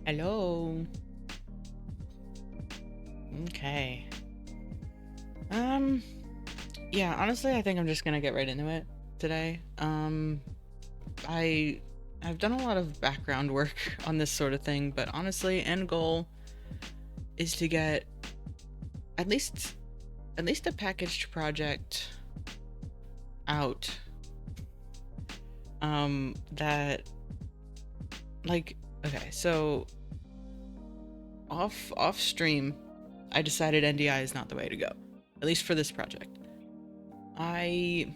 Hello. Okay. Yeah, honestly, I think I'm just gonna get right into it today. I I've done a lot of background work on this sort of thing, but honestly, end goal is to get at least at least a packaged project out. That like okay, so off stream, I decided NDI is not the way to go. At least for this project. I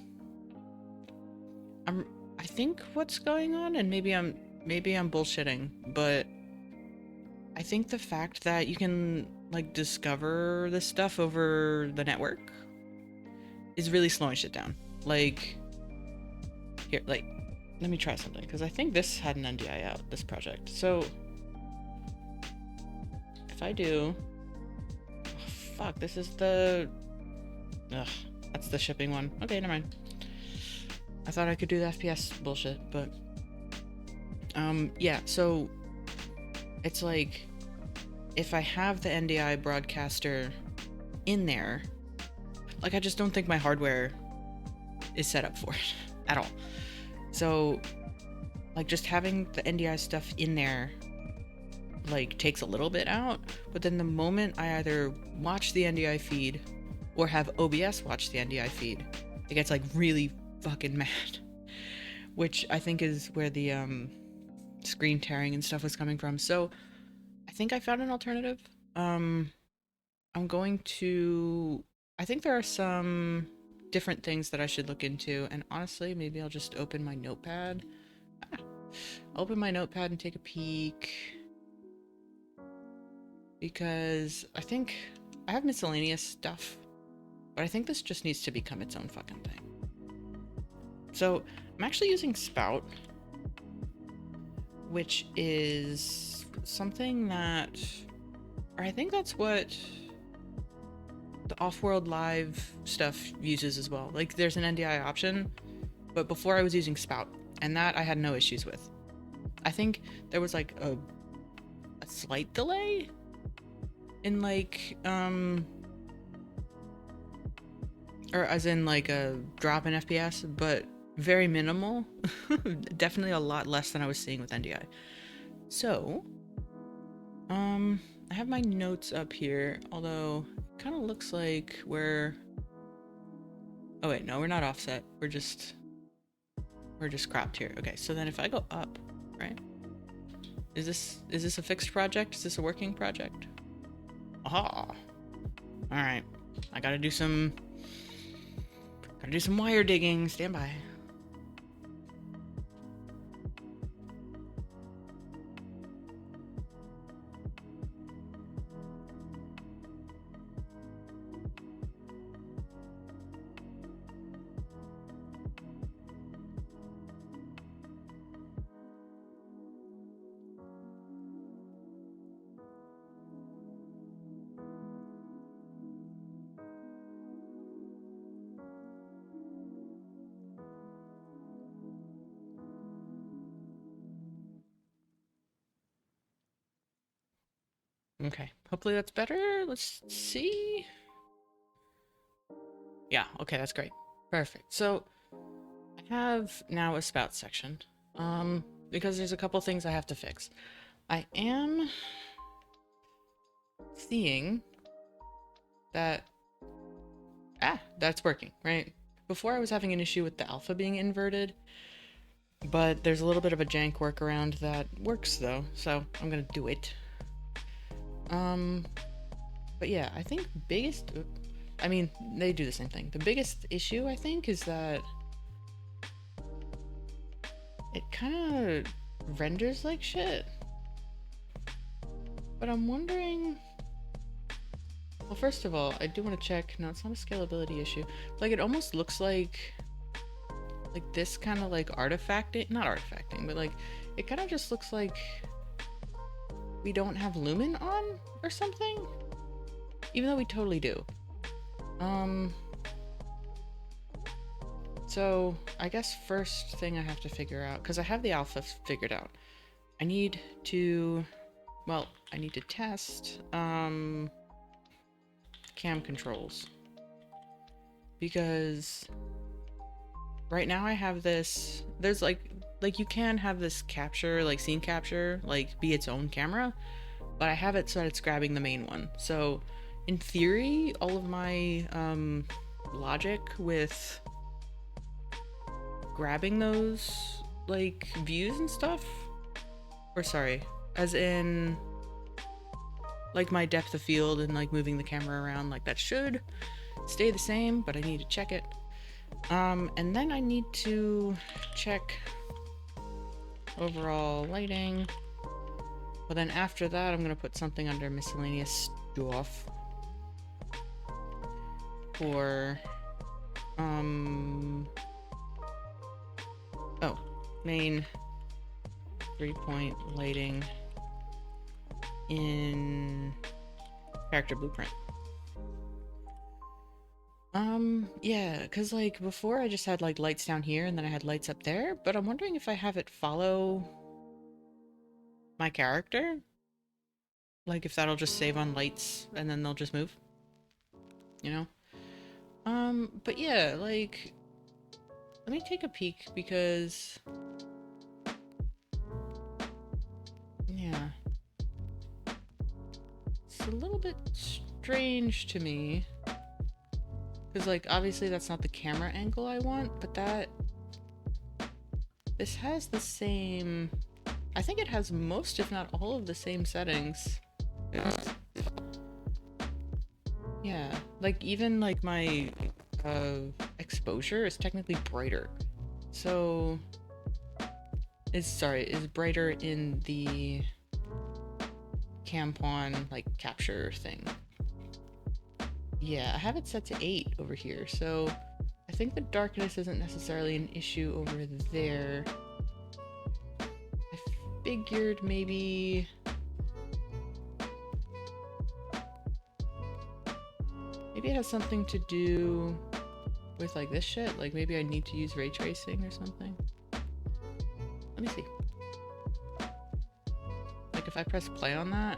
I'm I think what's going on, and maybe I'm bullshitting, but I think the fact that you can like discover this stuff over the network is really slowing shit down. Like here, like let me try something because I think this had an NDI out, this project. So if I do, oh, fuck, this is the, ugh, that's the shipping one. Okay, never mind. I thought I could do the FPS bullshit, but yeah. So it's like if I have the NDI broadcaster in there, like I just don't think my hardware is set up for it at all. So like just having the NDI stuff in there like takes a little bit out, but then the moment I either watch the NDI feed or have OBS watch the NDI feed, it gets like really fucking mad. Which I think is where the screen tearing and stuff was coming from. So I think I found an alternative. Um, I'm going to. I think there are some different things that I should look into, and honestly, maybe I'll just open my notepad. Ah, open my notepad and take a peek because I think I have miscellaneous stuff, but I think this just needs to become its own fucking thing. So I'm actually using Spout, which is something that, or I think that's what the Off-World Live stuff uses as well. Like there's an NDI option, but before I was using Spout, and that I had no issues with. I think there was like a slight delay in like or as in like a drop in FPS, but very minimal. Definitely a lot less than I was seeing with NDI. So, I have my notes up here, although it kind of looks like we're, oh wait, no, we're not offset. We're just cropped here. Okay, so then if I go up, right? Is this a fixed project? Is this a working project? Aha. All right. I gotta do some wire digging. Stand by. Okay. Hopefully that's better. Let's see. Yeah, okay, that's great. Perfect. So I have now a spout section. Because there's a couple things I have to fix. I am seeing that that's working, right? Before I was having an issue with the alpha being inverted, but there's a little bit of a jank workaround that works though, so I'm gonna do it. But yeah, I think I mean, they do the same thing. The biggest issue, I think, is that it kind of renders like shit. But I'm wondering... Well, first of all, I do want to check... No, it's not a scalability issue. Like, it almost looks like this kind of like artifacting... Not artifacting, but like, it kind of just looks like we don't have Lumen on or something? Even though we totally do. So I guess first thing I have to figure out, because I have the alpha figured out, I need to well, I need to test cam controls, because right now I have this, there's like you can have this capture, like scene capture, like be its own camera, but I have it so that it's grabbing the main one. So in theory, all of my logic with grabbing those like views and stuff, or sorry, as in like my depth of field and like moving the camera around, like that should stay the same, but I need to check it. And then I need to check overall lighting. But then after that, I'm gonna put something under miscellaneous stuff for, oh, main 3-point lighting in character blueprint. Yeah, because like before I just had like lights down here and then I had lights up there, but I'm wondering if I have it follow my character, like if that'll just save on lights and then they'll just move, you know? But yeah, like, let me take a peek because, yeah, it's a little bit strange to me. Because, like, obviously that's not the camera angle I want, but this has the same, I think it has most, if not all of the same settings. Yeah, like, even, like, my, exposure is technically brighter. So, is brighter in the cam pawn, like, capture thing. Yeah, I have it set to 8 over here, so I think the darkness isn't necessarily an issue over there. I figured maybe... maybe it has something to do with like this shit, like maybe I need to use ray tracing or something. Let me see. Like if I press play on that,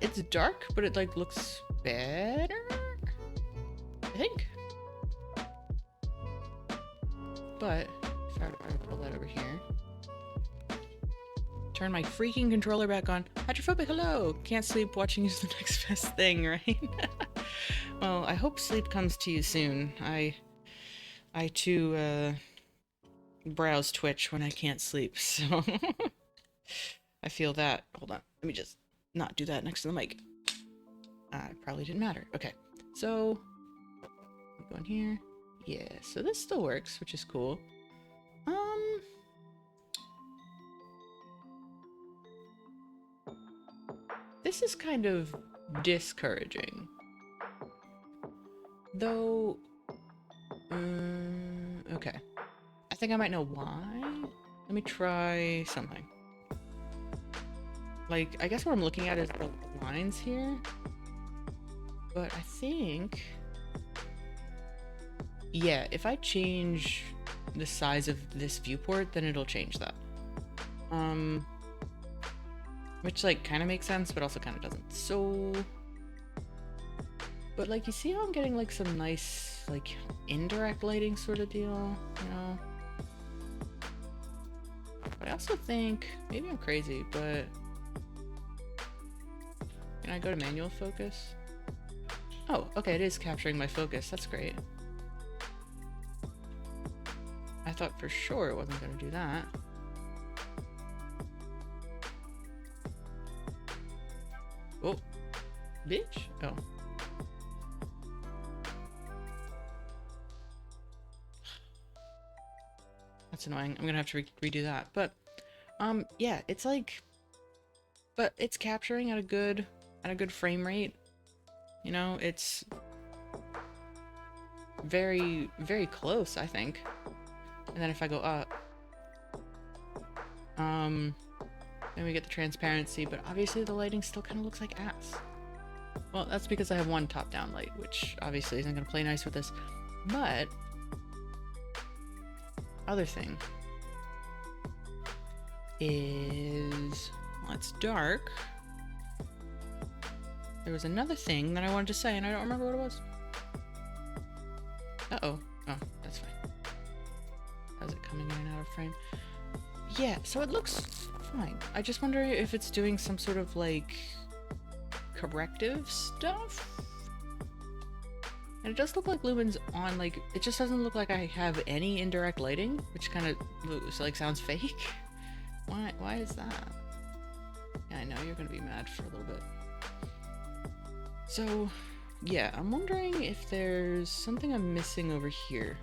it's dark, but it like looks better, I think. But if I were to pull that over here, turn my freaking controller back on. Hydrophobic, hello! Can't sleep, watching is the next best thing, right? Well, I hope sleep comes to you soon. I too, browse Twitch when I can't sleep, so... I feel that. Hold on, let me just not do that next to the mic. It probably didn't matter. Okay, so... go in here. Yeah, so this still works, which is cool. This is kind of discouraging. Though, okay. I think I might know why. Let me try something. Like, I guess what I'm looking at is the lines here. But I think... yeah, if I change the size of this viewport, then it'll change that. Which, like, kind of makes sense, but also kind of doesn't. So... but, like, you see how I'm getting, like, some nice, like, indirect lighting sort of deal, you know? But I also think... maybe I'm crazy, but... can I go to manual focus? Oh, okay, it is capturing my focus. That's great. I thought for sure it wasn't going to do that. Oh, bitch. Oh. That's annoying. I'm gonna have to redo that. But, yeah, it's like, but it's capturing at a good frame rate. You know, it's very, very close, I think. And then if I go up, then we get the transparency, but obviously the lighting still kind of looks like ass. Well, that's because I have one top-down light, which obviously isn't going to play nice with this. But, other thing is... Well, it's dark. There was another thing that I wanted to say, and I don't remember what it was. Uh-oh. Oh, that's fine. How's it coming in and out of frame? Yeah, so it looks fine. I just wonder if it's doing some sort of, like, corrective stuff? And it does look like Lumen's on, like, it just doesn't look like I have any indirect lighting, which kind of, like, sounds fake. Why is that? Yeah, I know, you're gonna be mad for a little bit. So, yeah, I'm wondering if there's something I'm missing over here.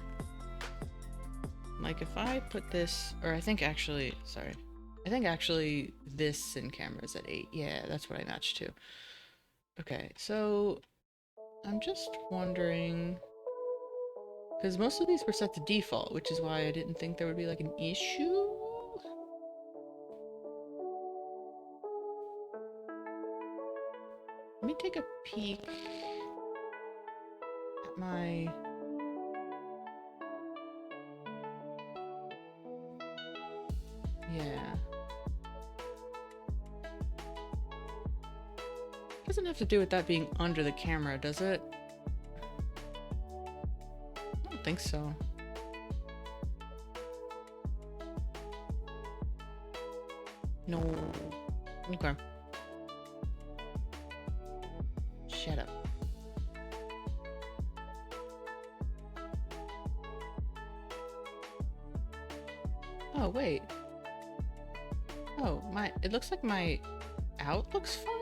Like, if I put this, or I think actually this in camera is at 8. Yeah, that's what I matched to. Okay, so I'm just wondering, because most of these were set to default, which is why I didn't think there would be like an issue. Let me take a peek at my... Yeah. Doesn't have to do with that being under the camera, does it? I don't think so. No. Okay. Shut up. Oh, wait. Oh, it looks like my out looks fine?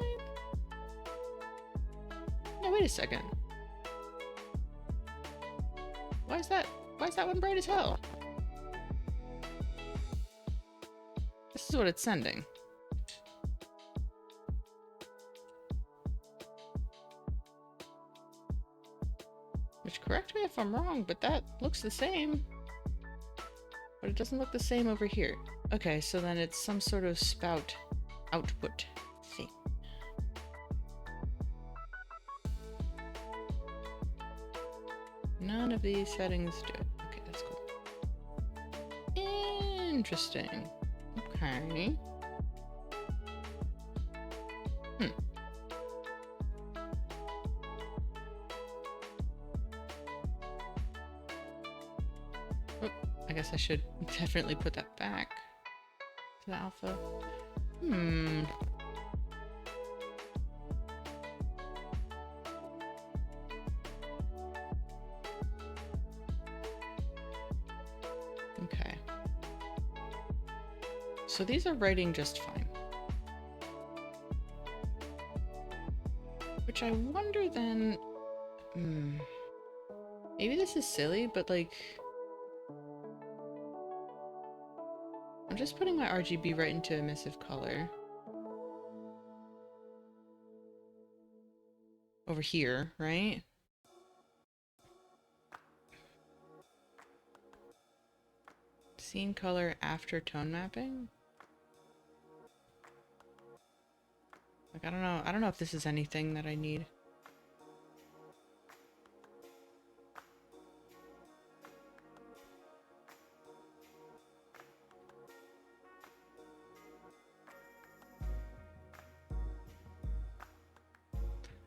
No, wait a second. Why is that one bright as hell? This is what it's sending. Which, correct me if I'm wrong, but that looks the same. But it doesn't look the same over here. Okay, so then it's some sort of spout output thing. None of these settings do it. Okay, that's cool. Interesting. Okay. Oh, I guess I should definitely put that back to the alpha. Okay. So these are writing just fine. Which I wonder then... Maybe this is silly, but like... I'm just putting my RGB right into emissive color. Over here, right? Scene color after tone mapping? Like, I don't know if this is anything that I need.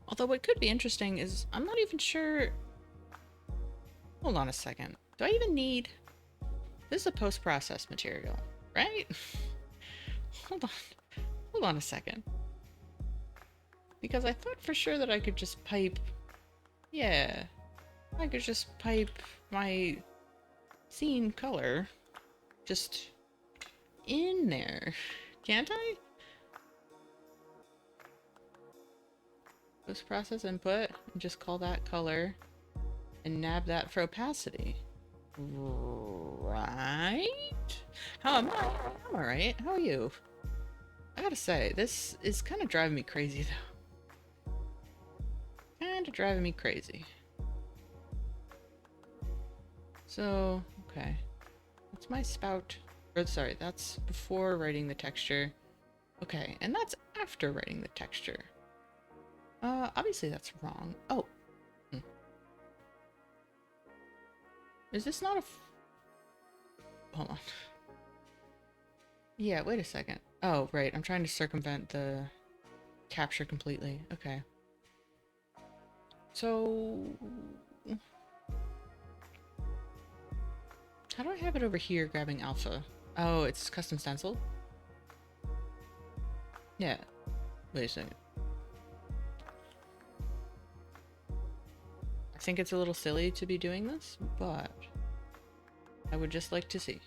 Although what could be interesting is, I'm not even sure... Hold on a second. Do I even need... This is a post-process material, right? Hold on a second. Because I thought for sure that I could just pipe... Yeah. I could just pipe my scene color just in there. Can't I? Post-process input, and just call that color, and nab that for opacity. Right? How am I? I'm alright. How are you? I gotta say, this is kind of driving me crazy, though. Kind of driving me crazy. So, okay. That's my spout. Or, sorry, that's before writing the texture. Okay, and that's after writing the texture. Obviously that's wrong. Oh. Is this not a... Hold on. Yeah, wait a second. Oh, right. I'm trying to circumvent the capture completely. Okay. So, how do I have it over here grabbing alpha? Oh, it's custom stencil? Yeah. Wait a second. I think it's a little silly to be doing this, but I would just like to see.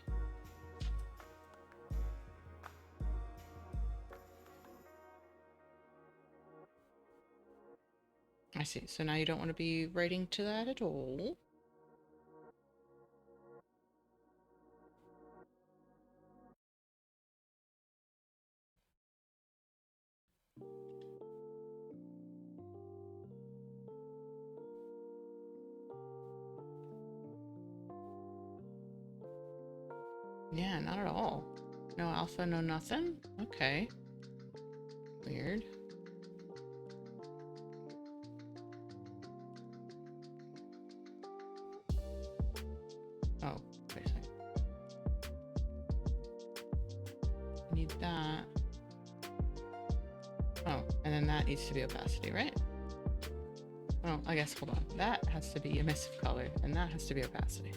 I see. So now you don't want to be writing to that at all. Yeah, not at all. No alpha, no nothing? Okay. Weird. Oh, wait a second. Need that. Oh, and then that needs to be opacity, right? Oh, I guess, hold on. That has to be emissive color, and that has to be opacity.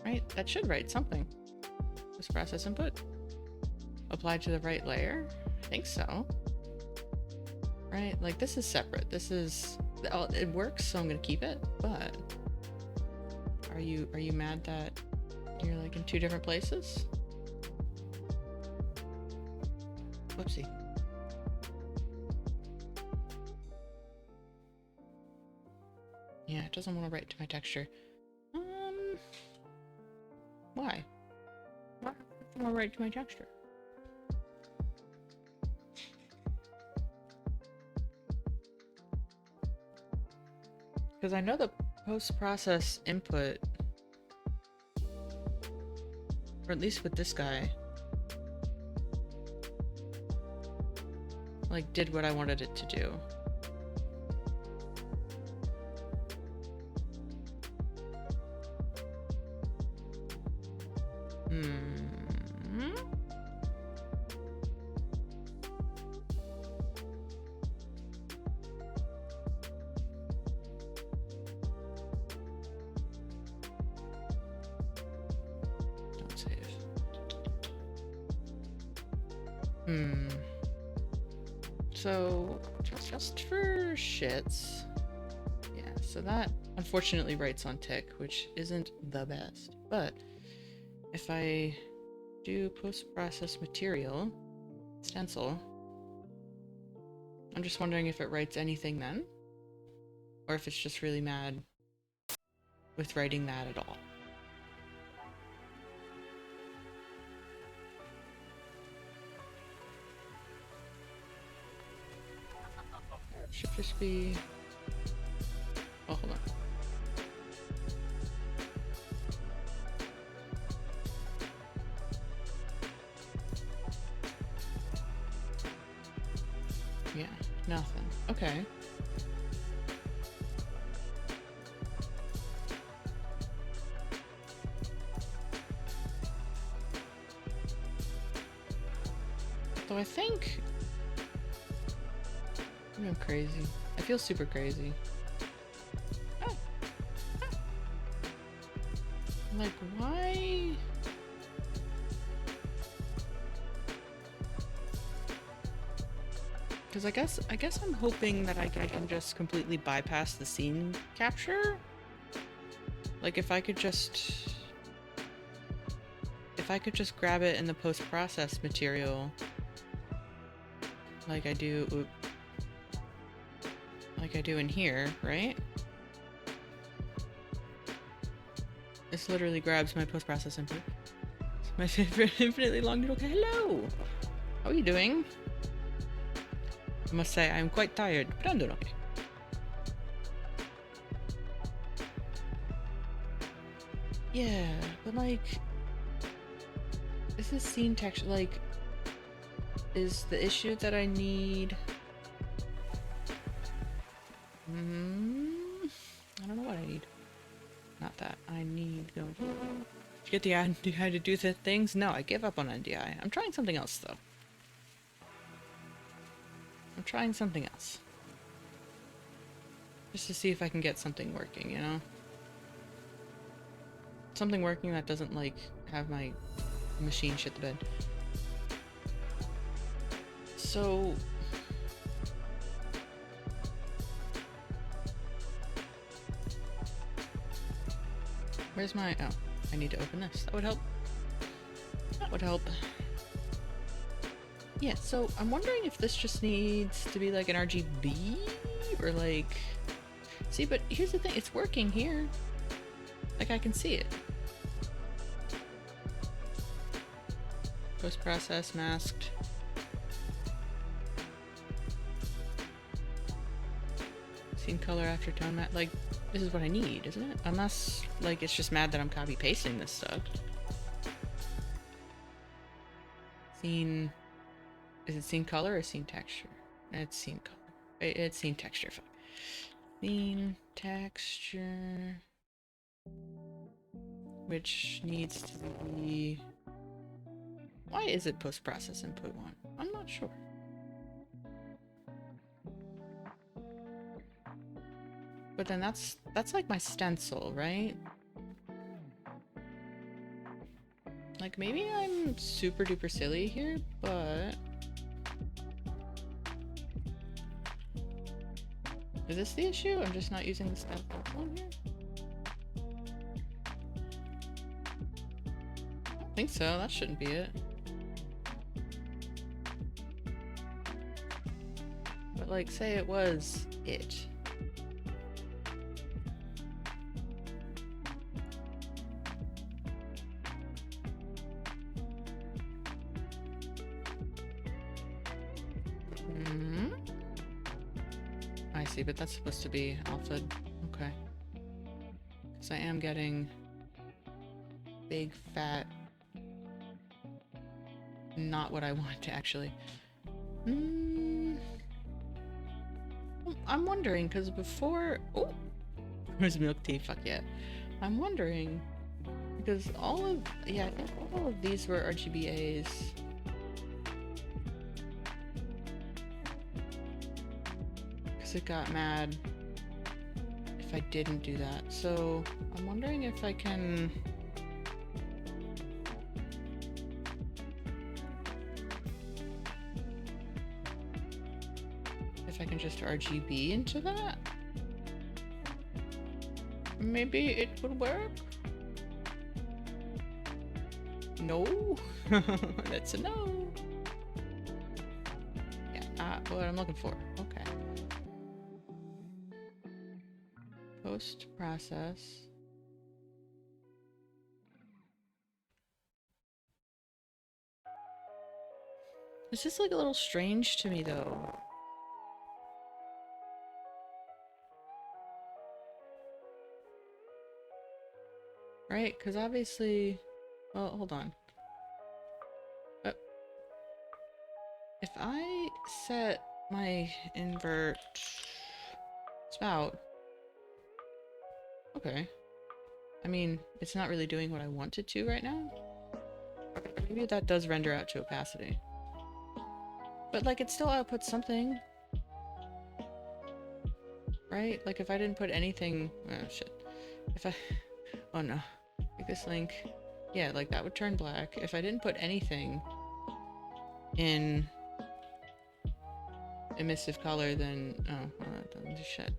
Right? That should write something. This process input. Applied to the right layer? I think so. Right? Like, this is separate. This is... Oh, it works, so I'm gonna keep it, but... Are you mad that you're, like, in two different places? Whoopsie. Yeah, it doesn't want to write to my texture. Why? Why does it want to write to my texture? Because I know the post-process input, or at least with this guy, like, did what I wanted it to do. Don't save. So, just for shits. Yeah, so that unfortunately writes on tick, which isn't the best. But if I do post-process material, stencil, I'm just wondering if it writes anything then, or if it's just really mad with writing that at all. Should just be... Oh, hold on. Yeah, nothing. Okay. Though I think... I'm crazy. I feel super crazy. Oh. Oh. Like, why? Because I guess I'm hoping that I can just completely bypass the scene capture. Like, if I could just grab it in the post-process material, like I do in here, right? This literally grabs my post-process input. It's my favorite infinitely long noodle. Hello! How are you doing? I must say, I'm quite tired, but I'm doing okay. Yeah, but like... This is scene texture, like... Is the issue that I need... I don't know what I need. Not that. I need go here. Get the NDI to do the things? No, I gave up on NDI. I'm trying something else, though. I'm trying something else. Just to see if I can get something working, you know? Something working that doesn't, like, have my machine shit the bed. So... where's my... oh, I need to open this. That would help. That would help. Yeah, so I'm wondering if this just needs to be like an RGB or like... see, but here's the thing. It's working here. Like, I can see it. Post-process, masked. Scene color after tone matte. Like, this is what I need, isn't it? Unless, like, it's just mad that I'm copy-pasting this stuff. Scene... is it scene color or scene texture? It's scene color. It's scene texture. Fuck. Scene texture... which needs to be... why is it post-process input 1? I'm not sure. But then that's like my stencil, right? Like, maybe I'm super duper silly here, but... is this the issue? I'm just not using the stencil one here? I don't think so. That shouldn't be it. But, like, say it was it. I see, but that's supposed to be alpha. Okay. Because I am getting big, fat... not what I want to actually. I'm wondering, because before... oh! Where's milk tea? Fuck yeah. I'm wondering, because all of... yeah, I think all of these were RGBAs. It got mad if I didn't do that. So I'm wondering if I can... if I can just RGB into that? Maybe it would work? No? That's a no. Yeah, what I'm looking for. Okay. Post-process. This is like a little strange to me though. Right? Because obviously... well, hold on. If I set my invert spout... okay. I mean, it's not really doing what I want it to right now. Maybe that does render out to opacity. But, like, it still outputs something. Right? Like, if I didn't put anything... oh, shit. If I... oh, no. Make this link... yeah, like, that would turn black. If I didn't put anything in emissive color, then... oh, well, that doesn't do shit.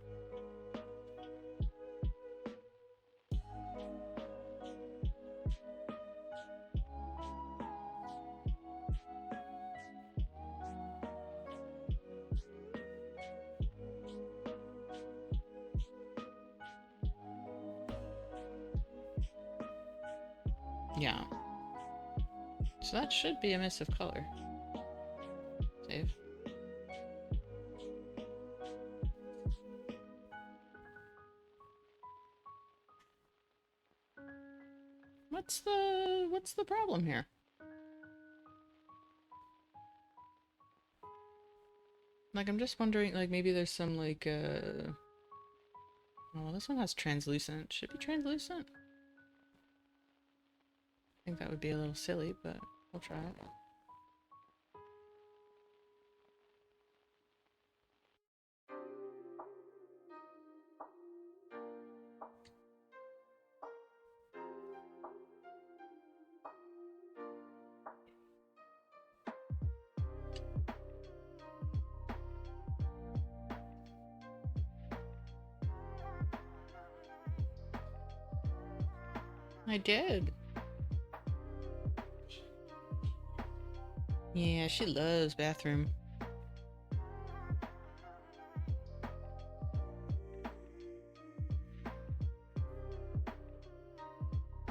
Yeah. So that should be emissive color. Save. What's the problem here? Like, I'm just wondering, like, maybe there's some, like, oh, well, this one has translucent. Should it be translucent? think that would be a little silly, but we'll try it. I did. Yeah, she loves bathroom.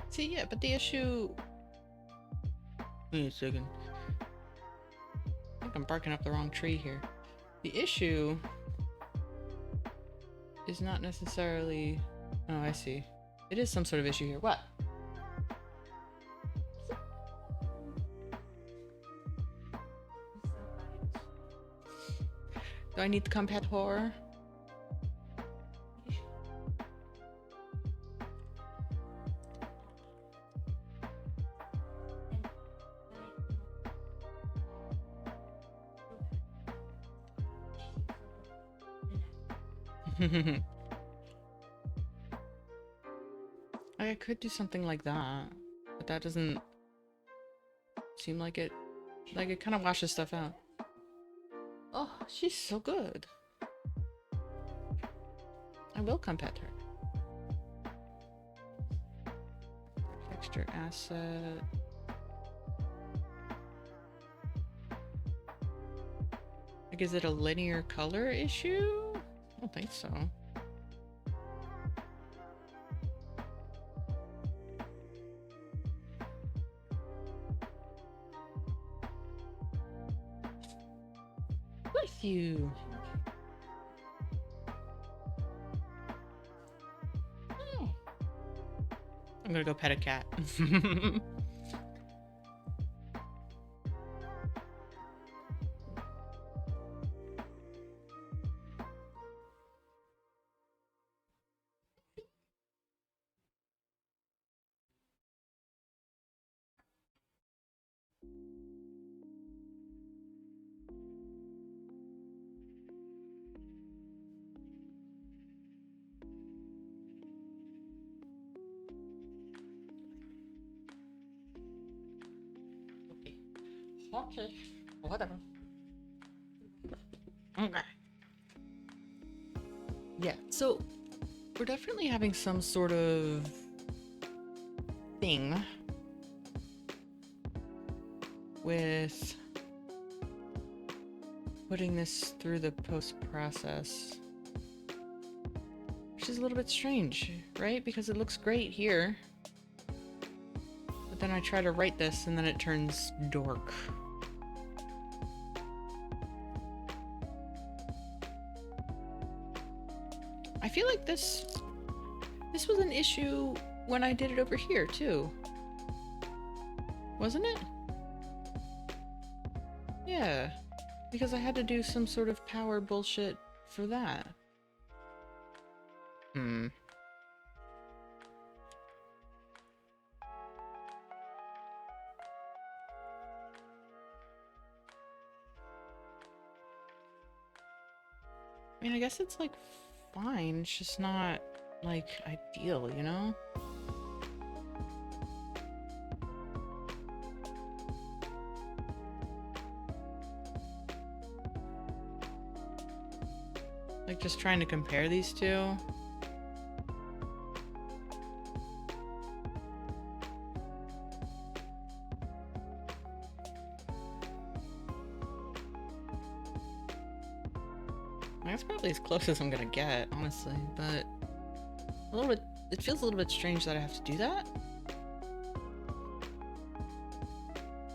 See, yeah, but the issue... Wait a second. I think I'm barking up the wrong tree here. The issue is not necessarily... Oh, I see. It is some sort of issue here. What? Do I need the compact horror? I could do something like that, but that doesn't seem like it. Like, it kind of washes stuff out. Oh, she's so good. I will come pet her. Texture asset. Like, is it a linear color issue? I don't think so. With you. Oh. I'm gonna go pet a cat. Okay, whatever. Okay. Yeah, so we're definitely having some sort of thing with putting this through the post-process, which is a little bit strange, right? Because it looks great here, but then I try to write this and then it turns dork. I feel like this was an issue when I did it over here too. Wasn't it? Yeah, because I had to do some sort of power bullshit for that. I mean, I guess it's like fine, it's just not like ideal, you know? Like, just trying to compare these two. That's probably as close as I'm gonna get, honestly, but a little bit, it feels a little bit strange that I have to do that.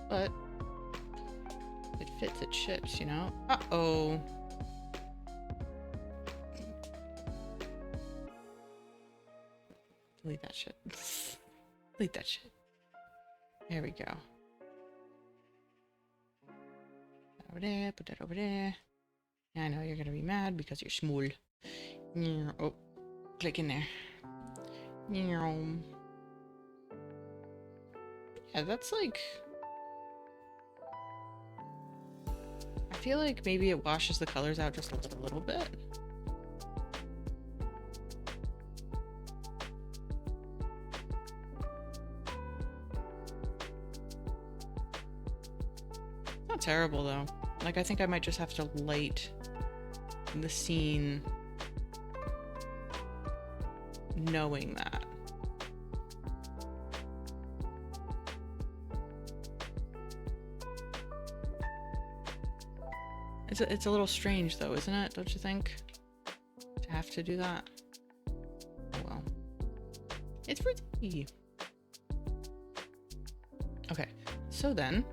But it fits, it ships, you know? Uh-oh. Delete that shit. Delete that shit. There we go. Over there, put that over there. I know you're gonna be mad because you're small. Oh, click in there. Yeah, that's like... I feel like maybe it washes the colors out just a little bit. Not terrible though. Like, I think I might just have to light the scene knowing that. It's a little strange though, isn't it? Don't you think? To have to do that. Oh well. It's pretty. Okay, so then,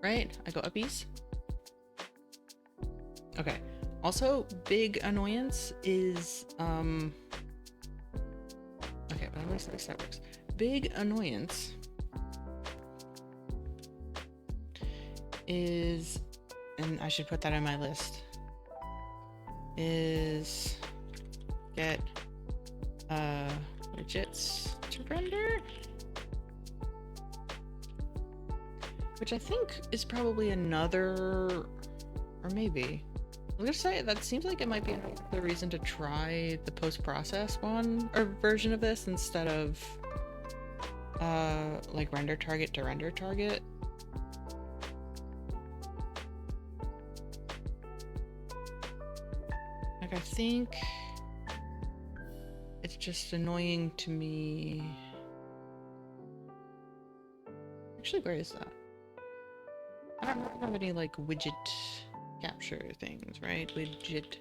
right? I go uppies. Okay. Also, big annoyance is okay, but I'm gonna see if that works. Big annoyance is, and I should put that on my list, is get widgets to render, which I think is probably another, or maybe I'm gonna say that seems like it might be another reason to try the post-process one or version of this instead of like render target to render target. Like, I think it's just annoying to me. Actually, where is that? I don't have any like widget capture things, right? Widget.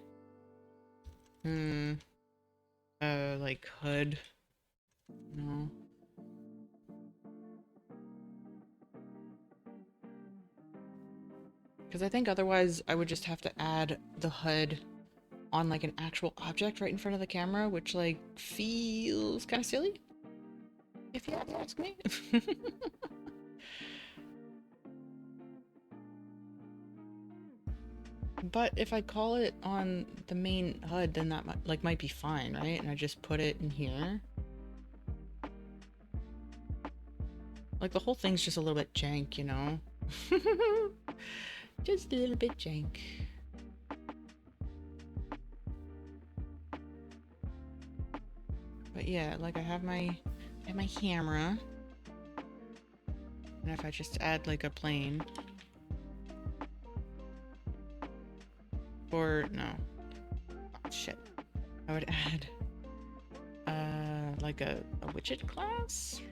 Like HUD. No. Because I think otherwise I would just have to add the HUD on like an actual object right in front of the camera, which like feels kind of silly, if you ask me. But if I call it on the main HUD, then that might be fine, right? And I just put it in here. Like, the whole thing's just a little bit jank, you know? Just a little bit jank. But yeah, like, I have my camera. And if I just add like a plane, or no, oh, shit, I would add like a widget class.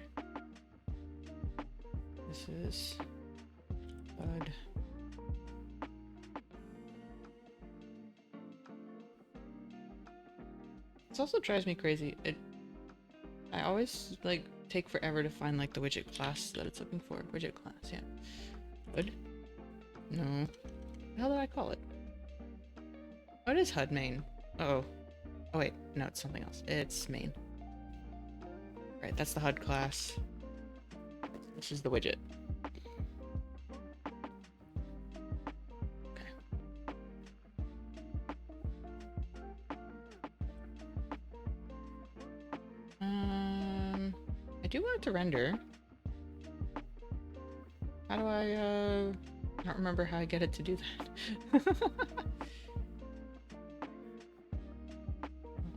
This is HUD. This also drives me crazy. I always like take forever to find like the widget class that it's looking for. Widget class, yeah. HUD? No. How did I call it? What is HUD main? Uh-oh. Oh wait, no, it's something else. It's main. Right, that's the HUD class. This is the widget. Okay. I do want it to render. How do I don't remember how I get it to do that.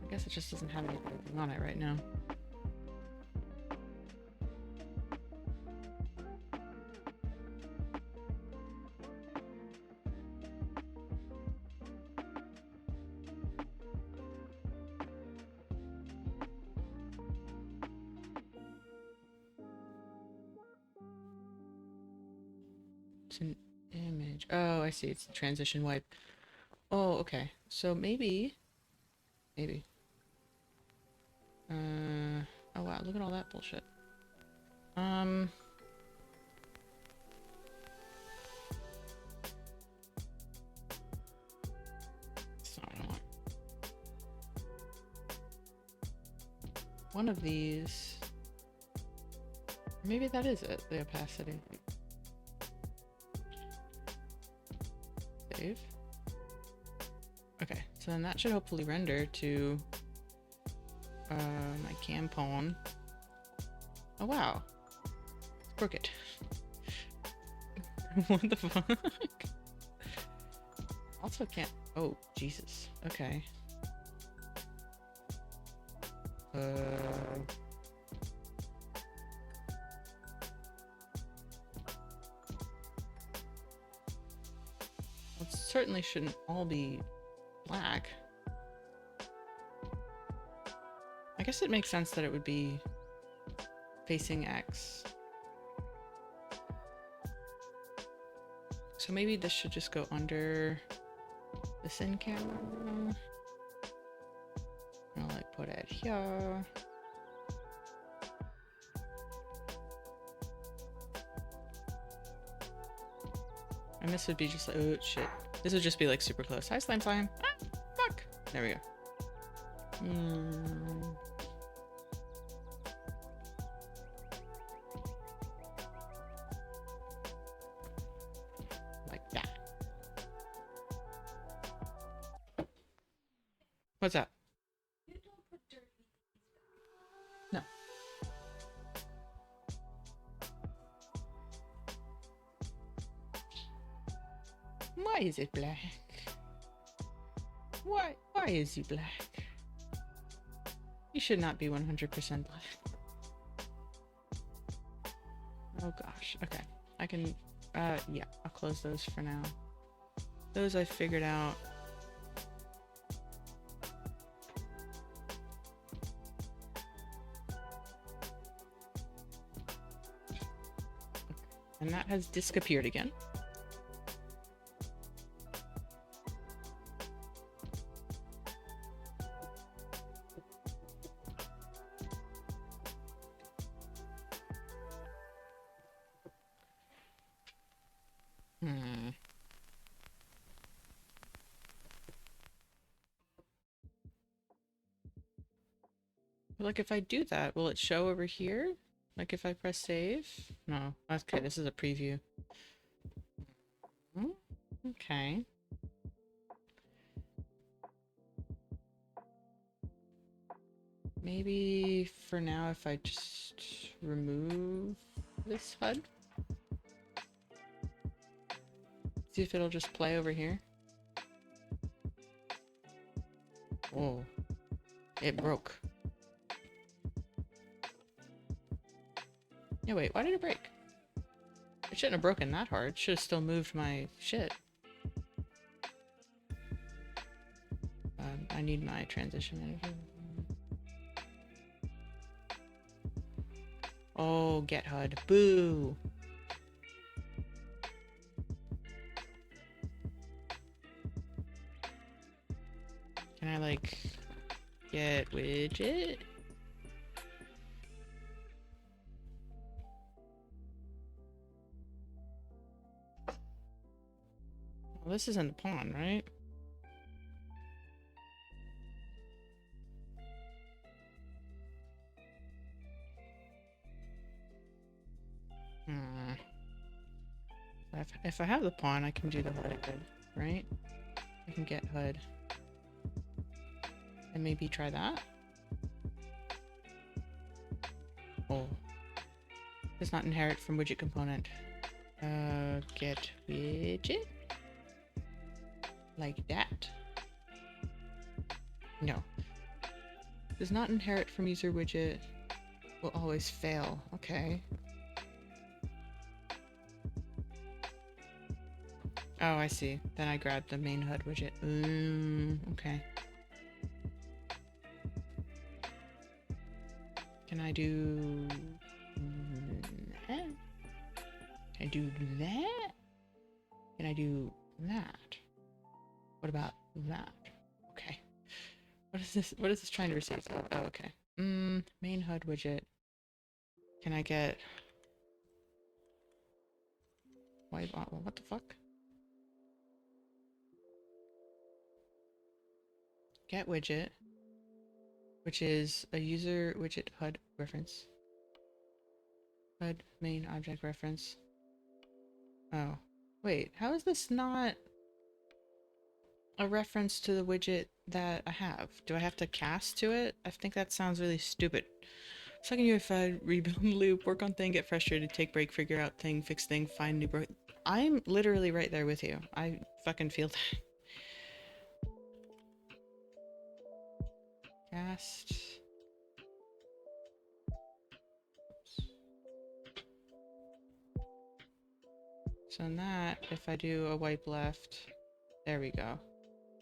I guess it just doesn't have anything on it right now. It's an image. Oh, I see. It's the transition wipe. Oh, okay. So maybe. Oh wow, look at all that bullshit. That's not what I want. One of these. Maybe that is it, the opacity. Save. Okay, so then that should hopefully render to my cam pawn. Oh wow. Broke it. What the fuck? Also can't. Oh, Jesus. Okay. It certainly shouldn't all be black. I guess it makes sense that it would be facing X. So maybe this should just go under this in camera. I'll like put it here. And this would be just like, oh shit. This would just be like super close. Hi, slime slime. Ah, fuck. There we go. Like that. What's that? You don't put dirty No. Why is it black? Why is he black? He should not be 100% black. Oh gosh. Okay. I can, yeah, I'll close those for now. Those I figured out. Okay. And that has disappeared again. Like if I do that, will it show over here? Like if I press save? No. Okay, this is a preview. Okay. Maybe for now if I just remove this HUD. See if it'll just play over here. Whoa. It broke. Yeah, wait, why did it break? It shouldn't have broken that hard. It should have still moved my shit. I need my transition manager. Oh, get HUD. Boo! Can I, like, get widget? Well, this isn't the pawn, right? If I have the pawn, I can do the HUD, right? I can get HUD. And maybe try that? Oh. Does not inherit from widget component. Get widget? Like that? No. Does not inherit from user widget. Will always fail. Okay. Oh, I see. Then I grabbed the main HUD widget. Okay. Can I do that? Can I do that? Can I do that? What about that? Okay. What is this? What is this trying to receive? Oh, okay. Main HUD widget. Can I get... Why? What the fuck? Get widget, which is a user widget HUD reference. HUD main object reference. Oh, wait, how is this not a reference to the widget that I have? Do I have to cast to it? I think that sounds really stupid. Second unified rebuild loop, work on thing, get frustrated, take break, figure out thing, fix thing, find new bro. I'm literally right there with you. I fucking feel that. Cast. So in that, if I do a wipe left, there we go.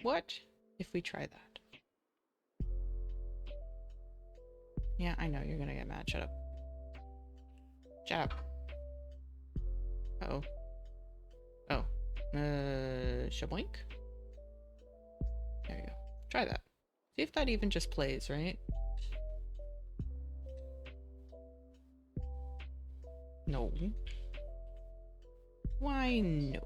What if we try that? Yeah, I know you're gonna get mad. Shut up. Shut up. Uh-oh. Oh. Shaboink? There you go. Try that. See if that even just plays, right? No. Why no?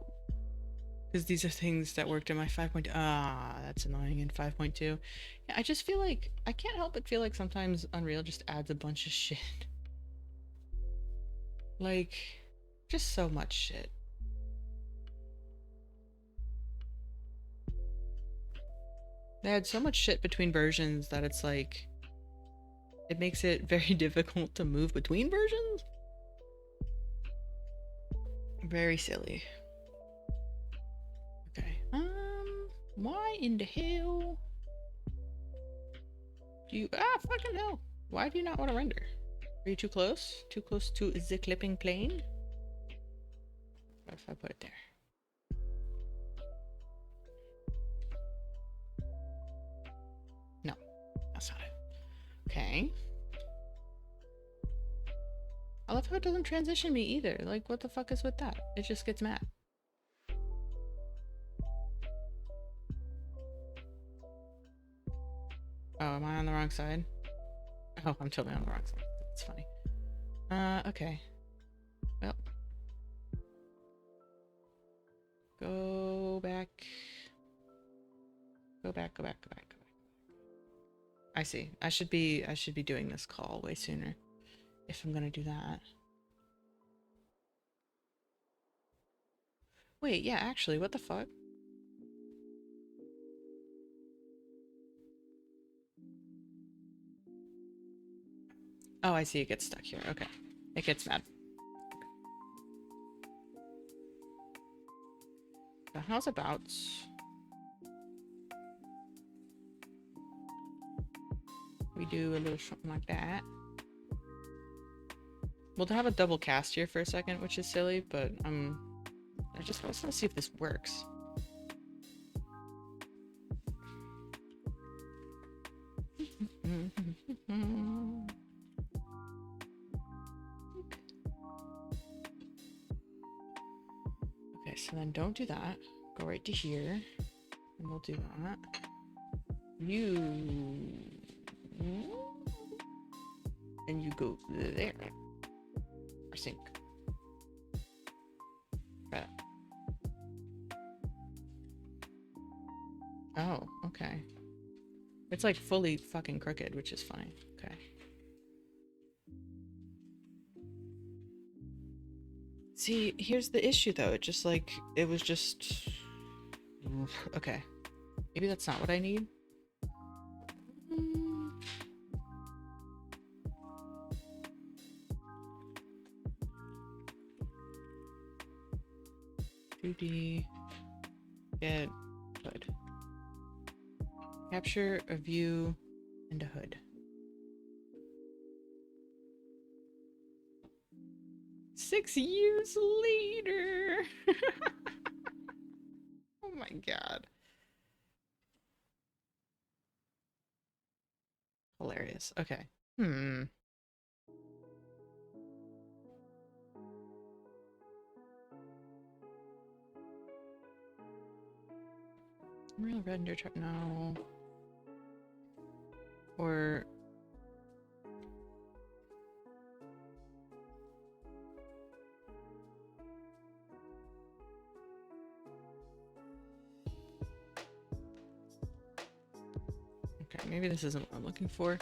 Because these are things that worked in my 5.2. Ah, that's annoying in 5.2. Yeah, I just feel like, I can't help but feel like sometimes Unreal just adds a bunch of shit. Like, just so much shit. They had so much shit between versions that it's like, it makes it very difficult to move between versions. Very silly. Okay. Why in the hell do you, fucking hell. Why do you not want to render? Are you too close? Too close to the clipping plane? What if I put it there? No, that's not it. Okay. I love how it doesn't transition me either. Like, what the fuck is with that? It just gets mad. Oh, am I on the wrong side? Oh, I'm totally on the wrong side. It's funny. Okay. Well. Go back. Go back, go back, go back, go back. I see. I should be doing this call way sooner. If I'm gonna do that. Wait, yeah, actually, what the fuck? Oh, I see, it gets stuck here. Okay. It gets mad. So how's about... we do a little something like that. We'll have a double cast here for a second, which is silly, but I just want to see if this works. Okay, so then don't do that. Go right to here, and we'll do that. And you go there. Or sync. Right. Oh, okay. It's like fully fucking crooked, which is funny. Okay. See, here's the issue though. It just like, it was just... Okay. Maybe that's not what I need. 2D, get hood. Capture a view and a hood. 6 years later. Oh my god. Hilarious. Okay. Real render truck, no. Or okay, maybe this isn't what I'm looking for.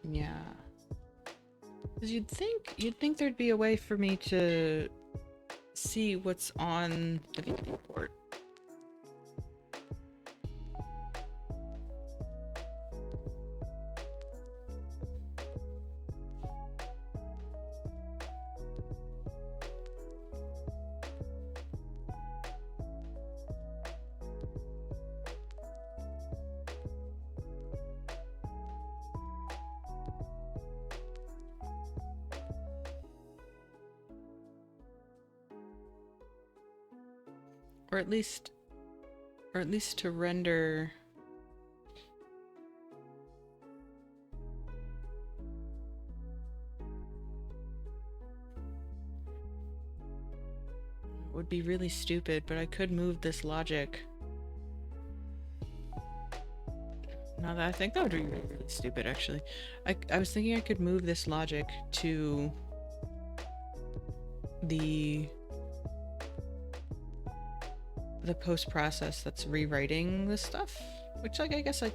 Yeah. Because you'd think there'd be a way for me to see what's on the viewport. Or at least to render. Would be really stupid, but I could move this logic. Now that I think that would be really stupid, actually. I was thinking I could move this logic to the post process that's rewriting this stuff, which like I guess I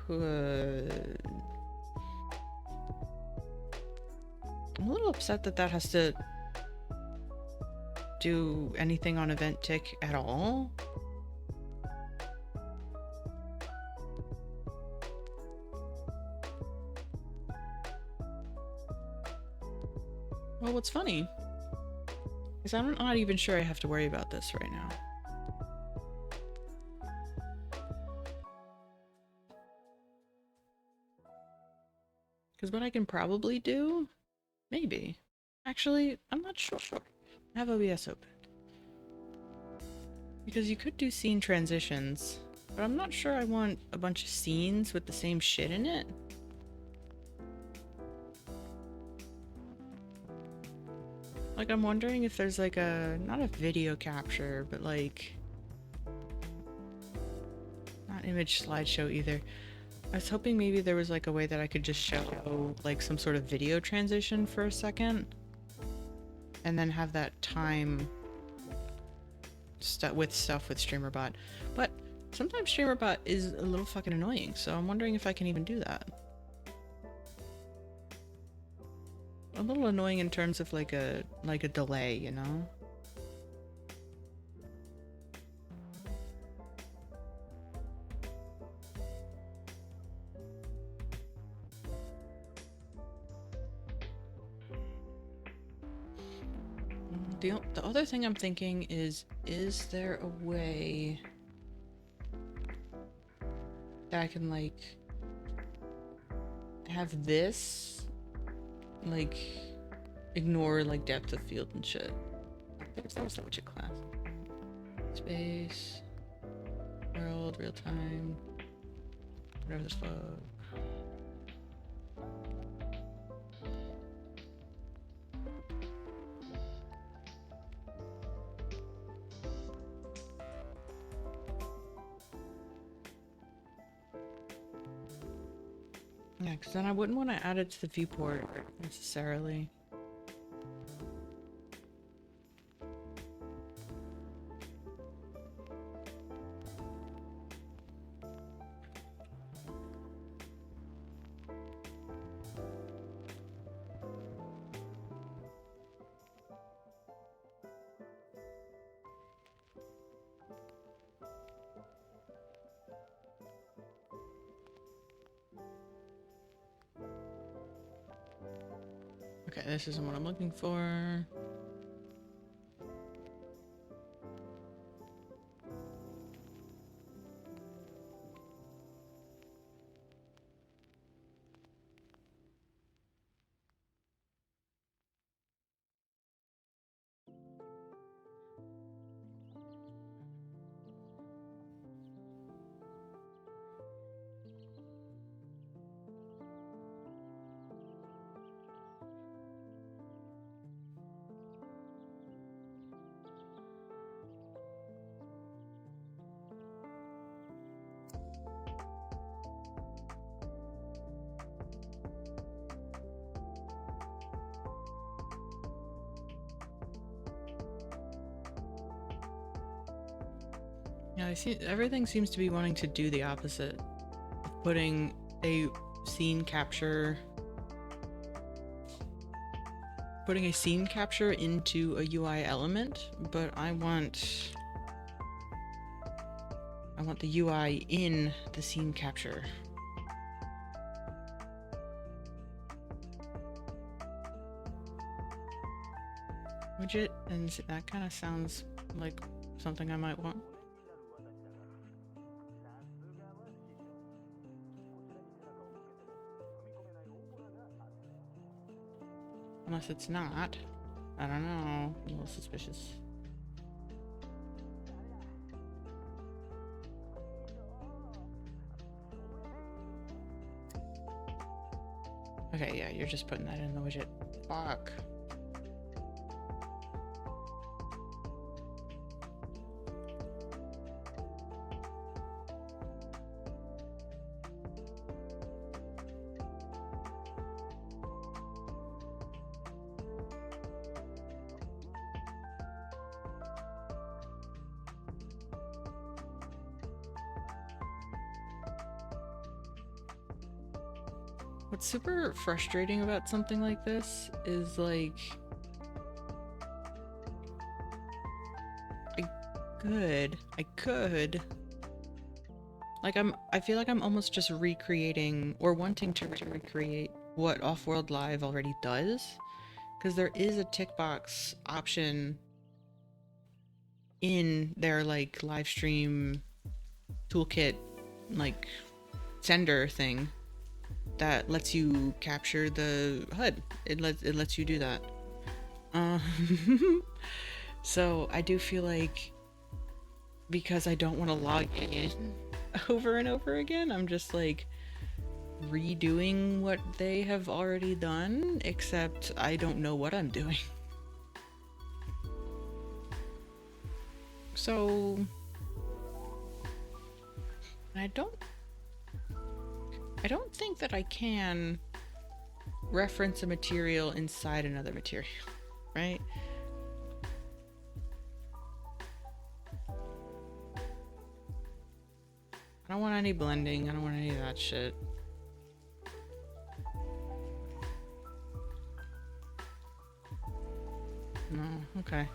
could. I'm a little upset that that has to do anything on event tick at all. Well, what's funny is I'm not even sure I have to worry about this right now. Because what I can probably do, maybe. Actually, I'm not sure. I have OBS open. Because you could do scene transitions, but I'm not sure I want a bunch of scenes with the same shit in it. Like, I'm wondering if there's like a, not a video capture, but like, not image slideshow either. I was hoping maybe there was like a way that I could just show like some sort of video transition for a second and then have that time with StreamerBot. But sometimes StreamerBot is a little fucking annoying, so I'm wondering if I can even do that. A little annoying in terms of like a delay, you know? The other thing I'm thinking is there a way that I can like have this like ignore like depth of field and shit? There's no subject class. Space, world, real time, whatever the fuck. Yeah, because then I wouldn't want to add it to the viewport necessarily. Okay, this isn't what I'm looking for. Yeah, I see everything seems to be wanting to do the opposite. Putting a scene capture into a UI element, but I want the UI in the scene capture. Widget, and that kind of sounds like something I might want. Unless it's not. I don't know. I'm a little suspicious. Okay, yeah, you're just putting that in the widget. Fuck. What's super frustrating about something like this is like I could like I feel like I'm almost just recreating or wanting to recreate what Off-World Live already does, because there is a tick box option in their like live stream toolkit like sender thing that lets you capture the HUD. It lets you do that. So I do feel like because I don't want to log in over and over again, I'm just like redoing what they have already done, except I don't know what I'm doing. So I don't think that I can reference a material inside another material, right? I don't want any blending. I don't want any of that shit. No, okay.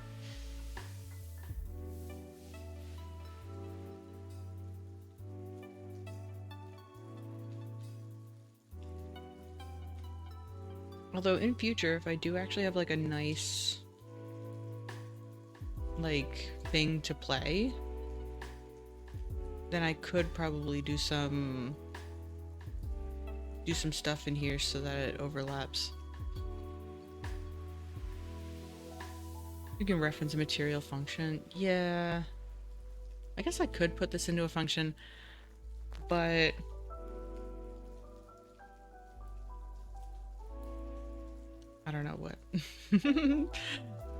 Although in future, if I do actually have like a nice like thing to play, then I could probably do some stuff in here so that it overlaps. You can reference a material function. Yeah. I guess I could put this into a function, but I don't know what.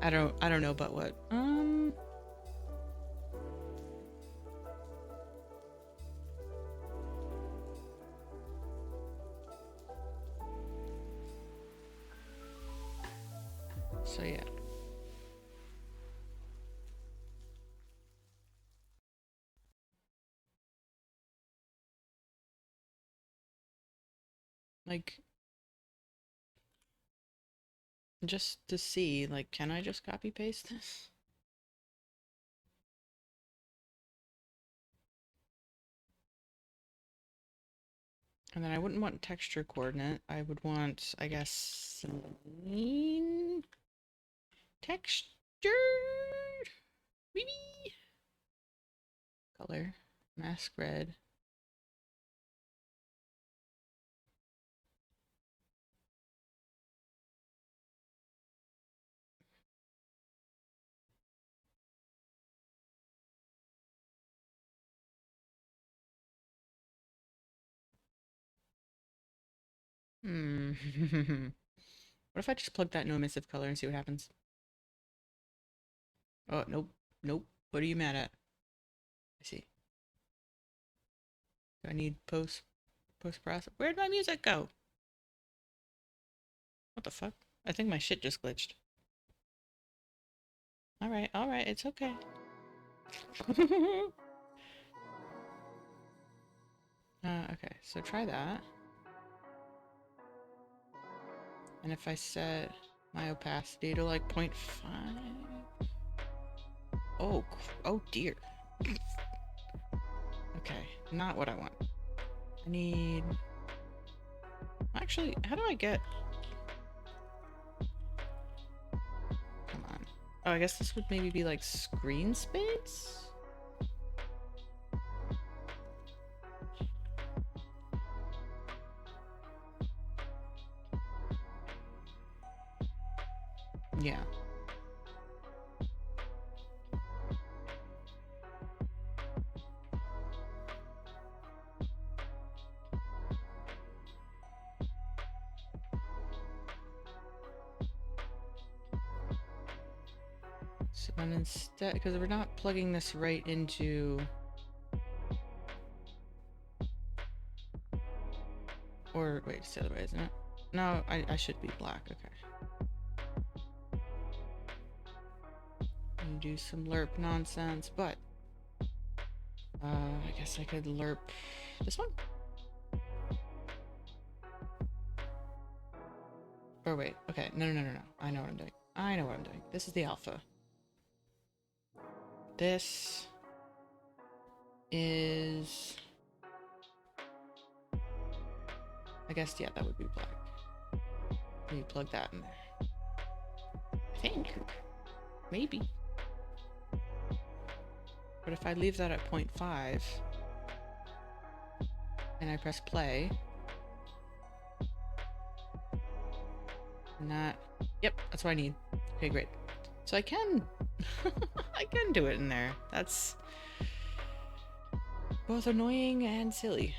I don't know about what. So yeah. Like just to see, like, can I just copy paste this? And then I wouldn't want texture coordinate. I would want, I guess, scene texture? Maybe? Color. Mask red. Hmm. What if I just plug that into emissive color and see what happens? Oh, nope. Nope. What are you mad at? I see. Do I need post process? Where'd my music go? What the fuck? I think my shit just glitched. Alright, it's okay. Okay, so try that. And if I set my opacity to like 0.5. Oh, oh dear. Okay, not what I want. I need... Actually, how do I get... Come on. Oh, I guess this would maybe be like screen space? Yeah. So then instead, because we're not plugging this right into... Or, wait, it's the other way, isn't it? No, I should be black, okay. And do some lerp nonsense, but... I guess I could lerp this one? Or wait, okay, no. I know what I'm doing. I know what I'm doing. This is the alpha. This is... I guess, yeah, that would be black. You plug that in there. I think. Maybe. But if I leave that at 0.5 and I press play, and that, yep, that's what I need. Okay, great. So I can, I can do it in there. That's both annoying and silly.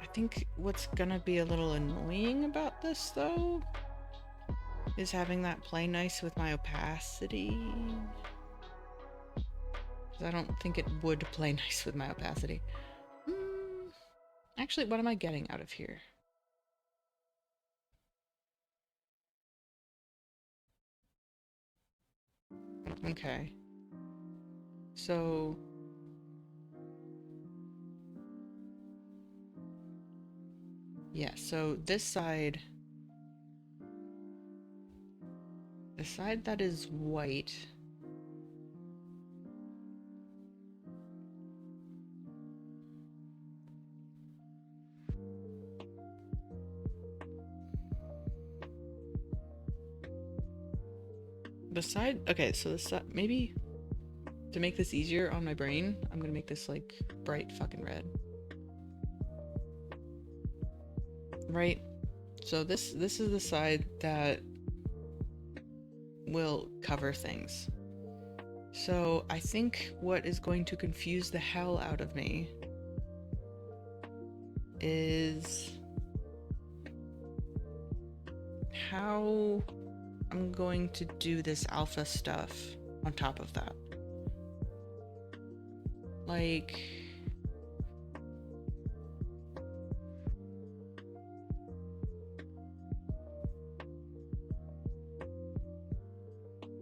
I think what's gonna be a little annoying about this, though, is having that play nice with my opacity. Because I don't think it would play nice with my opacity. Actually, what am I getting out of here? Okay. So... yeah, so this side... the side that is white... the side... okay, so this side... maybe... to make this easier on my brain, I'm gonna make this, like, bright fucking red. Right? So this is the side that will cover things. So I think what is going to confuse the hell out of me is how I'm going to do this alpha stuff on top of that. Like...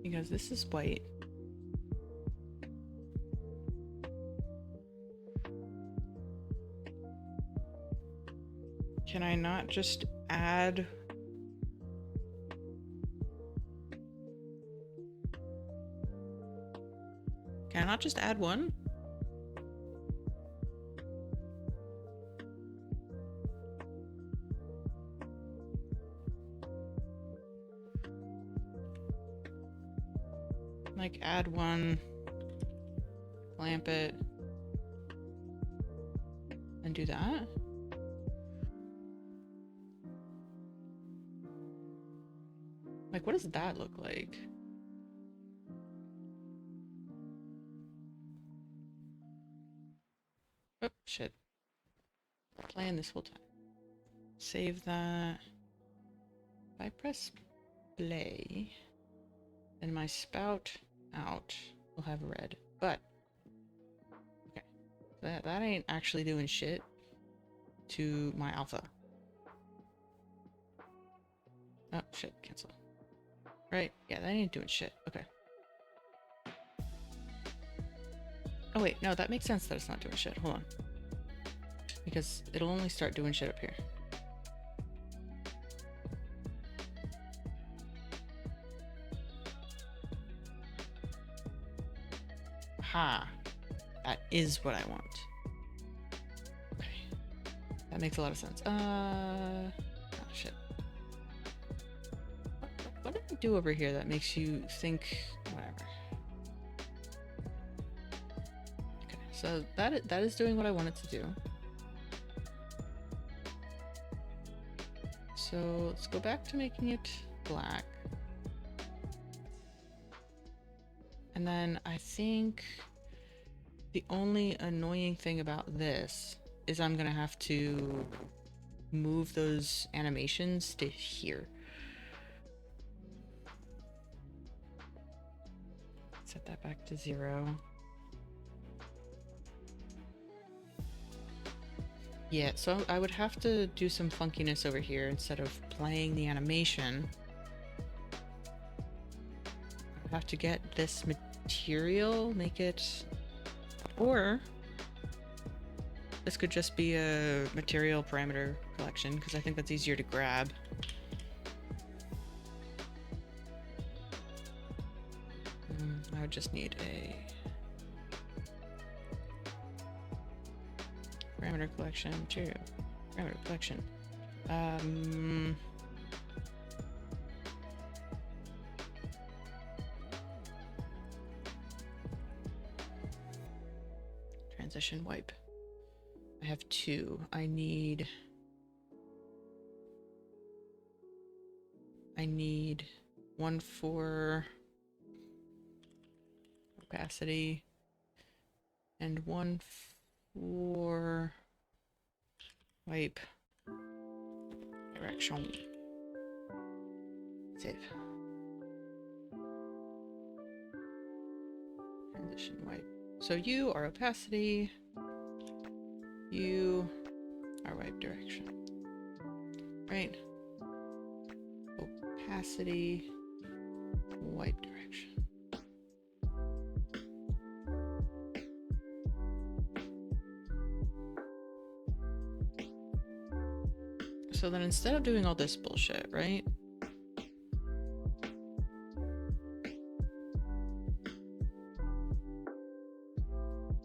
because this is white. Can I not just add... can I not just add one? Like, add one, clamp it, and do that? Like, what does that look like? Oh, shit. Playing this whole time. Save that. If I press play, then my spout out will have red. But, okay. That ain't actually doing shit to my alpha. Oh, shit. Cancel. Right? Yeah, that ain't doing shit. Okay. Oh, wait. No, that makes sense that it's not doing shit. Hold on. Because it'll only start doing shit up here. Ha! That is what I want. Okay. That makes a lot of sense. Oh, shit. What did I do over here that makes you think... whatever. Okay, so that is doing what I want it to do. So let's go back to making it black. And then I think the only annoying thing about this is I'm gonna have to move those animations to here. set that back to 0. Yeah, so I would have to do some funkiness over here instead of playing the animation. I would have to get this material, make it... Or this could just be a material parameter collection, because I think that's easier to grab. I would just need a parameter collection, material, parameter collection. Transition wipe. I have 2. I need one for opacity and one for wipe direction. Save. Transition wipe. So you are opacity, you are wipe direction. Right? Opacity, wipe direction. So then instead of doing all this bullshit, right?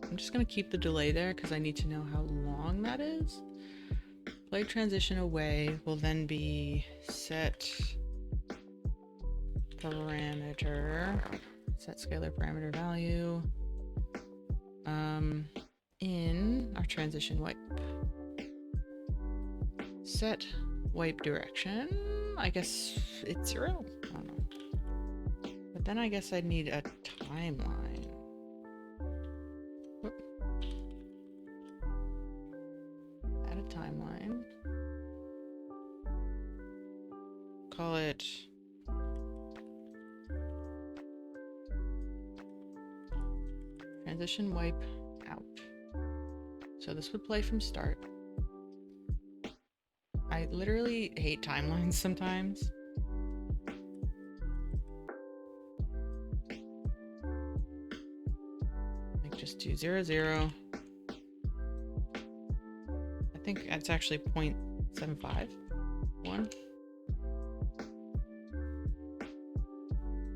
I'm just gonna keep the delay there because I need to know how long that is. Play transition away will then be set parameter, set scalar parameter value in our transition wipe. Set wipe direction. I guess it's 0. I don't know. But then I guess I'd need a timeline. Whoop. Add a timeline. Call it transition wipe out. So this would play from start. I literally hate timelines sometimes. Like just do 0, 0. I think it's actually 0.75. 1.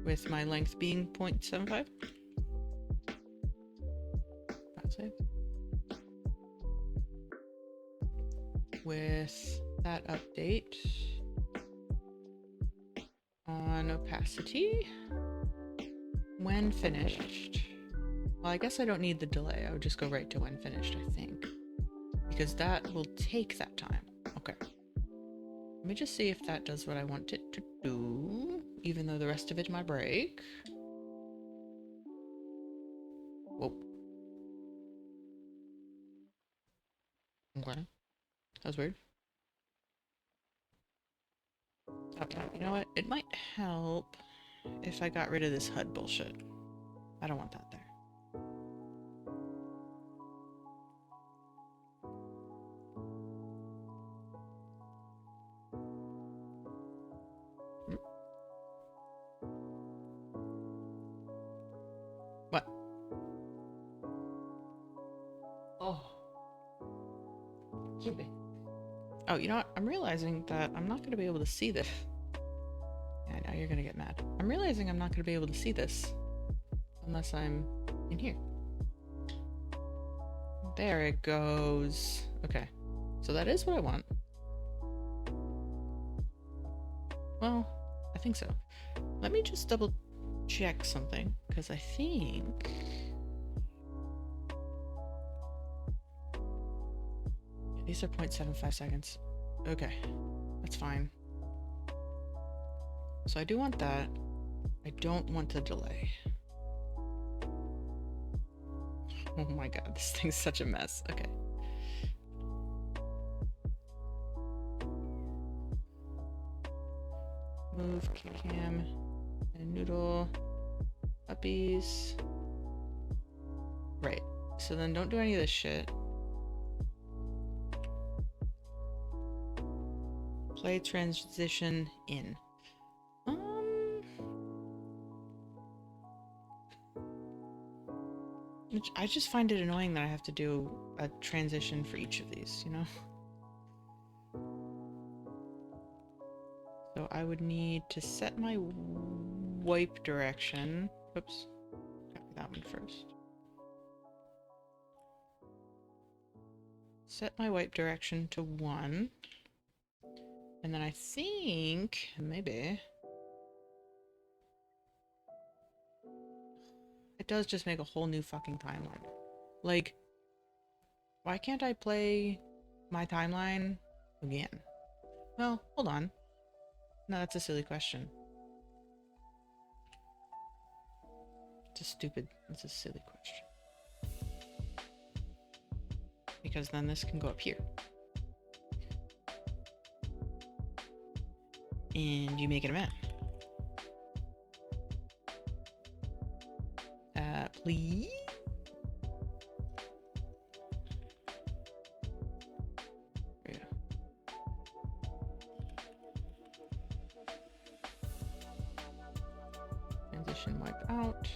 With my length being 0.75. Save. With that update on opacity when finished. Well, I guess I don't need the delay. I would just go right to when finished, I think, because that will take that time. Okay. Let me just see if that does what I want it to do, even though the rest of it might break. Whoa. Okay. That was weird. Okay, you know what? It might help if I got rid of this HUD bullshit. I don't want that there. What? Oh. Keep it. Oh, you know what? I'm realizing that I'm not going to be able to see this. Yeah, now you're going to get mad. I'm realizing I'm not going to be able to see this unless I'm in here. There it goes. Okay. So that is what I want. Well, I think so. Let me just double check something, because I think... These are 0.75 seconds. Okay, that's fine. So I do want that. I don't want the delay. Oh my god, this thing's such a mess. Okay. Move cam and noodle. Puppies. Right. So then don't do any of this shit. Play transition in. I just find it annoying that I have to do a transition for each of these, you know? So I would need to set my wipe direction. Oops. Copy that one first. Set my wipe direction to 1. And then I think, maybe, it does just make a whole new fucking timeline. Like, why can't I play my timeline again? Well, hold on. No, that's a silly question. It's a silly question. Because then this can go up here. And you make it a map. Please? There you go. Transition wipe out.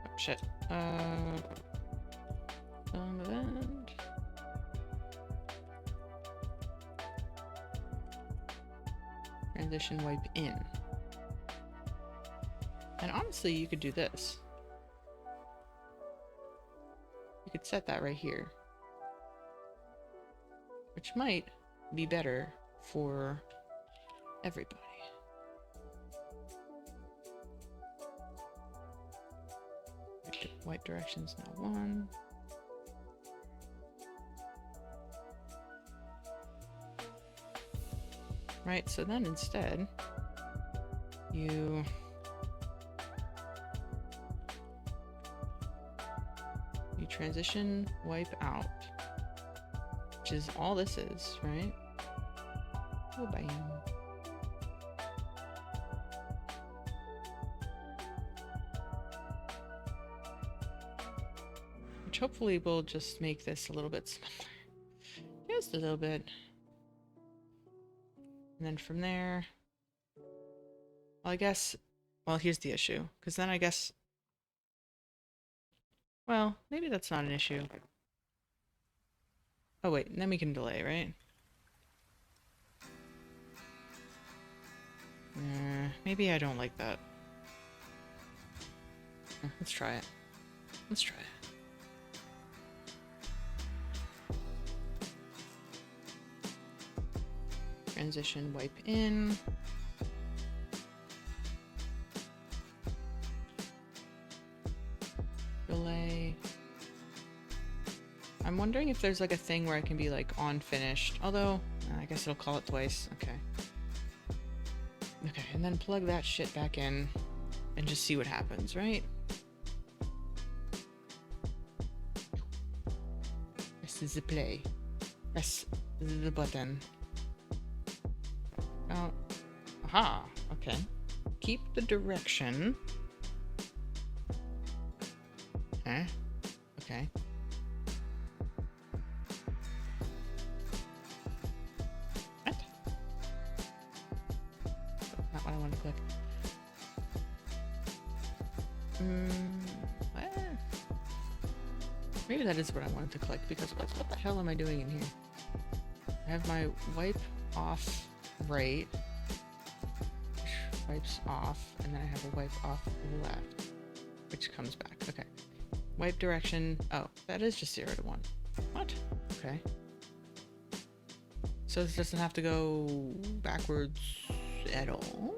Oh, shit. On the end. Transition wipe in. And honestly, you could do this. You could set that right here. Which might be better for everybody. White direction's now 1. Right, so then instead, you transition wipe out, which is all this is, right? Oh, bam. Which hopefully will just make this a little bit smaller. Just a little bit. And then from there, well, I guess, well, here's the issue. Because then I guess, well, maybe that's not an issue. Oh, wait, and then we can delay, right? Maybe I don't like that. Let's try it. Let's try it. Transition wipe in. Delay. I'm wondering if there's like a thing where I can be like on finished. Although, I guess it'll call it twice. Okay. Okay, and then plug that shit back in and just see what happens, right? This is the play. Press the button. Oh, aha, okay. Keep the direction. Okay, okay. What? Not what I want to click. What? Maybe that is what I wanted to click, because what the hell am I doing in here? I have my wipe off right, wipes off, and then I have a wipe off left, which comes back. Okay. Wipe direction. Oh, that is just 0 to 1. What? Okay. So this doesn't have to go backwards at all?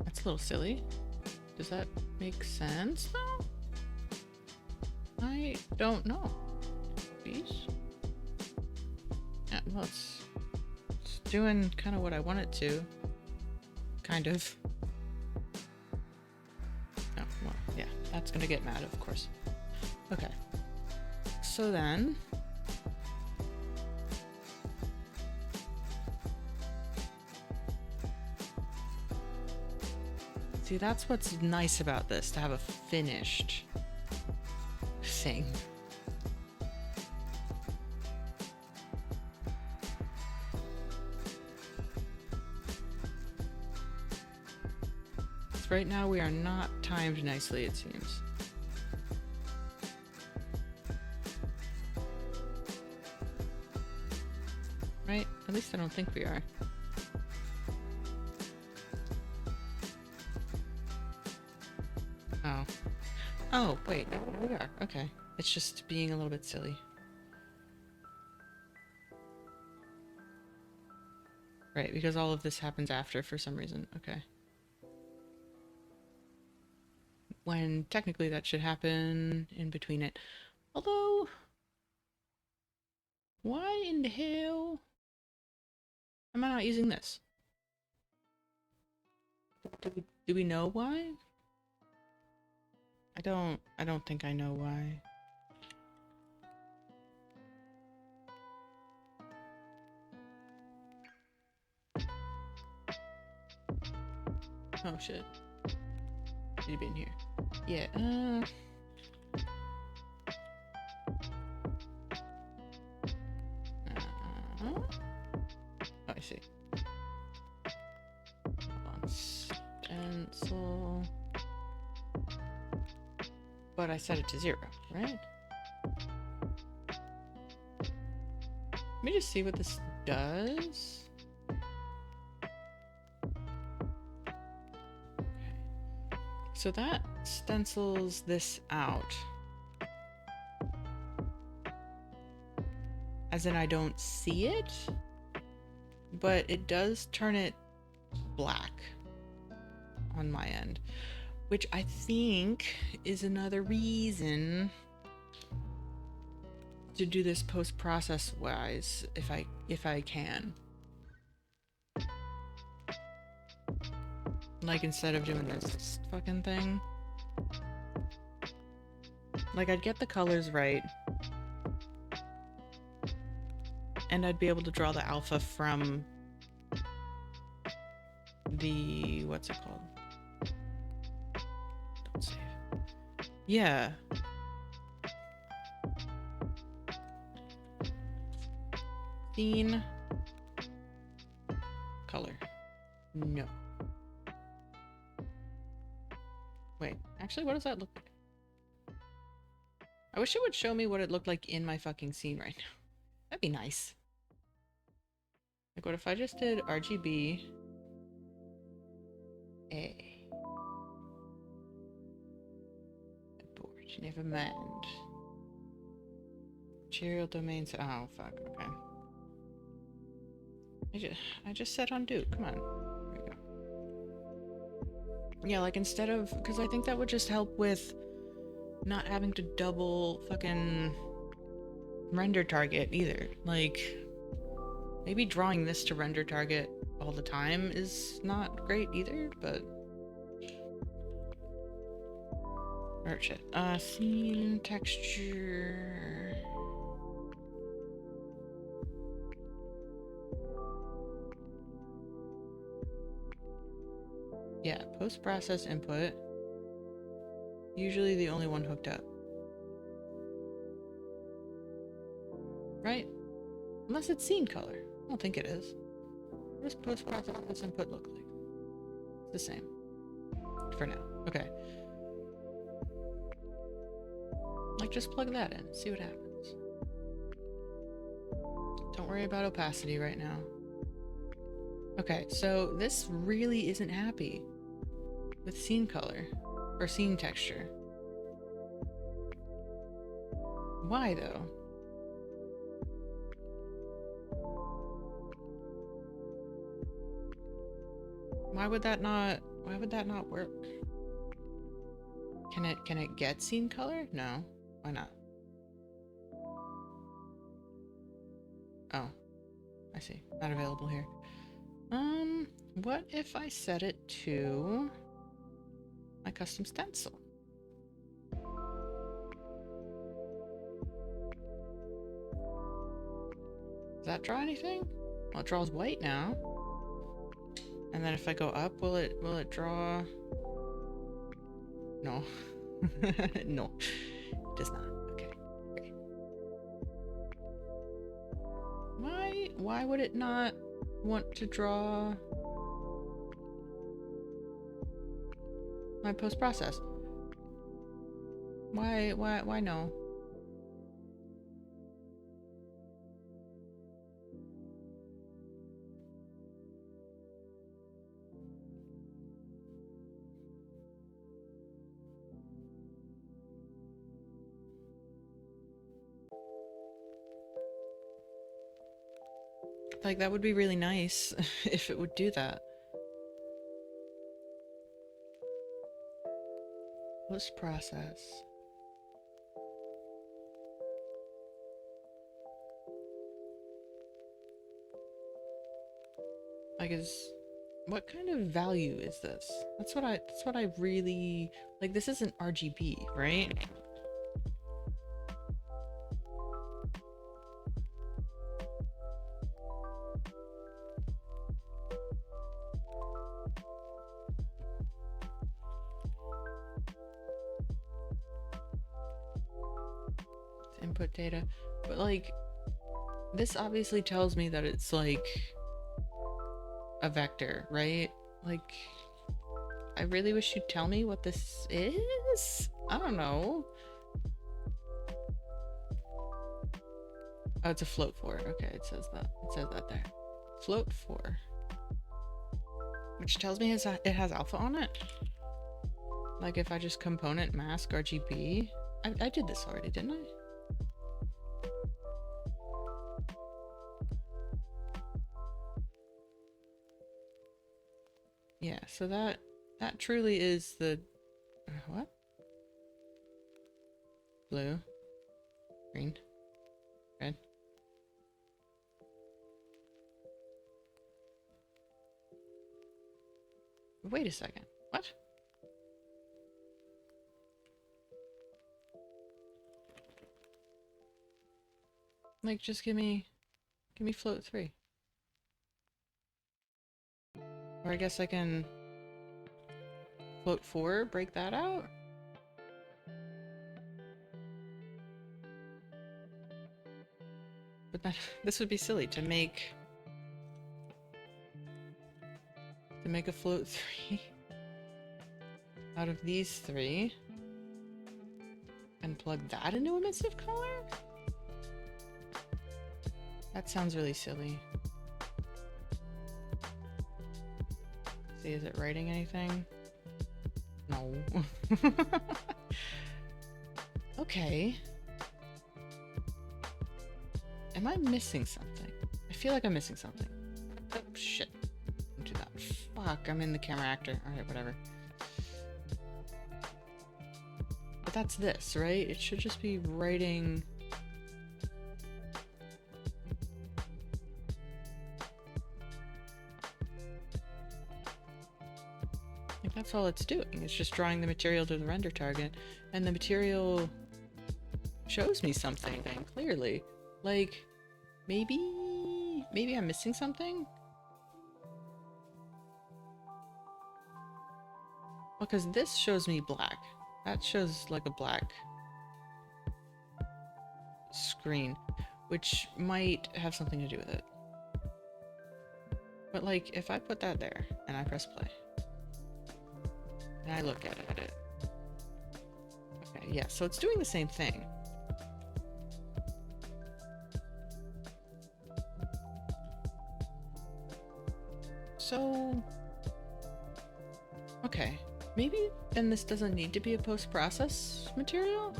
That's a little silly. Does that make sense though? I don't know. Please? Yeah, well, it's doing kind of what I want it to. Kind of. Oh, well, yeah, that's gonna get mad, of course. Okay. So then... See, that's what's nice about this, to have a finished thing. Right now we are not timed nicely, it seems. Right? At least I don't think we are. Oh. Oh, wait. We are. Okay. It's just being a little bit silly. Right, because all of this happens after for some reason. Okay. When technically that should happen in between it. Although... Why in the hell am I not using this? Do we know why? I don't think I know why. Oh shit. Should you be in here? Yeah, oh, I see. Hold on. Stencil. But I set it to 0, right? Let me just see what this does. So that stencils this out. As in I don't see it, but it does turn it black on my end, which I think is another reason to do this post-process wise if I can. Like, instead of doing this fucking thing. Like, I'd get the colors right. And I'd be able to draw the alpha from the... what's it called? Don't save. Yeah. Scene. Color. No. Wait, actually, what does that look like? I wish it would show me what it looked like in my fucking scene right now. That'd be nice. Like, what if I just did RGB A? Board, never mind. Material domains. Oh, fuck, okay. I just said undo. Come on. There we go. Yeah, like, instead of... because I think that would just help with not having to double fucking render target either. Like, maybe drawing this to render target all the time is not great either, but... or shit. Scene texture... yeah, post-process input. Usually the only one hooked up. Right? Unless it's scene color. I don't think it is. What does post-process input look like? It's the same. For now. Okay. Like, just plug that in. See what happens. Don't worry about opacity right now. Okay, so this really isn't happy with scene color. Or scene texture. Why, though? Why would that not work? Can it get scene color? No. Why not? Oh. I see. Not available here. What if I set it to my custom stencil? Does that draw anything? Well, it draws white now. And then if I go up, will it draw? No. No. It does not. Okay. Great. Why would it not want to draw my post-process? Why no? Like, that would be really nice if it would do that. Post-process. Like, what kind of value is this? That's what I really like. This isn't RGB, right? Input data, but like, this obviously tells me that it's like a vector, right? Like, I really wish you'd tell me what this is. I don't know. Oh, it's a float 4. Okay, it says that. It says that there. Float 4. Which tells me it has alpha on it. Like, if I just component mask RGB. I did this already, didn't I? Yeah, so that truly is the what? Blue, green, red. Wait a second. What? Like, just give me float 3. Or I guess I can float 4, break that out. But that, this would be silly to make a float 3 out of these 3 and plug that into emissive color? That sounds really silly. See, is it writing anything? No. Okay. Am I missing something? I feel like I'm missing something. Oh, shit. Don't do that. Fuck, I'm in the camera actor. Alright, whatever. But that's this, right? It should just be writing... Like, that's all it's doing. It's just drawing the material to the render target. And the material shows me something, clearly. Like, maybe I'm missing something? Well, because this shows me black. That shows like a black screen, which might have something to do with it. But like, if I put that there and I press play and I look at it, okay, yeah, so it's doing the same thing. So, okay, maybe then this doesn't need to be a post-process material?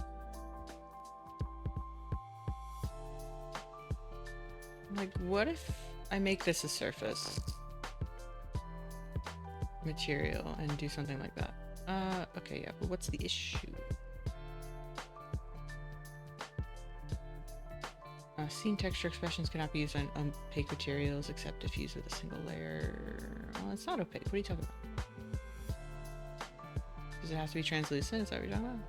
Like, what if I make this a surface material and do something like that? Okay, yeah, but what's the issue? Scene texture expressions cannot be used on opaque materials except if used with a single layer. Well, it's not opaque. What are you talking about? Does it have to be translucent? Is that what you're talking about?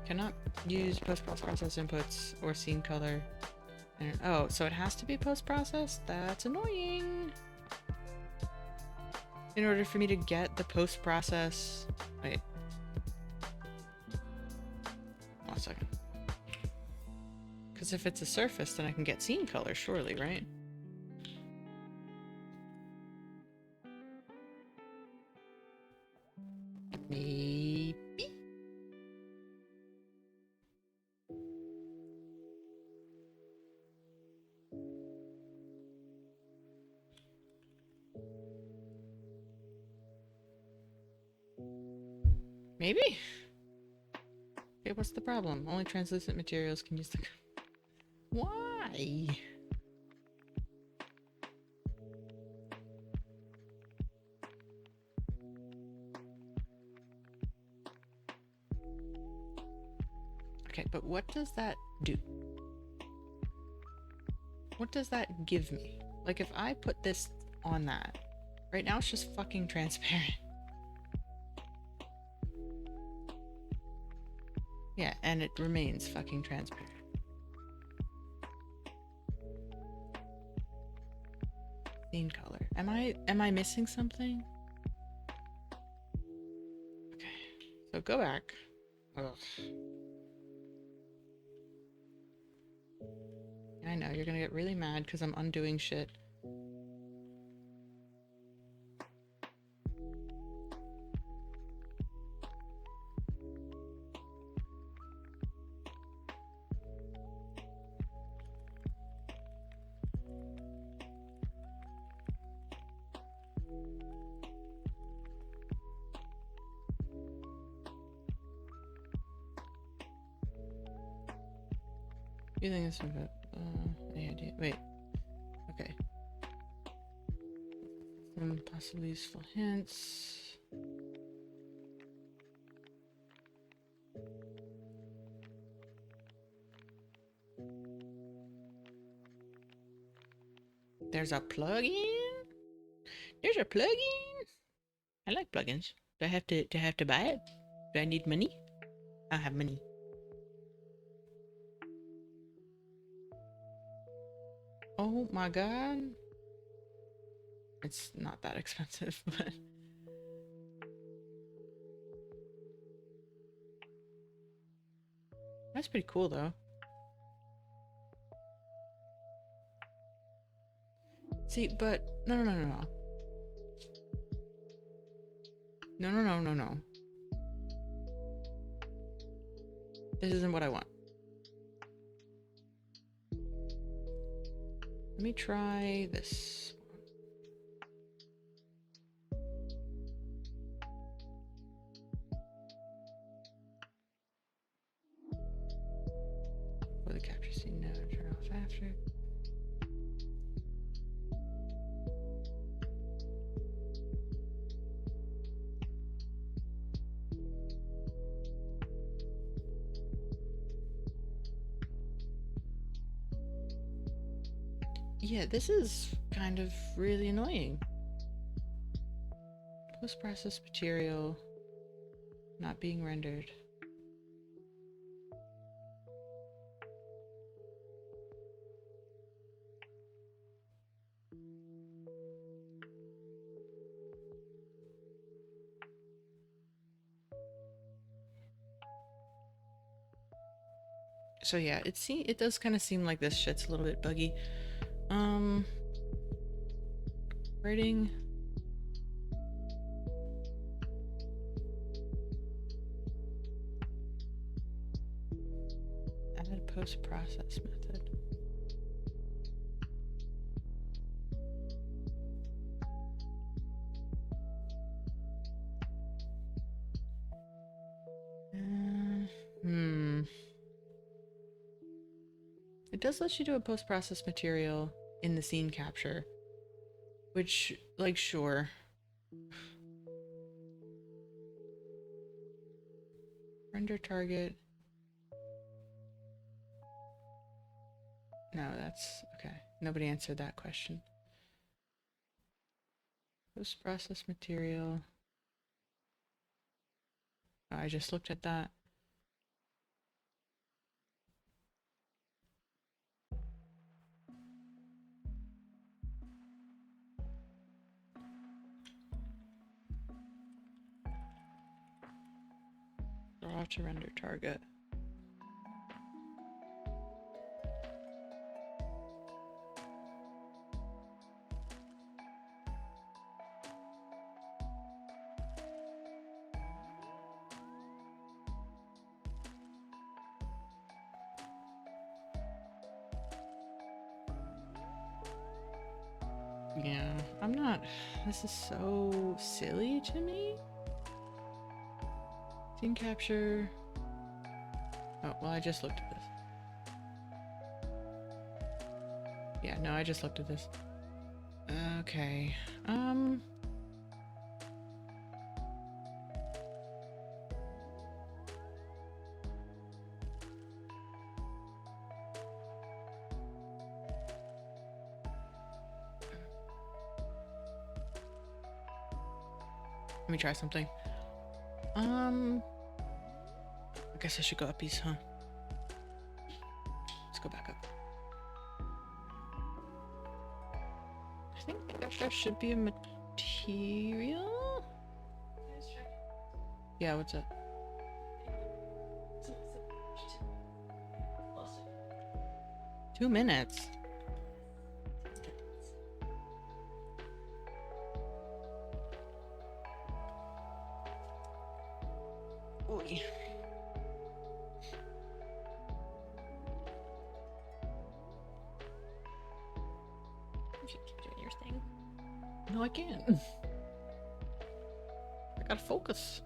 Cannot use post-process inputs or scene color. Oh, so it has to be post-processed? That's annoying. In order for me to get the post-process... Wait. 1 second. Because if it's a surface, then I can get scene color, surely, right? Maybe? Maybe? Okay, what's the problem? Only translucent materials can use the... Why? Okay, but what does that do? What does that give me? Like, if I put this on that, right now it's just fucking transparent. Yeah, and it remains fucking transparent. Scene color. Am I missing something? Okay, so go back. Ugh. I know, you're gonna get really mad because I'm undoing shit. Using this one, any idea? Wait. Okay. Some possibly useful hints. There's a plugin? There's a plugin? I like plugins. Do I have to buy it? Do I need money? I have money. Oh my god. It's not that expensive, but that's pretty cool though. See, but no. No. This isn't what I want. Let me try this one. For the capture scene now, turn off after. Yeah, this is kind of really annoying. Post-processed material not being rendered. So yeah, it does kind of seem like this shit's a little bit buggy. Writing. Add post-process method. It does let you do a post-process material in the scene capture, which, like, sure. Render target. No, that's okay. Nobody answered that question. Post-processed material. Oh, I just looked at that. Draw to render target. Yeah, I'm not. This is so silly to me. Scene capture. Oh, well, I just looked at this. Yeah, no, I just looked at this. Okay. Let me try something. I guess I should go uppies, huh? Let's go back up. I think there should be a material. Yeah, what's up? 2 minutes. Oy. You should keep doing your thing. No, I can't. I gotta focus.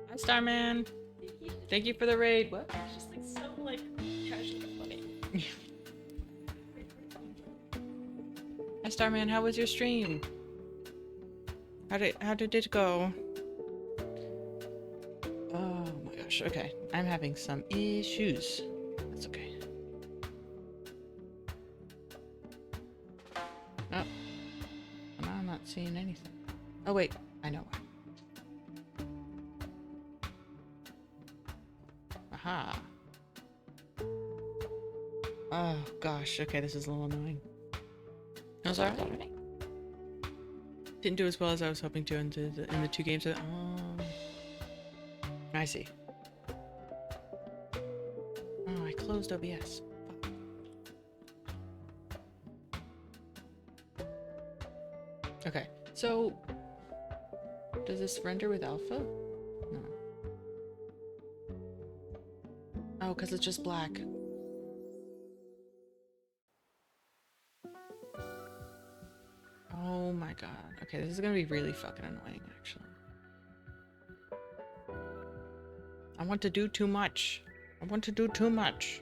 Hi, Starman. Thank you for the raid. What? It's just like so like casually funny. Hi, Starman. How was your stream? How did it go? Oh my gosh. Okay, I'm having some issues. That's okay. Oh, now I'm not seeing anything. Oh wait, I know why. Aha. Oh gosh. Okay, this is a little annoying. I was alright. Didn't do as well as I was hoping to in the 2 games. I see. Oh, I closed OBS. Fuck. Okay, so does this render with alpha? No. Oh, because it's just black. Oh my god. Okay, this is gonna be really fucking annoying, actually. I want to do too much. I want to do too much.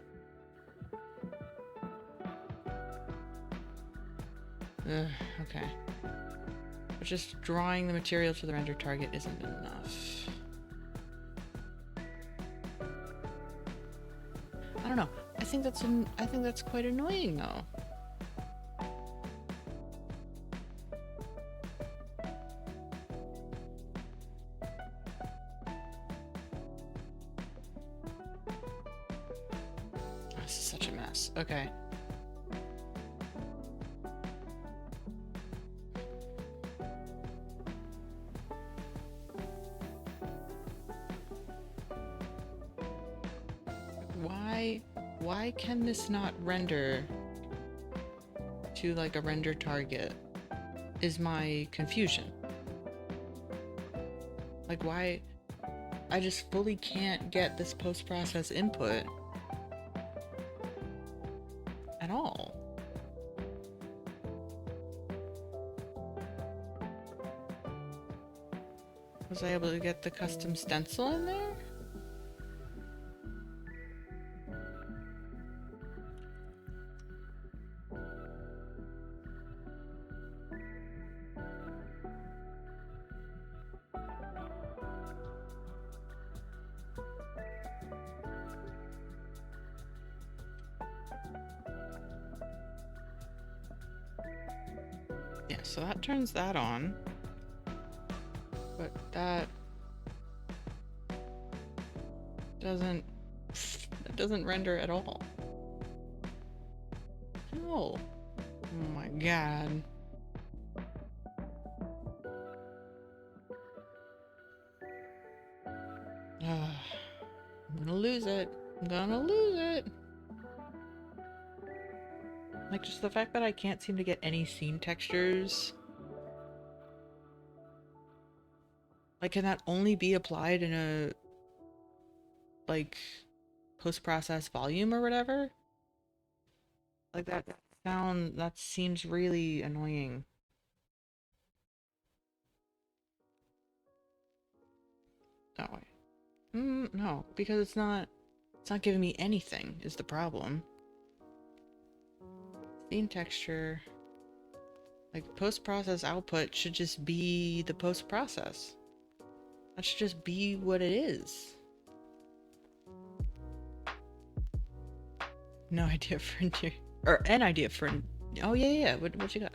Ugh, okay. But just drawing the material to the render target isn't enough. I don't know. I think that's quite annoying though. This is such a mess. Okay. Why can this not render to like a render target is my confusion. Like why I just fully can't get this post-process input at all. Was I able to get the custom stencil in there? Yeah, so that turns that on. But that doesn't render at all. No. Oh my god. I'm gonna lose it. I'm gonna lose it. Like, just the fact that I can't seem to get any scene textures. Like, can that only be applied in a, like, post-process volume or whatever? Like, that seems really annoying. That way. No, because it's not giving me anything is the problem. Scene texture. Like, post-process output should just be the post-process. That should just be what it is. No idea for or an idea for oh yeah. What you got?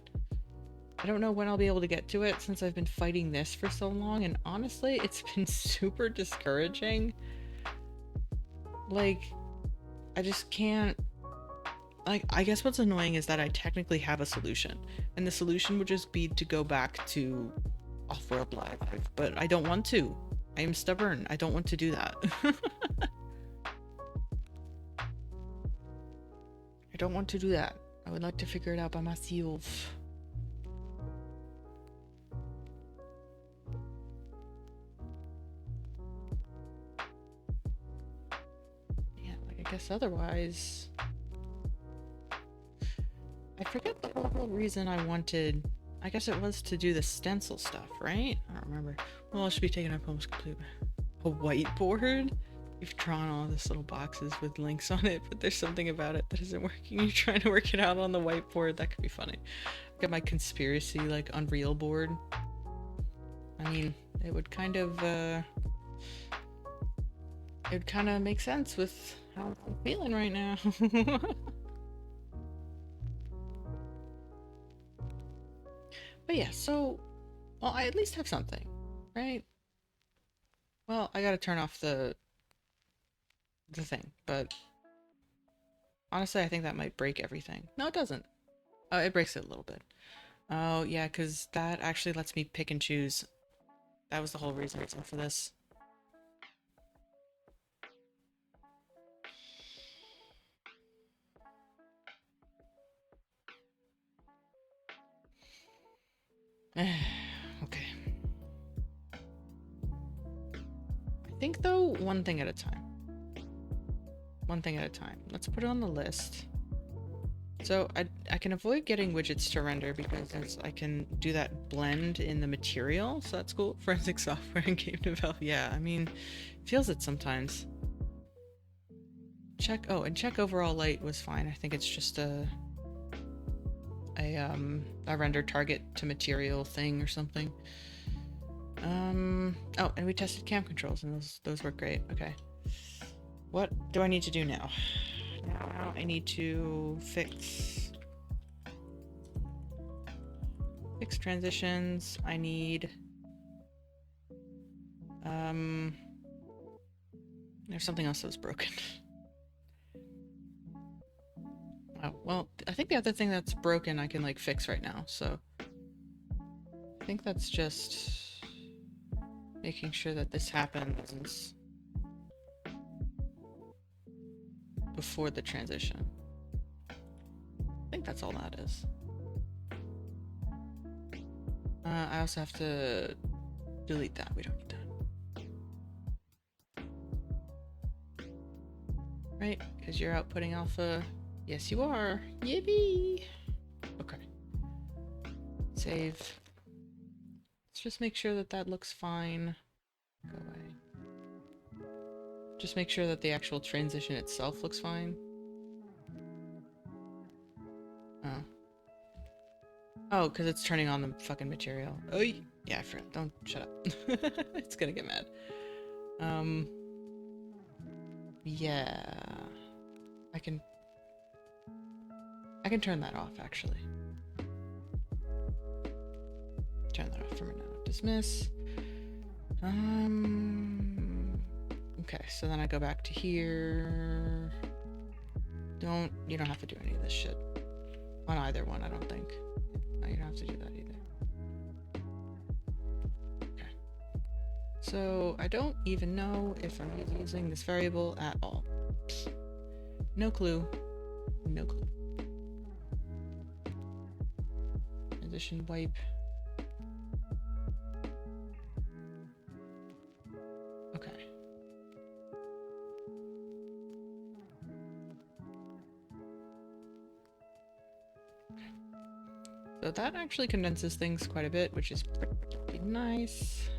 I don't know when I'll be able to get to it since I've been fighting this for so long, and honestly, it's been super discouraging. Like, I just can't. Like, I guess what's annoying is that I technically have a solution, and the solution would just be to go back to Off-World Live, but I don't want to. I am stubborn. I don't want to do that. I don't want to do that. I would like to figure it out by myself. Yeah, like, I guess otherwise... I forget the whole reason I wanted... I guess it was to do the stencil stuff, right? I don't remember. Well, it should be taken up almost completely. A whiteboard? You've drawn all these little boxes with links on it, but there's something about it that isn't working. You're trying to work it out on the whiteboard. That could be funny. Got my conspiracy, like, Unreal board. I mean, it would kind of, it would kind of make sense with how I'm feeling right now. But yeah, so, well, I at least have something, right? Well, I gotta turn off the thing, but honestly, I think that might break everything. No, it doesn't. Oh, it breaks it a little bit. Oh, yeah, because that actually lets me pick and choose. That was the whole reason for this. Okay. I think, though, one thing at a time. One thing at a time. Let's put it on the list. So I can avoid getting widgets to render because I can do that blend in the material, so that's cool. Forensic software and game development. Yeah, I mean, feels it sometimes. Check, oh, and check overall light was fine. I think it's just a render target to material thing or something. Oh, and we tested cam controls and those work great. Okay. What do I need to do now? Now I need to fix transitions. I need there's something else that was broken. Oh, well, I think the other thing that's broken I can like fix right now, so I think that's just making sure that this happens before the transition. I think that's all that is. I also have to delete that. We don't need that. Right? Because you're outputting alpha. Yes, you are. Yippee! Okay. Save. Let's just make sure that that looks fine. Go away. Just make sure that the actual transition itself looks fine. Oh. Oh, because it's turning on the fucking material. Oh, yeah, I forgot. Don't shut up. It's gonna get mad. Yeah. I can turn that off, actually. Turn that off for now. Dismiss. Okay, so then I go back to here. You don't have to do any of this shit. On either one, I don't think. No, you don't have to do that either. Okay. So I don't even know if I'm using this variable at all. No clue. No clue. Transition wipe. Okay. So that actually condenses things quite a bit, which is pretty nice.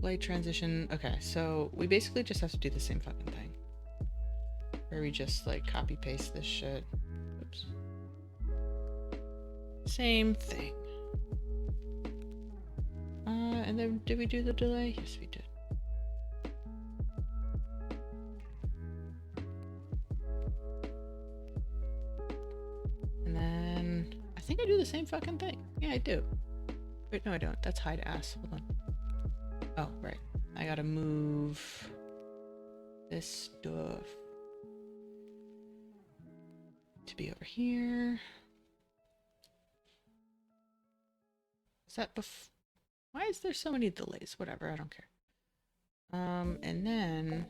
Light transition. Okay, so we basically just have to do the same fucking thing. Where we just like copy paste this shit. Oops. Same thing. And then did we do the delay? Yes, we did. And then I think I do the same fucking thing. Yeah, I do. Wait, no, I don't. That's hide ass. Hold on. Oh, right. I gotta move this stuff to be over here. Is that why is there so many delays? Whatever, I don't care. And then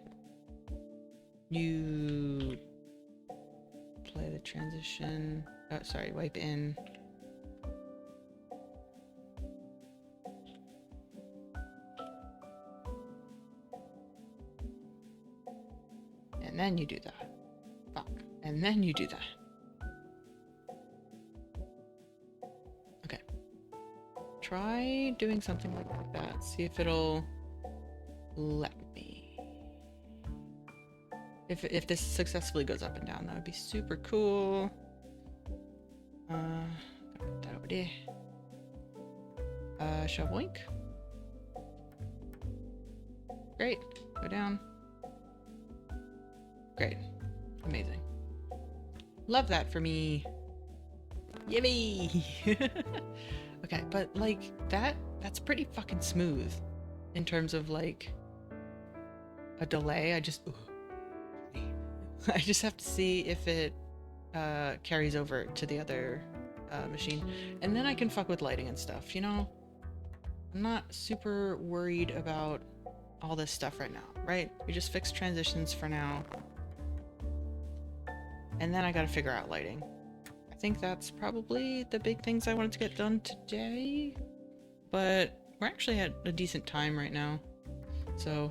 you play the transition. Oh, sorry, wipe in. And then you do that. Fuck. And then you do that. Okay. Try doing something like that. See if it'll let me. If this successfully goes up and down, that would be super cool. Put that over there. Shove wink. Great. Go down. Great. Amazing. Love that for me. Yippee! Okay, but like that's pretty fucking smooth in terms of like a delay. I just have to see if it carries over to the other machine, and then I can fuck with lighting and stuff, you know? I'm not super worried about all this stuff right now, right? We just fix transitions for now. And then I gotta figure out lighting. I think that's probably the big things I wanted to get done today. But we're actually at a decent time right now. So,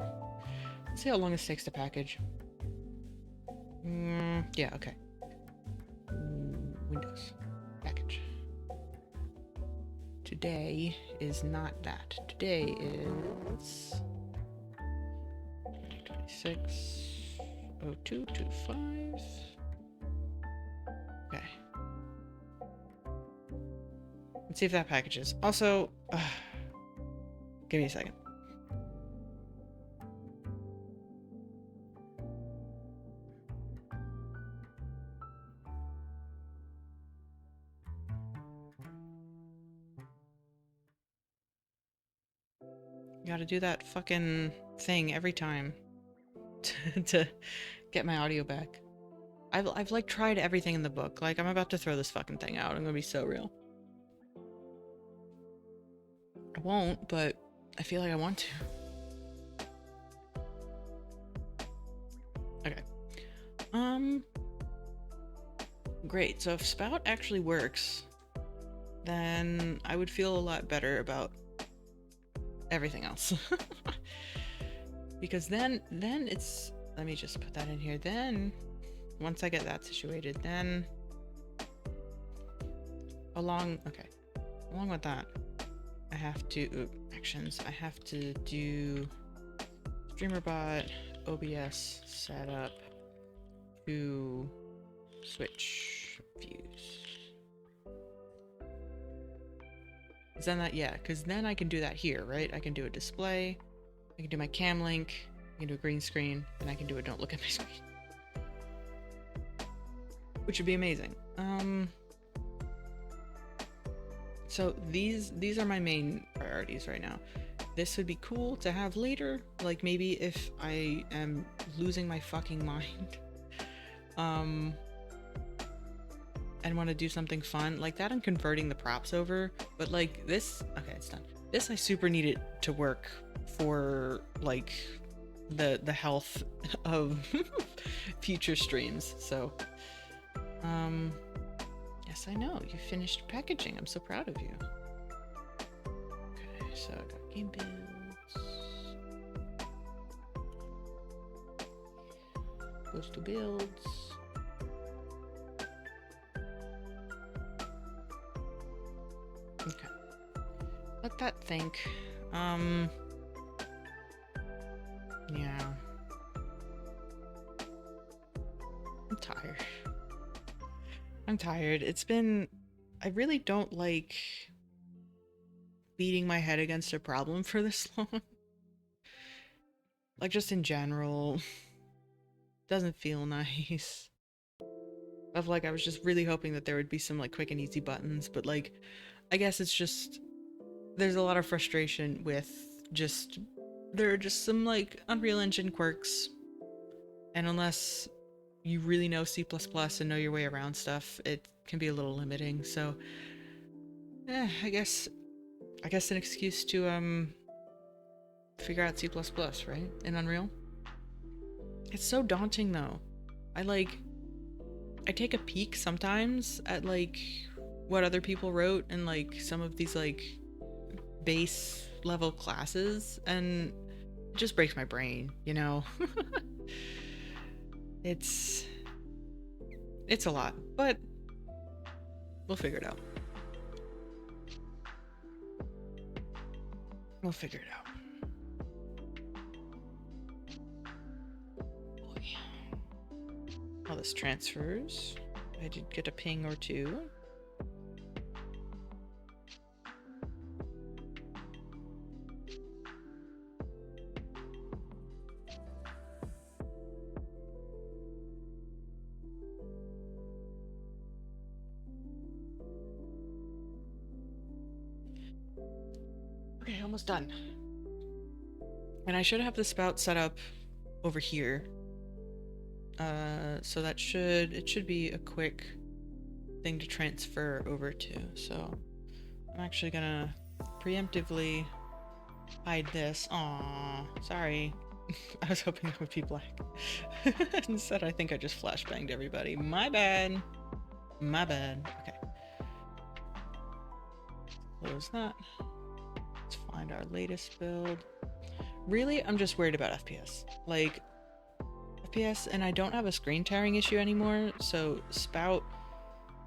let's see how long this takes to package. Yeah, okay. Windows. Package. Today is not that. Today is 2026-0225. Okay. Let's see if that packages. Also, give me a second. You gotta do that fucking thing every time to get my audio back. I've like tried everything in the book. Like, I'm about to throw this fucking thing out. I'm gonna be so real. I won't, but I feel like I want to. Okay. Great. So if Spout actually works, then I would feel a lot better about everything else. Because then it's, let me just put that in here. Then once I get that situated, then along with that, I have to actions. I have to do StreamerBot OBS setup to switch views. Because then I can do that here, right? I can do a display, I can do my cam link, I can do a green screen, and I can do a don't look at my screen. Which would be amazing. So these are my main priorities right now. This would be cool to have later, like maybe if I am losing my fucking mind. And want to do something fun like that. I'm converting the props over, but like this, okay, it's done. This I super need it to work for like the health of future streams. So yes, I know you finished packaging. I'm so proud of you. Okay, so I got game builds, goes to builds. Okay. Let that think. Yeah. I'm tired. I'm tired. I really don't like beating my head against a problem for this long. Like, just in general. Doesn't feel nice. Of like, I was just really hoping that there would be some like quick and easy buttons, but like, I guess it's just, there's a lot of frustration with just, there are just some like Unreal Engine quirks, and unless you really know C++ and know your way around stuff, it can be a little limiting. So I guess an excuse to figure out C++, right, in Unreal. It's so daunting though. I take a peek sometimes at like what other people wrote in like some of these like base level classes, and it just breaks my brain, you know. It's a lot, but we'll figure it out. We'll figure it out. Boy. All this transfers. I did get a ping or two. Okay, almost done. And I should have the spout set up over here. So that should be a quick thing to transfer over to. So I'm actually gonna preemptively hide this. Aww, sorry. I was hoping it would be black. Instead, I think I just flashbanged everybody. My bad. My bad. Okay. Close that. Let's find our latest build. Really, I'm just worried about FPS. Like, FPS, and I don't have a screen tearing issue anymore, so Spout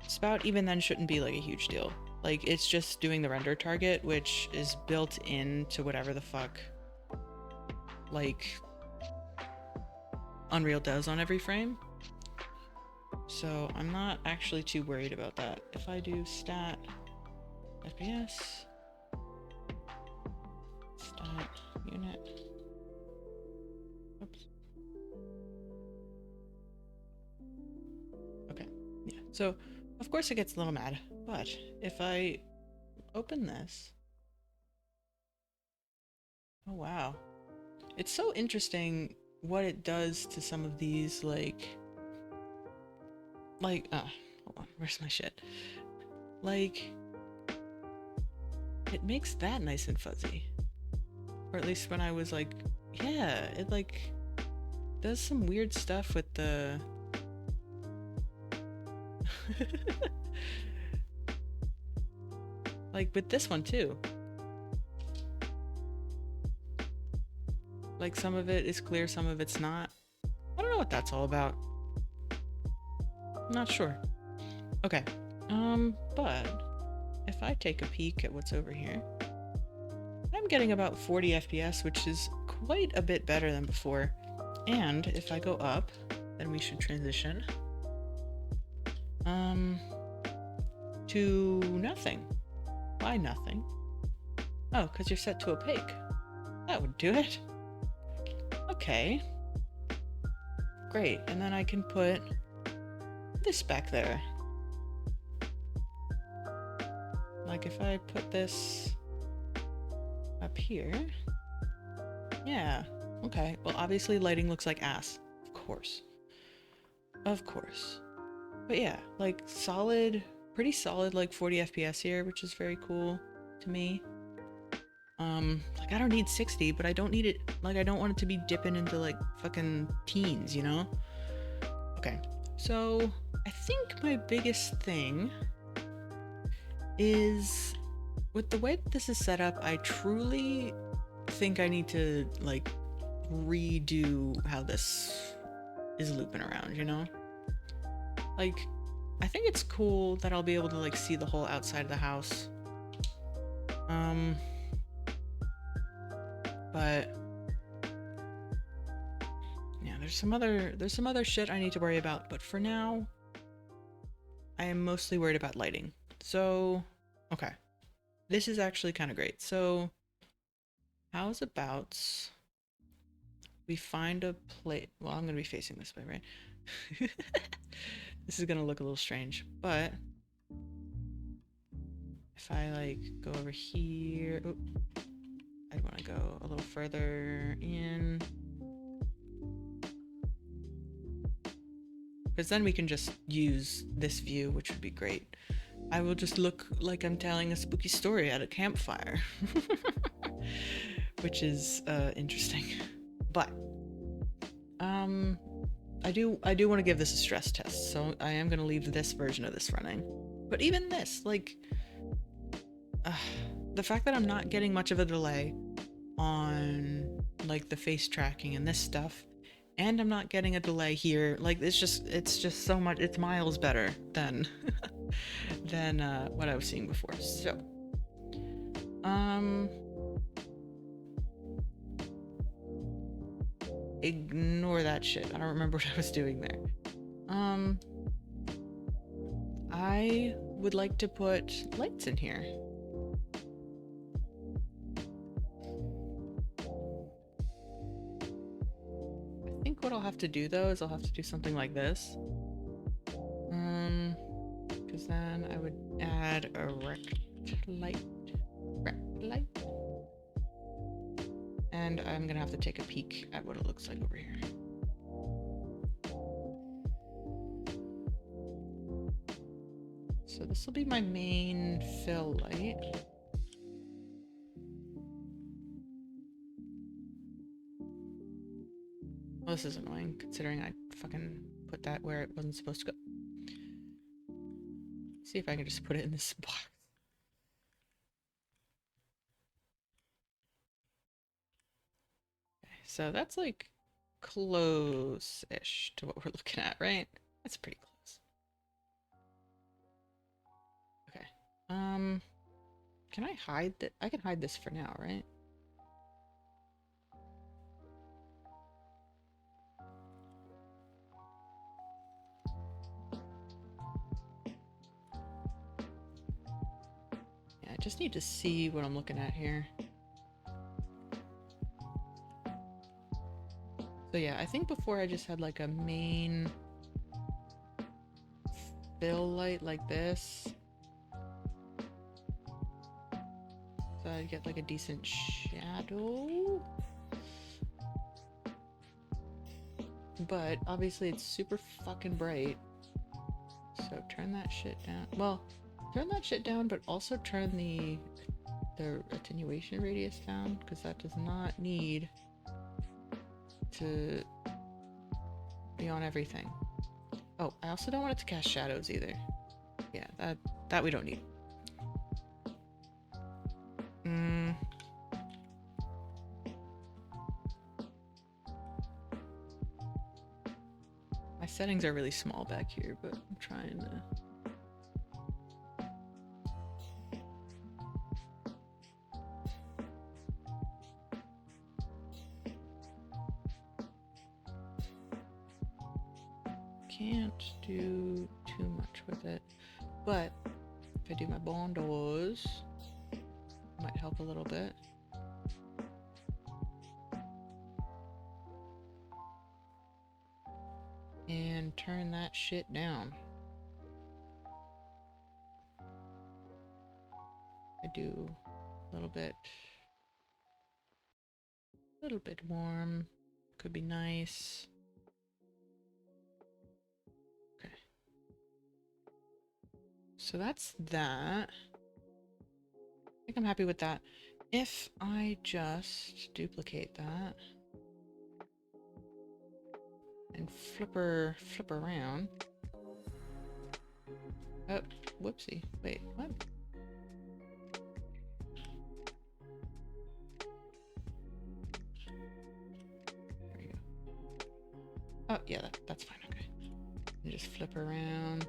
Spout even then shouldn't be like a huge deal. Like it's just doing the render target, which is built into whatever the fuck like Unreal does on every frame. So I'm not actually too worried about that. If I do stat FPS, stat unit, oops. Okay, yeah. So of course it gets a little mad, but if I open this, oh wow. It's so interesting what it does to some of these hold on, where's my shit? Like, it makes that nice and fuzzy. Or at least when I was like, yeah, it like does some weird stuff with the like with this one too. Like some of it is clear, some of it's not. I don't know what that's all about. I'm not sure. Okay. But if I take a peek at what's over here, I'm getting about 40 FPS, which is quite a bit better than before. And if I go up, then we should transition to nothing. Why nothing? Oh, because you're set to opaque. That would do it. Okay. Great. And then I can put this back there. Like if I put this up here. Yeah. Okay. Well, obviously lighting looks like ass. Of course. Of course. But yeah, like solid, pretty solid like 40 FPS here, which is very cool to me. Like I don't need 60, but I don't need it, like I don't want it to be dipping into like fucking teens, you know? Okay, so I think my biggest thing is with the way that this is set up, I truly think I need to like redo how this is looping around, you know? Like, I think it's cool that I'll be able to like see the whole outside of the house. But yeah, there's some other shit I need to worry about, but for now I am mostly worried about lighting. So, okay. This is actually kind of great. So, how's about we find a plate? Well, I'm going to be facing this way, right? This is going to look a little strange, but if I like go over here, oh, I want to go a little further in. Because then we can just use this view, which would be great. I will just look like I'm telling a spooky story at a campfire. Which is interesting. But I do want to give this a stress test, so I am going to leave this version of this running. But even this, like, the fact that I'm not getting much of a delay on like the face tracking and this stuff, and I'm not getting a delay here, like it's just so much, it's miles better than than what I was seeing before. So ignore that shit. I don't remember what I was doing there. I would like to put lights in here. I think what I'll have to do though is I'll have to do something like this. Because then I would add a rect light. And I'm gonna have to take a peek at what it looks like over here. So this will be my main fill light. Well, this is annoying considering I fucking put that where it wasn't supposed to go. See if I can just put it in this box. Okay, so that's like close-ish to what we're looking at, right? That's pretty close. Um, can I hide that? I can hide this for now, right? Yeah, I just need to see what I'm looking at here. So yeah, I think before I just had like a main fill light like this. So I'd get like a decent shadow. But obviously it's super fucking bright. So turn that shit down. Well, turn that shit down, but also turn the attenuation radius down, because that does not need to be on everything. Oh, I also don't want it to cast shadows either. Yeah, that we don't need. My settings are really small back here, but I'm trying to... Can't do too much with it, but if I do my bondos, it might help a little bit. And turn that shit down. I do a little bit warm. Could be nice. Okay. So that's that. I think I'm happy with that. If I just duplicate that and flip around. Oh, whoopsie. Wait, what? There we go. Oh, yeah, that's fine. Okay. And just flip around.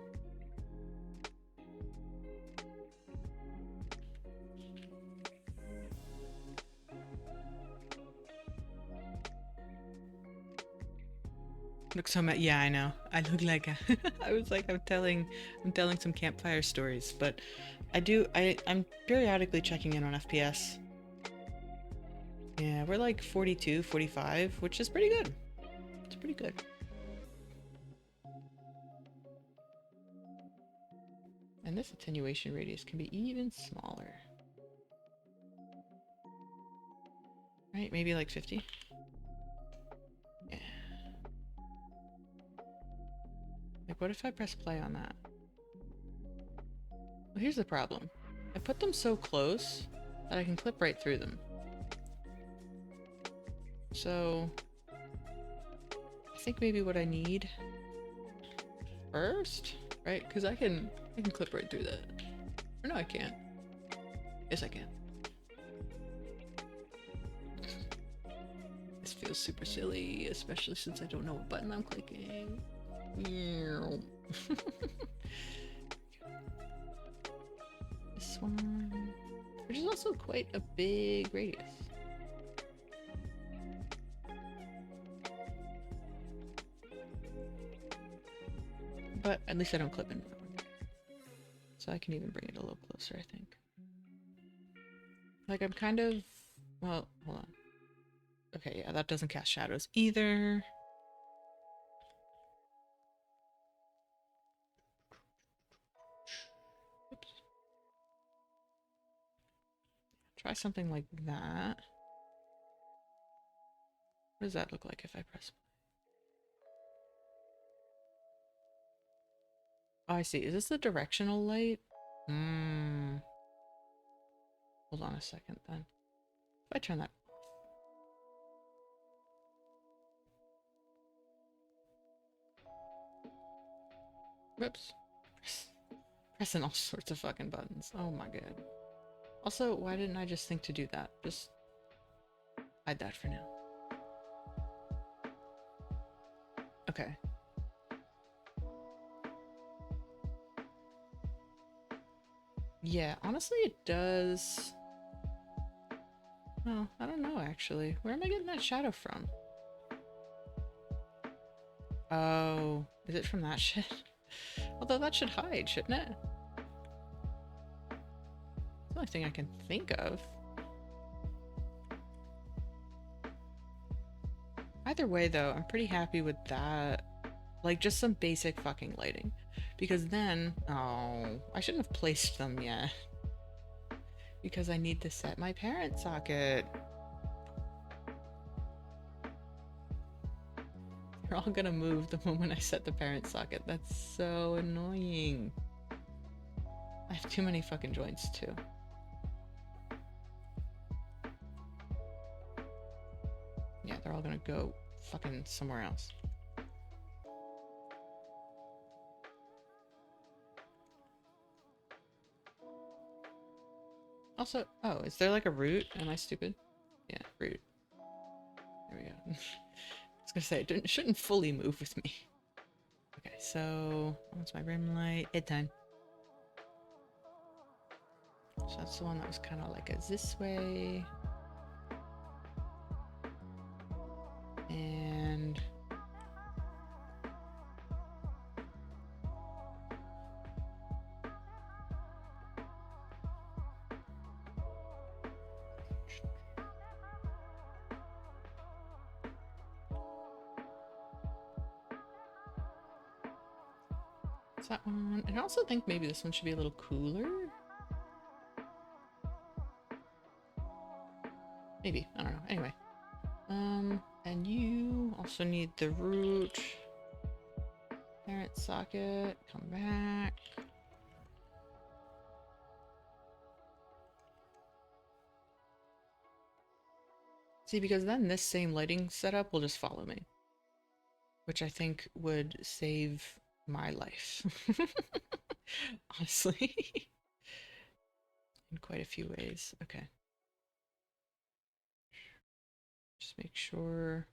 Look so mad. Yeah, I know. I look like a I was like I'm telling some campfire stories, but I'm periodically checking in on FPS. Yeah, we're like 42, 45, which is pretty good. It's pretty good. And this attenuation radius can be even smaller. Right? Maybe like 50? Yeah. Like, what if I press play on that? Well, here's the problem. I put them so close that I can clip right through them. So, I think maybe what I need first, right? Because I can clip right through that. Or no, I can't. Yes, I can. This feels super silly, especially since I don't know what button I'm clicking. This one, which is also quite a big radius. But at least I don't clip into that one. So I can even bring it a little closer, I think. Like I'm kind of... Well, hold on. Okay, yeah, that doesn't cast shadows either. Oops. Try something like that. What does that look like if I press... Oh, I see. Is this the directional light? Hold on a second then. If I turn that off. Whoops. Pressing all sorts of fucking buttons. Oh my god. Also, why didn't I just think to do that? Just hide that for now. Okay. Yeah, honestly, it does. Well, I don't know, actually. Where am I getting that shadow from? Oh, is it from that shit? Although that should hide, shouldn't it? It's the only thing I can think of. Either way, though, I'm pretty happy with that. Like, just some basic fucking lighting. Because then... Oh, I shouldn't have placed them yet. Because I need to set my parent socket. They're all gonna move the moment I set the parent socket. That's so annoying. I have too many fucking joints, too. Yeah, they're all gonna go fucking somewhere else. Also, oh, is there like a root? Am I stupid? Yeah, root. There we go. I was gonna say, it shouldn't fully move with me. Okay, so what's my rim light? Bedtime. So that's the one that was kind of like a this way. And it's that one. And I also think maybe this one should be a little cooler. Maybe, I don't know. Anyway. And you also need the root. Parent socket, come back. See, because then this same lighting setup will just follow me. Which I think would save my life. Honestly. In quite a few ways. Okay. Just make sure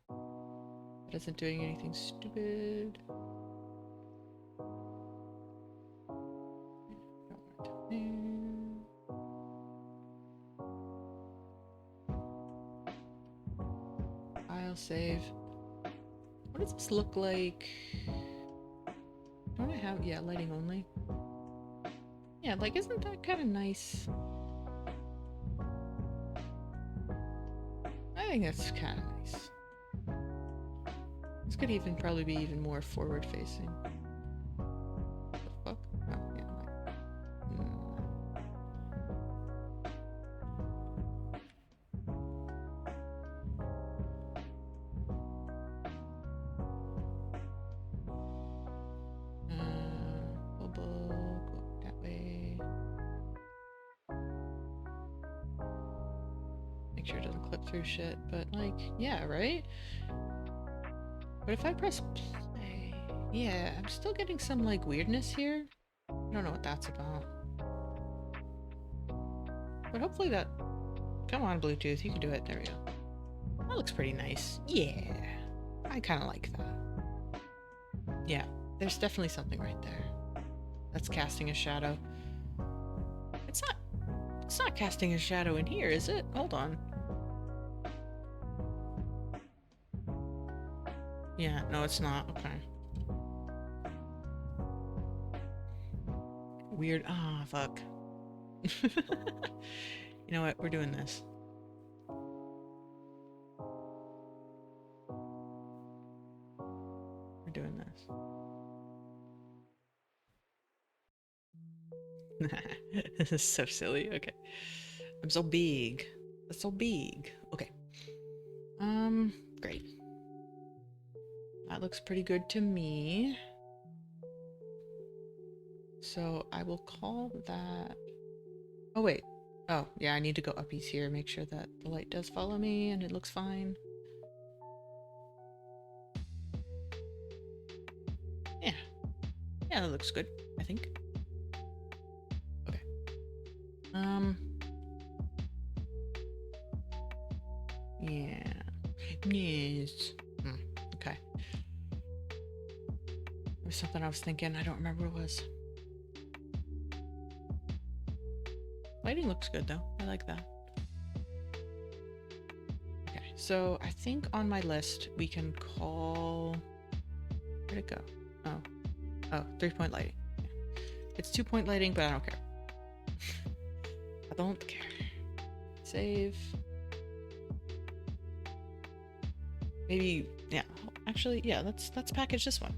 it isn't doing anything stupid. File save. What does this look like? Don't I have, yeah, lighting only? Yeah, like, isn't that kind of nice? I think that's kind of nice. This could even probably be even more forward facing. What the fuck? Oh, yeah, bubble, go that way. Make sure it doesn't clip through shit, but like, yeah, right? But if I press play, yeah, I'm still getting some like weirdness here. I don't know what that's about. But hopefully that, come on Bluetooth, you can do it, there we go. That looks pretty nice. Yeah, I kind of like that. Yeah, there's definitely something right there. That's casting a shadow. It's not casting a shadow in here, is it? Hold on. Yeah, no, it's not. Okay. Weird. Ah, fuck. You know what? We're doing this. We're doing this. This is so silly. Okay. I'm so big. That's so big. Okay. Great. That looks pretty good to me. So I will call that... Oh, wait. Oh, yeah, I need to go uppies here, make sure that the light does follow me and it looks fine. Yeah. Yeah, that looks good, I think. Okay. Yeah. Yes. Okay. There was something I was thinking, I don't remember what it was. Lighting looks good though. I like that. Okay, so I think on my list we can call... Where'd it go? Oh, 3-point lighting. It's 2-point lighting, but I don't care. I don't care. Save. Maybe, yeah. Actually, yeah, let's package this one.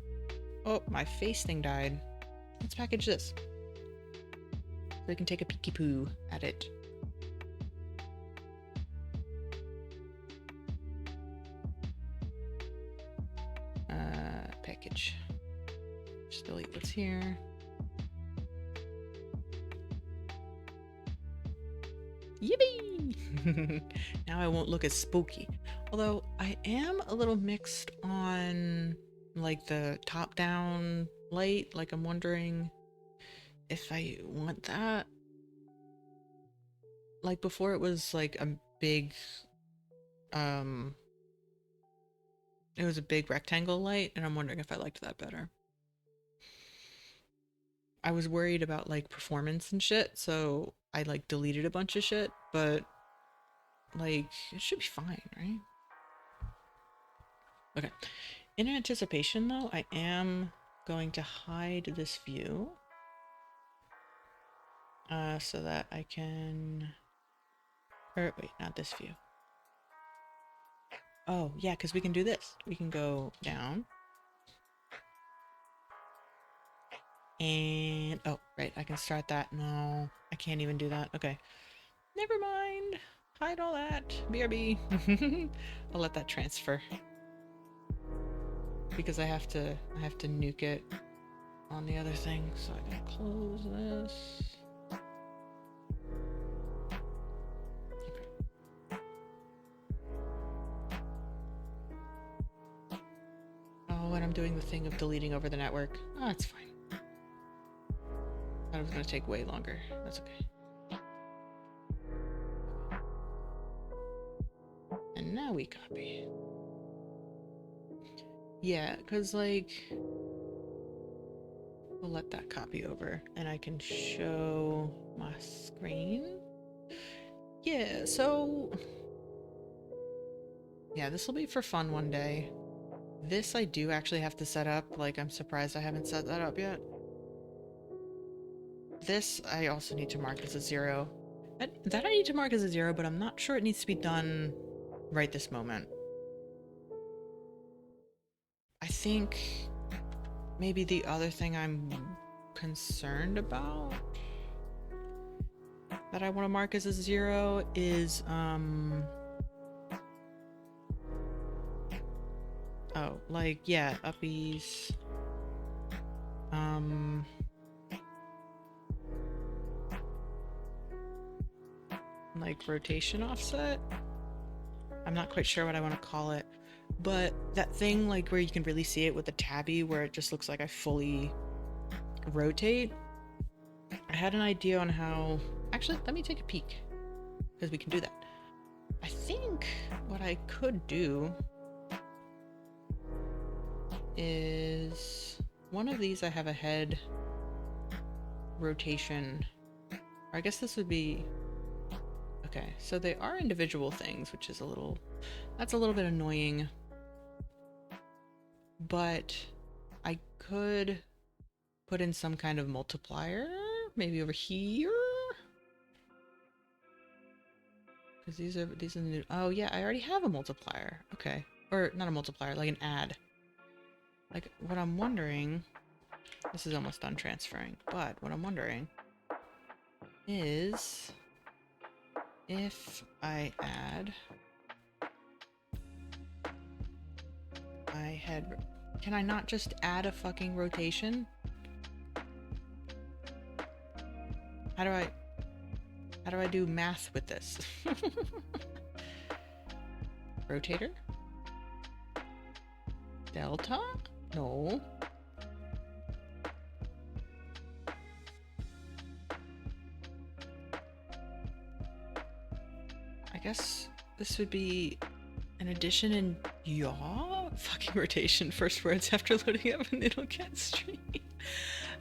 Oh, my face thing died. Let's package this. So we can take a peeky poo at it. Package. Just delete what's here. Yippee! Now I won't look as spooky. Although I am a little mixed on like the top-down light. Like I'm wondering if I want that. Like before it was like a big it was a big rectangle light, and I'm wondering if I liked that better. I was worried about like performance and shit, so I like deleted a bunch of shit, but like it should be fine, right? Okay. In anticipation though, I am going to hide this view so that I can, or wait, not this view. Oh yeah, because we can do this. We can go down. And, oh, right, I can start that. No, I can't even do that. Okay. Never mind. Hide all that. BRB. I'll let that transfer. Because I have to nuke it on the other thing. So I gotta close this. Okay. Oh, and I'm doing the thing of deleting over the network. Oh, it's fine. That was gonna take way longer. That's okay. And now we copy. Yeah, because like we'll let that copy over and I can show my screen. Yeah, so yeah, this will be for fun one day. This I do actually have to set up. Like, I'm surprised I haven't set that up yet. This I also need to mark as a 0. That I need to mark as a 0, but I'm not sure it needs to be done right this moment. I think maybe the other thing I'm concerned about that I want to mark as a 0 is oh, like, yeah, uppies. Like rotation offset. I'm not quite sure what I want to call it, but that thing like where you can really see it with the tabby where it just looks like I fully rotate. I had an idea on how, actually, let me take a peek because we can do that. I think what I could do is one of these I have a head rotation, or I guess this would be, okay, so they are individual things, which is that's a little bit annoying, but I could put in some kind of multiplier, maybe over here, because these are the new, oh yeah, I already have a multiplier, okay, or not a multiplier, like an add. Like, what I'm wondering, this is almost done transferring, but what I'm wondering is if I add my head, can I not just add a fucking rotation? How do I do math with this? Rotator? Delta? No. I guess this would be an addition in yaw? Fucking rotation, first words after loading up a NiddleCat stream.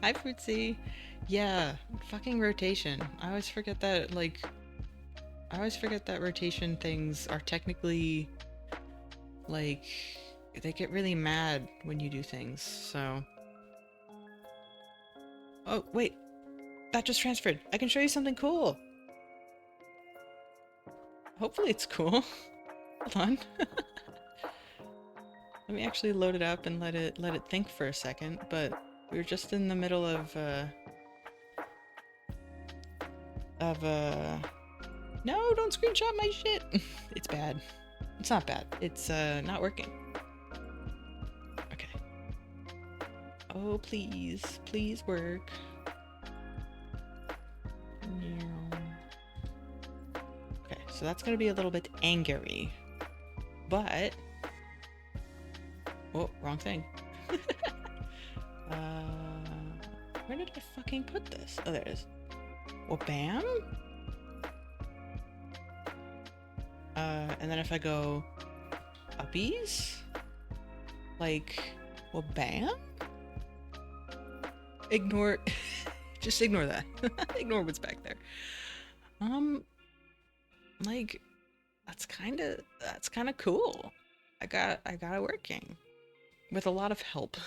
Hi, Fruitsy. Yeah, fucking rotation. I always forget that, like, I always forget that rotation things are technically, like, they get really mad when you do things, so. Oh, wait. That just transferred. I can show you something cool. Hopefully it's cool. Hold on. Let me actually load it up and let it think for a second, but we were just in the middle of no, don't screenshot my shit. It's bad. It's not bad. It's not working. Okay. Oh, please. Please work. Okay, so that's gonna be a little bit angry. But oh, wrong thing. Where did I fucking put this? Oh, there it is. Well, bam. And then if I go uppies, like, well, bam. Ignore, just ignore that. Ignore what's back there. Like, that's kind of cool. I got it working with a lot of help.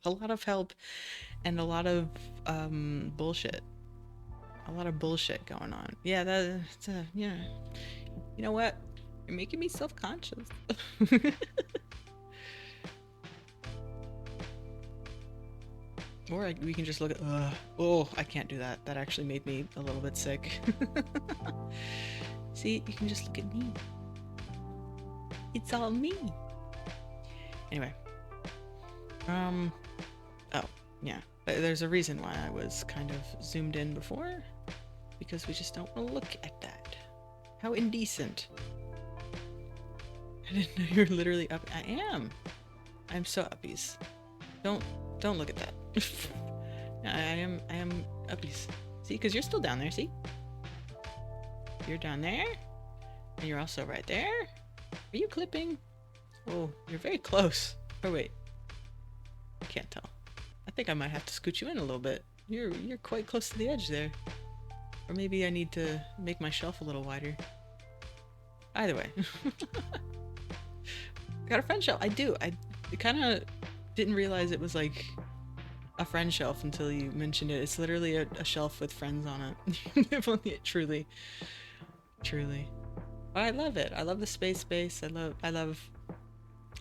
A lot of help and a lot of bullshit. A lot of bullshit going on. Yeah, that's yeah. You know what? You're making me self-conscious. Or we can just look at. Oh, I can't do that. That actually made me a little bit sick. See, you can just look at me. It's all me. Anyway. Oh, yeah. There's a reason why I was kind of zoomed in before. Because we just don't want to look at that. How indecent. I didn't know you were literally up. I am. I'm so uppies. Don't look at that. I am uppies. See, because you're still down there, see? You're down there. And you're also right there. Are you clipping? Oh, you're very close. Oh, wait. I can't tell. I think I might have to scoot you in a little bit. You're quite close to the edge there. Or maybe I need to make my shelf a little wider. Either way. I got a friend shelf. I do. I kind of didn't realize it was like a friend shelf until you mentioned it. It's literally a shelf with friends on it. If only it truly. But I love it. I love the space. I love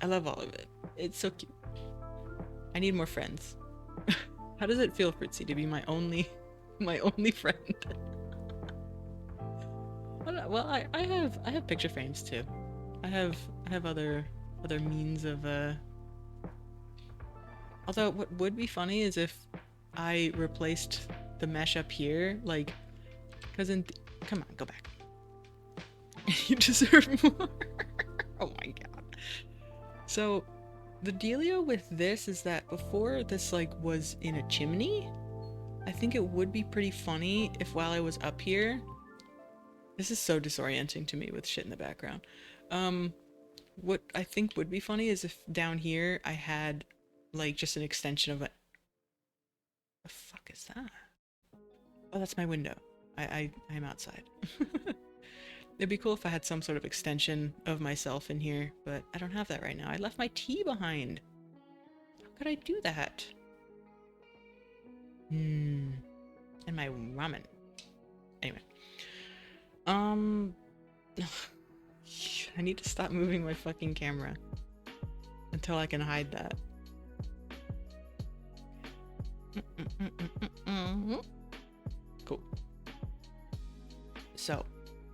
all of it. It's so cute. I need more friends. How does it feel, Fritzy, to be my only friend? Well, I have picture frames too. I have other means of Although what would be funny is if I replaced the mesh up here, like, because come on, go back. You deserve more. Oh my god. So the dealio with this is that before this like was in a chimney, I think it would be pretty funny if while I was up here, this is so disorienting to me with shit in the background. What I think would be funny is if down here I had like just an extension of it. The fuck is that? Oh, that's my window. I'm outside. It'd be cool if I had some sort of extension of myself in here, but I don't have that right now. I left my tea behind. How could I do that? And my ramen. Anyway. I need to stop moving my fucking camera until I can hide that. Cool. So,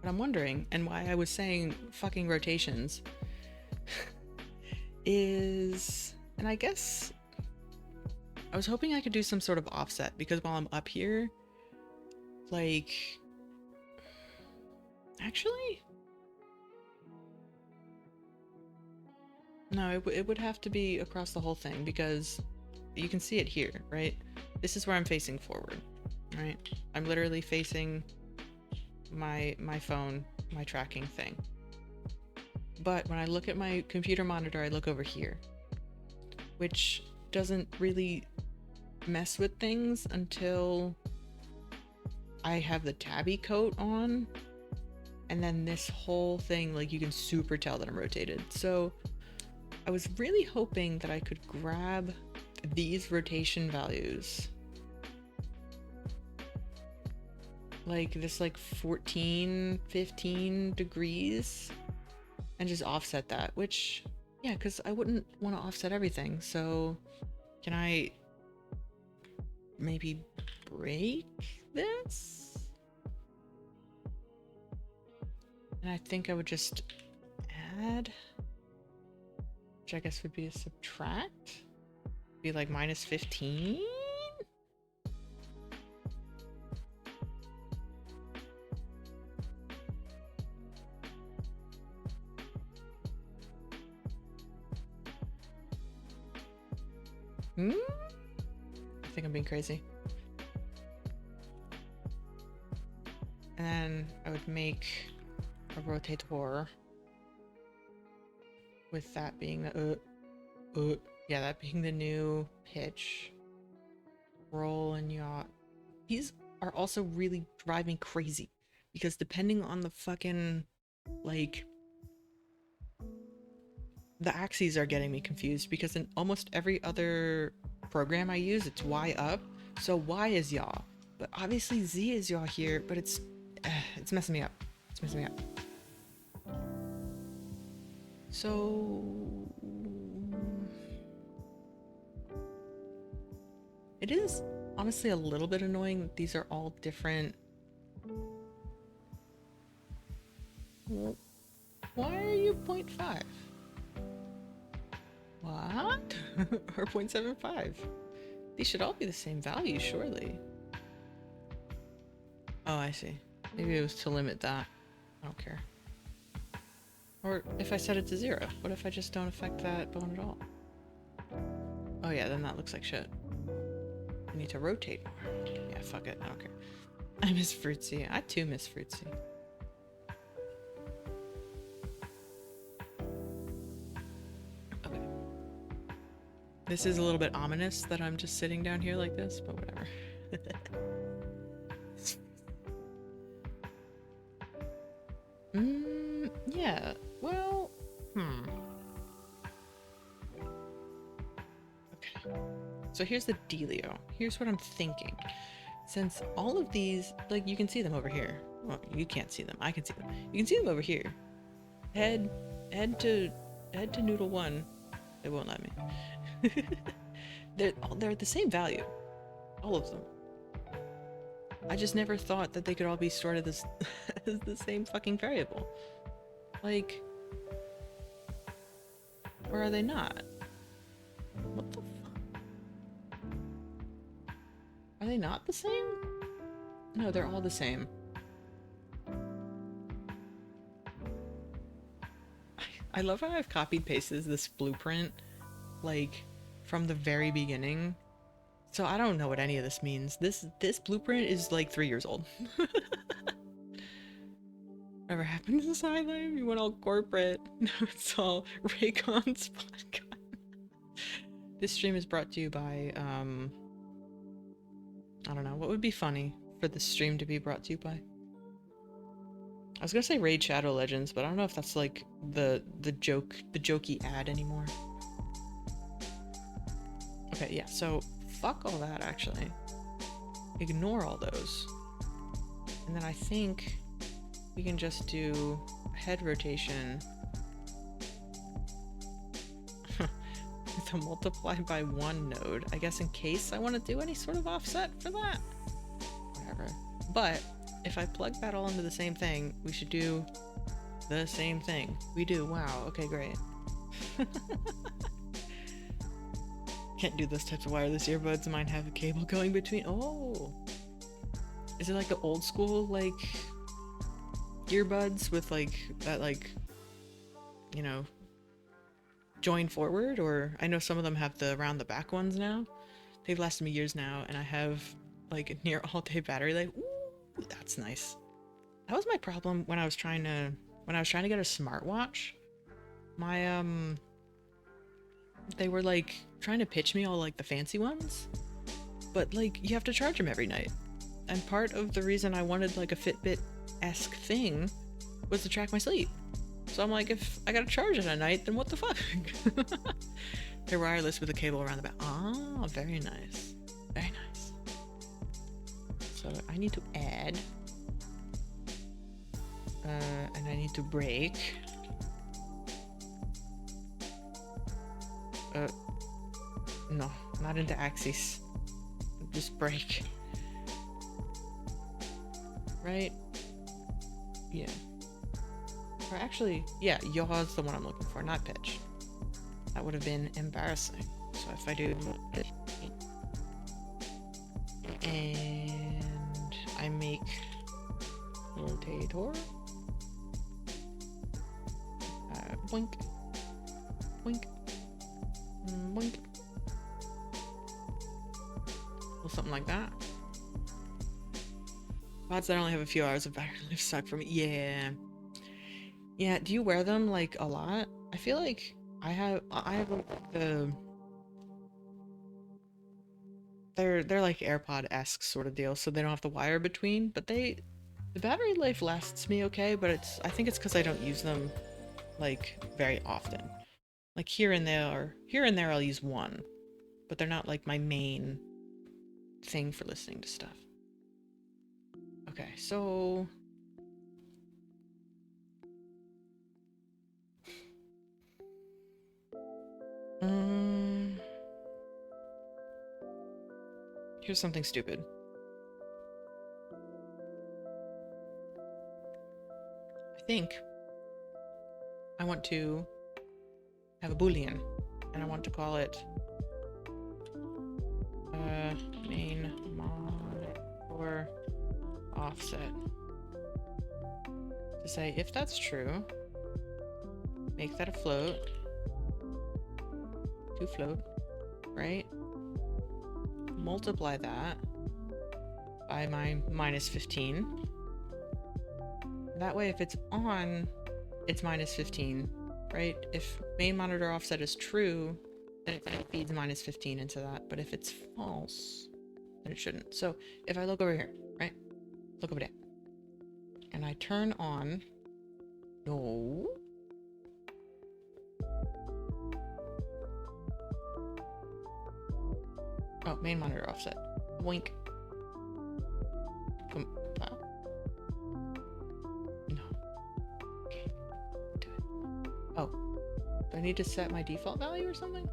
what I'm wondering, and why I was saying fucking rotations, is, and I guess I was hoping I could do some sort of offset, because while I'm up here, like, actually, no, it would have to be across the whole thing, because you can see it here, right? This is where I'm facing forward, right? I'm literally facing my phone, my tracking thing. But when I look at my computer monitor, I look over here, which doesn't really mess with things until I have the tabby coat on, and then this whole thing, like, you can super tell that I'm rotated. So I was really hoping that I could grab these rotation values, like this, like 14 15 degrees, and just offset that, which, yeah, because I wouldn't want to offset everything. So can I maybe break this? And I think I would just add, which I guess would be a subtract, be like minus 15. I think I'm being crazy. And then I would make a rotator with that being the yeah, that being the new pitch. Roll and yaw. These are also really driving me crazy because depending on the fucking, like, the axes are getting me confused because in almost every other program I use, it's Y up, so Y is yaw, but obviously Z is yaw here, but it's messing me up. It's messing me up. So it is honestly a little bit annoying that these are all different. Why are you 0.5? What? Or 0.75? These should all be the same value, surely. Oh, I see. Maybe it was to limit that. I don't care. Or if I set it to 0, what if I just don't affect that bone at all? Oh yeah, then that looks like shit. I need to rotate more. Yeah, fuck it, I don't care. I miss Fruitsy. I too miss Fruitsy. Okay. This is a little bit ominous that I'm just sitting down here like this, but whatever. Yeah, well, Okay. So here's the dealio. Here's what I'm thinking. Since all of these, like, you can see them over here. Well, you can't see them. I can see them. You can see them over here. Head to noodle 1. It won't let me. They're the same value. All of them. I just never thought that they could all be stored as the same fucking variable. Like, or are they not? What the fuck? Are they not the same? No, they're all the same. I love how I've copied pasted this blueprint, like, from the very beginning. So I don't know what any of this means. This blueprint is like 3 years old. Whatever happened to Asylum? You went all corporate. No, it's all Raycon's podcast. This stream is brought to you by, I don't know, what would be funny for this stream to be brought to you by? I was gonna say Raid Shadow Legends, but I don't know if that's like the jokey ad anymore. Okay, yeah, so fuck all that, actually. Ignore all those. And then I think we can just do head rotation to multiply by 1 node. I guess in case I want to do any sort of offset for that. Whatever. But if I plug that all into the same thing, we should do the same thing. We do. Wow. Okay, great. Can't do those types of wireless earbuds. Mine have a cable going between. Oh. Is it like the old school, like, earbuds with, like, that, like, you know, join forward? Or I know some of them have the around the back ones now. They've lasted me years now, and I have, like, a near all-day battery life. Ooh, that's nice. That was my problem when I was trying to get a smartwatch. They were, like, trying to pitch me all, like, the fancy ones. but like you have to charge them every night. And part of the reason I wanted like a Fitbit-esque thing was to track my sleep. So I'm like, if I gotta charge it at night, then what the fuck? They're wireless with a cable around the back. Ah, very nice. Very nice. So I need to add. And I need to break. No, not into axes. Just break. Right? Yeah. Or actually, yeah, yaw is the one I'm looking for, not pitch. That would have been embarrassing. So if I do... And I make rotator. Boink. Boink. Boink. Well, something like that. Pods that only have a few hours of battery life suck for me. Yeah. Yeah, do you wear them like a lot? I feel like I have like the they're like AirPod-esque sort of deal, so they don't have the wire between, but the battery life lasts me okay, but I think it's because I don't use them like very often. Like here and there I'll use one, but they're not like my main thing for listening to stuff. Okay, so here's something stupid. I think I want to have a boolean, and I want to call it main mod or offset. To say if that's true, make that a float. To float, right? Multiply that by my minus 15. That way, if it's on, it's minus 15, right? If main monitor offset is true, then it feeds minus 15 into that. But if it's false, then it shouldn't. So if I look over here, right? Look over there. And I turn on... No. Oh, main monitor offset. Wink. Compile. No. Okay. Do it. Oh. Do I need to set my default value or something?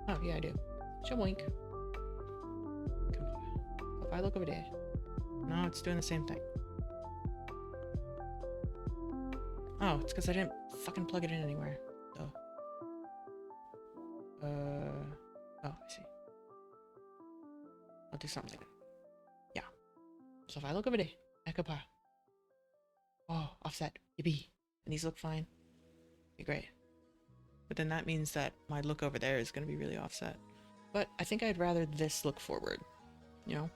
Oh, yeah, I do. Wink. Compile. If I look over there. No, it's doing the same thing. Oh, it's because I didn't fucking plug it in anywhere. Oh. Oh, I see. I'll do something. Yeah. So if I look over there, Ekapa. Oh, offset. Yippee. And these look fine. Okay, great. But then that means that my look over there is going to be really offset. But I think I'd rather this look forward. You know?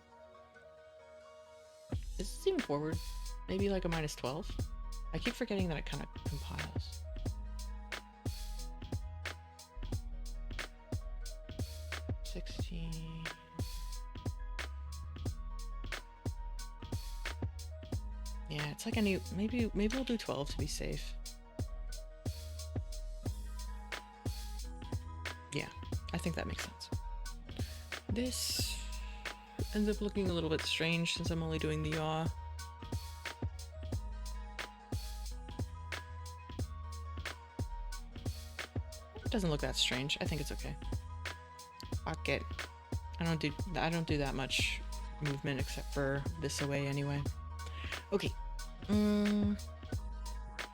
Is this even forward? Maybe like a minus 12? I keep forgetting that it kind of compiles. Yeah, it's like any maybe we'll do 12 to be safe. Yeah, I think that makes sense. This ends up looking a little bit strange since I'm only doing the yaw. It doesn't look that strange. I think it's okay. Fuck it. I don't do that much movement except for this away anyway. Okay.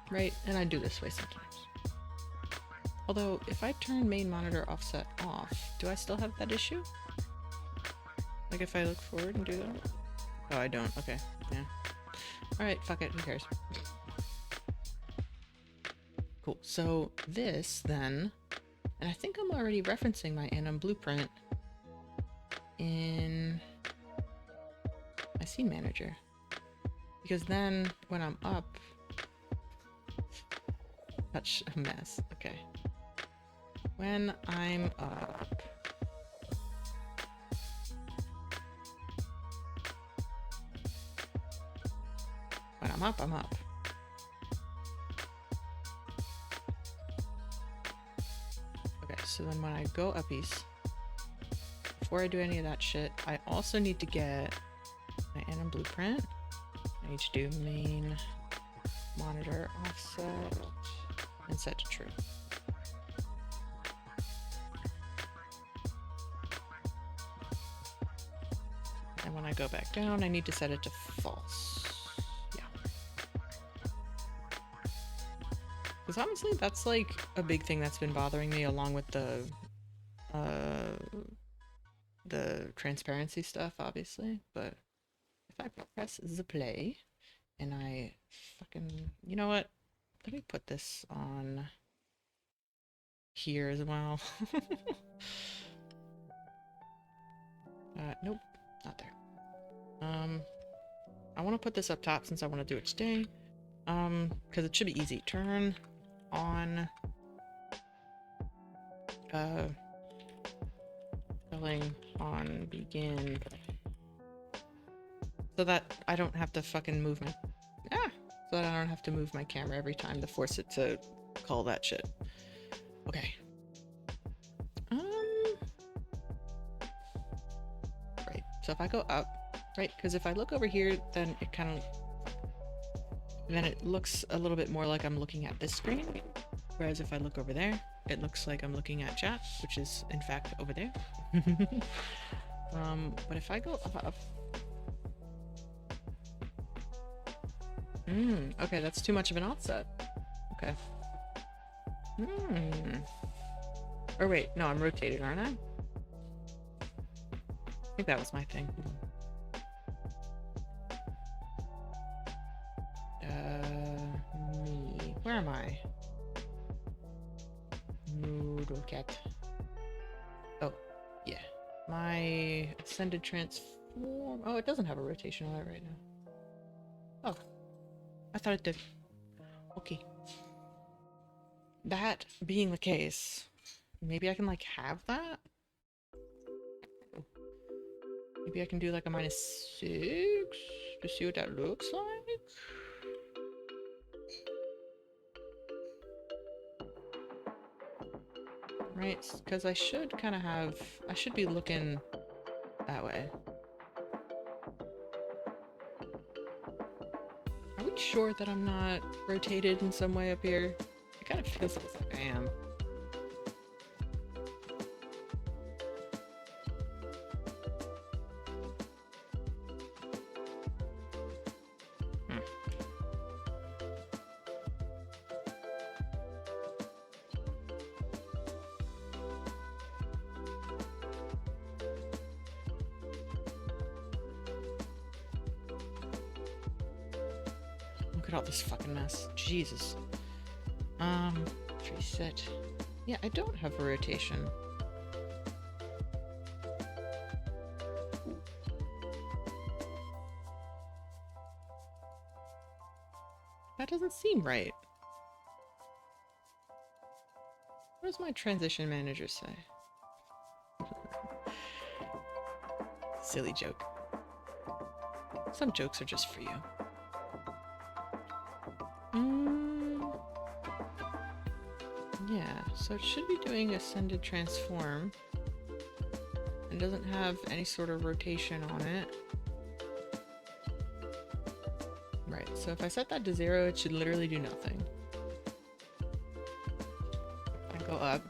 Right, and I do this way sometimes. Although, if I turn main monitor offset off, do I still have that issue? Like if I look forward and do that? Oh, I don't. Okay, yeah. Alright, fuck it, who cares? Cool, so this then, and I think I'm already referencing my Anom blueprint in my scene manager. Because then, when I'm up... Such a mess. Okay. When I'm up... I'm up, I'm up. Okay, so then when I go uppies, before I do any of that shit, I also need to get my anim blueprint. I need to do main monitor offset and set to true. And when I go back down, I need to set it to false. Yeah. Because honestly, that's like a big thing that's been bothering me, along with the transparency stuff, obviously. But if I press the play and I fucking, you know what? Let me put this on here as well. Nope, not there. I want to put this up top since I want to do it today. Because it should be easy. Turn on spelling on begin, so that I don't have to fucking move my so that I don't have to move my camera every time to force it to call that shit. Okay. Right. So if I go up, right? Because if I look over here, then it kind of looks a little bit more like I'm looking at this screen. Whereas if I look over there, it looks like I'm looking at chat, which is in fact over there. But if I go up, okay, that's too much of an offset. Okay. Or wait, no, I'm rotating, aren't I? I think that was my thing. Me. Where am I? Noodle cat. Oh, yeah. My ascended transform. Oh, it doesn't have a rotation on it right now. Oh, I thought it did. Okay. That being the case, maybe I can like have that? Maybe I can do like a -6 to see what that looks like? Right, because I should kind of have... I should be looking that way. Are we sure that I'm not rotated in some way up here? It kind of feels like I am. Look at all this fucking mess. Jesus. Reset. Yeah, I don't have a rotation. That doesn't seem right. What does my transition manager say? Silly joke. Some jokes are just for you. Yeah, so it should be doing ascended transform. It doesn't have any sort of rotation on it. Right, so if I set that to 0, it should literally do nothing. I go up.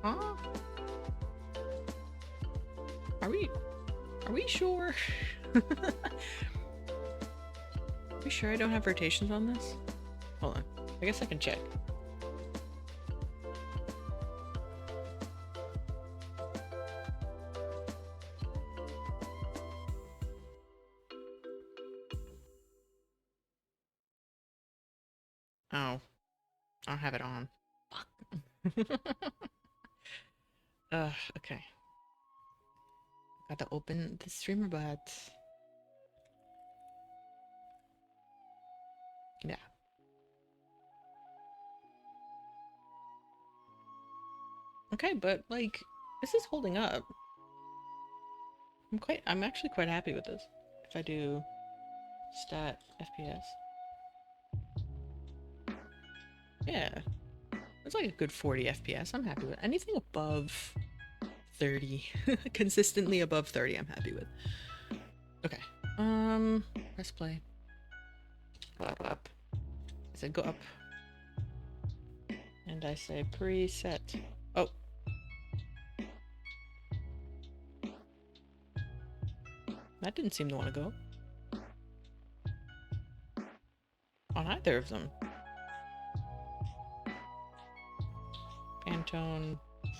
Huh? Are we sure? Are we sure I don't have rotations on this? Hold on. I guess I can check. Oh. I don't have it on. Fuck. Okay. Gotta open the streamer bot. Yeah. Okay, but like, this is holding up. I'm actually quite happy with this. If I do stat FPS. Yeah. It's like a good 40 FPS. I'm happy with anything above 30. Consistently above 30, I'm happy with. Okay. Press play. Go up. I said go up. And I say preset. Oh. That didn't seem to want to go. On either of them. Pantone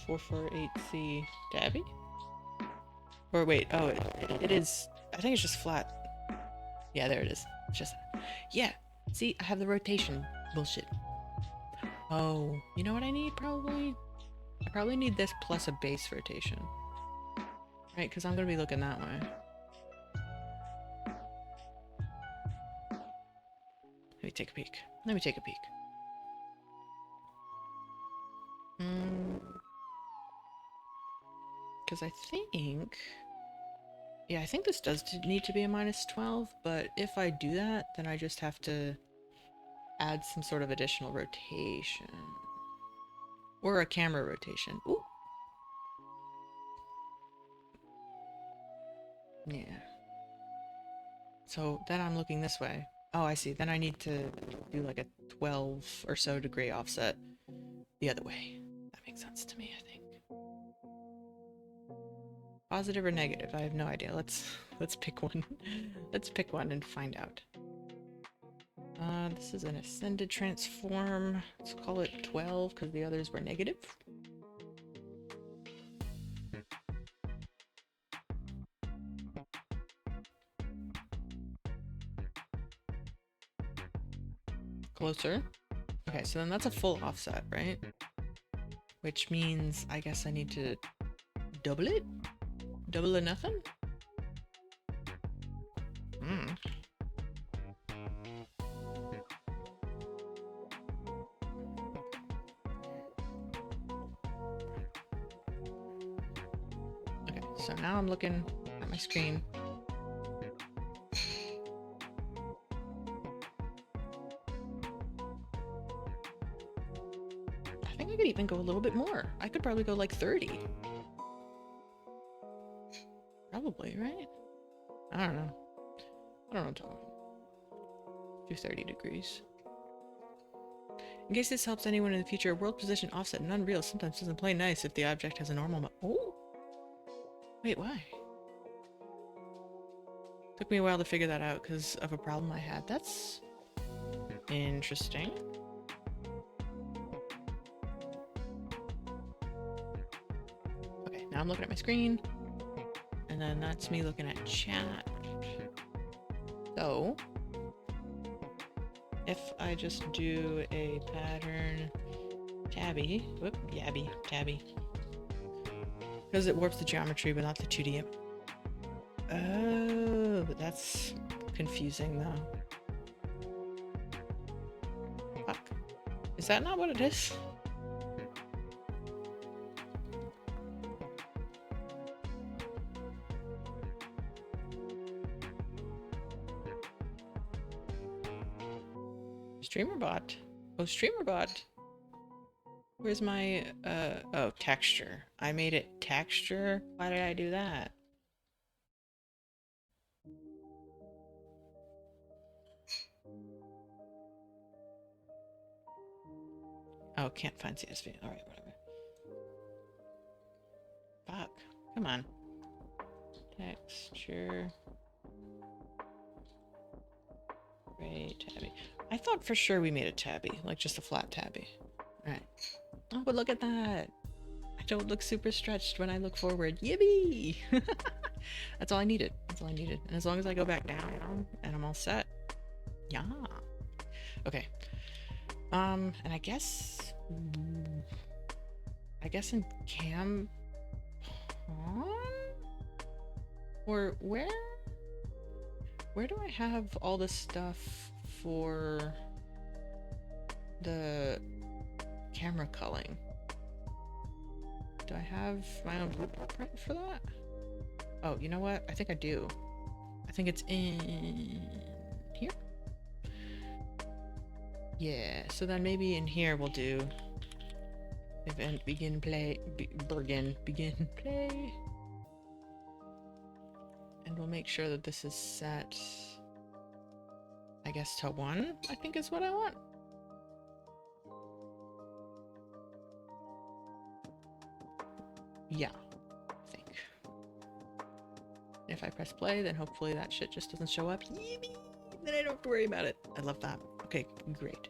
448C Dabby? Or wait, oh, it is. I think it's just flat. Yeah, there it is. It's just. Yeah. See, I have the rotation bullshit. Oh, you know what I need probably? I probably need this plus a base rotation. Right, because I'm going to be looking that way. Let me take a peek. Let me take a peek. Because I think... Yeah, I think this does need to be a minus 12, but if I do that, then I just have to add some sort of additional rotation. Or a camera rotation. Ooh. Yeah. So then I'm looking this way. Oh, I see. Then I need to do like a 12 or so degree offset the other way. That makes sense to me, I think. Positive or negative? I have no idea. Let's pick one. Let's pick one and find out. This is an ascended transform. Let's call it 12 because the others were negative. Closer. Okay, so then that's a full offset, right? Which means I guess I need to double it? Double or nothing? Hmm. Okay, so now I'm looking at my screen. I think I could even go a little bit more. I could probably go like 30. Probably, right? I don't know. I don't know. Do 30 degrees. In case this helps anyone in the future, world position offset in Unreal sometimes doesn't play nice if the object has a normal Oh! Wait, why? Took me a while to figure that out because of a problem I had. That's interesting. Okay, now I'm looking at my screen. And then that's me looking at chat. So, if I just do a pattern tabby, whoop, yabby, tabby. Because it warps the geometry but not the 2D. Oh, but that's confusing though. Fuck. Is that not what it is? StreamerBot. Oh, StreamerBot. Where's my, oh, texture. I made it texture? Why did I do that? Oh, can't find CSV. Alright, whatever. Fuck. Come on. Texture. Ray tabby. I thought for sure we made a tabby. Like just a flat tabby. Alright. Oh, but look at that. I don't look super stretched when I look forward. Yippee! That's all I needed. That's all I needed. And as long as I go back down and I'm all set. Yeah. Okay. And I guess in cam or where do I have all the stuff for the camera culling? Do I have my own blueprint for that? Oh, you know what? I think I do. I think it's in here? Yeah, so then maybe in here we'll do event begin play, begin play. And we'll make sure that this is set, I guess, to 1, I think is what I want. Yeah, I think. If I press play, then hopefully that shit just doesn't show up. Then I don't have to worry about it. I love that. Okay, great.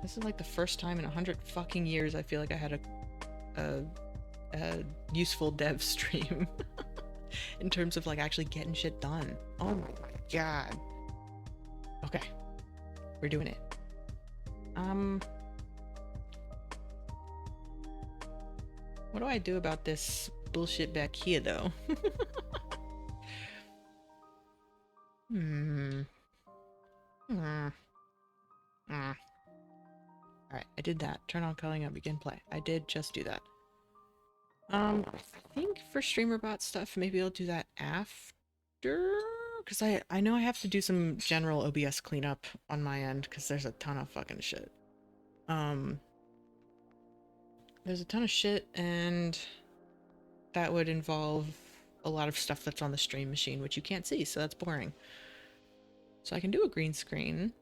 This is like the first time in 100 fucking years I feel like I had a useful dev stream in terms of like actually getting shit done. Oh my god. Okay, we're doing it. What do I do about this bullshit back here though? Alright, I did that. Turn on culling and begin play. I did just do that. I think for StreamerBot stuff, maybe I'll do that after, because I know I have to do some general OBS cleanup on my end, because there's a ton of fucking shit. There's a ton of shit, and that would involve a lot of stuff that's on the stream machine, which you can't see, so that's boring. So I can do a green screen.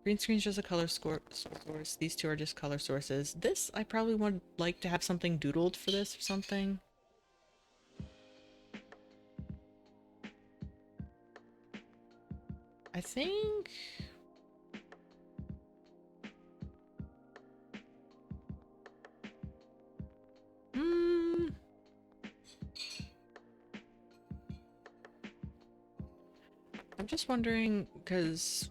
Green screen's just a color source. These two are just color sources. This, I probably would like to have something doodled for this or something. I think... I'm just wondering, because...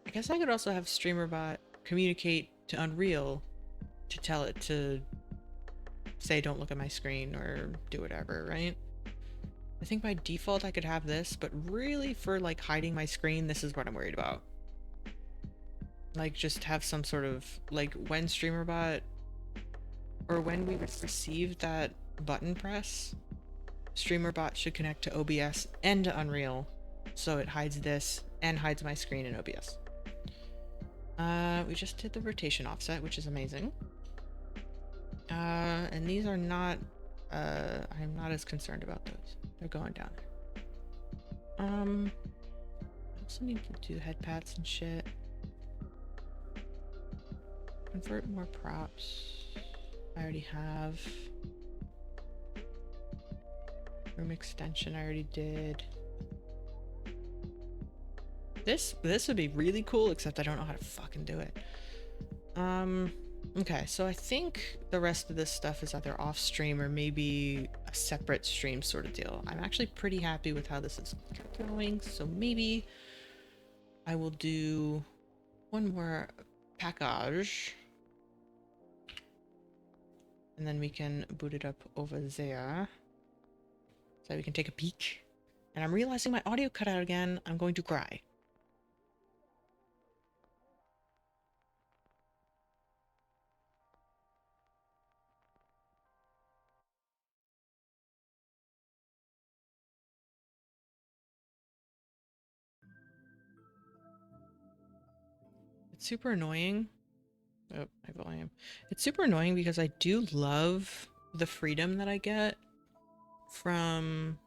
I guess I could also have StreamerBot communicate to Unreal to tell it to say don't look at my screen or do whatever, right? I think by default I could have this, but really for like hiding my screen, this is what I'm worried about. Like just have some sort of, like when StreamerBot, or when we receive that button press, StreamerBot should connect to OBS and to Unreal, so it hides this and hides my screen in OBS. We just did the rotation offset, which is amazing. And these are not, I'm not as concerned about those. They're going down there. I also need to do head pats and shit. Convert more props. I already have. Room extension I already did. This would be really cool, except I don't know how to fucking do it. Okay, so I think the rest of this stuff is either off stream or maybe a separate stream sort of deal. I'm actually pretty happy with how this is going, so maybe I will do one more package. And then we can boot it up over there. So we can take a peek. And I'm realizing my audio cut out again. I'm going to cry. It's super annoying. Oh, my volume. It's super annoying because I do love the freedom that I get from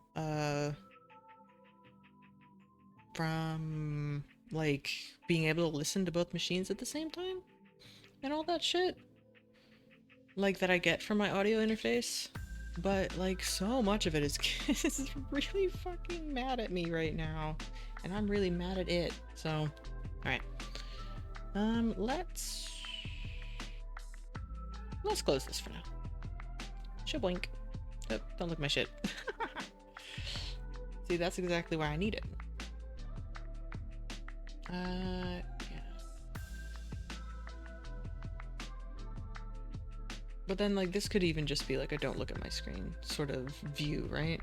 like being able to listen to both machines at the same time and all that shit. Like that I get from my audio interface. But like so much of it is is really fucking mad at me right now. And I'm really mad at it. So, alright. Let's close this for now. Shaboink. Oh, don't look at my shit. See, that's exactly why I need it. Yeah. But then, like, this could even just be like a don't look at my screen sort of view, right?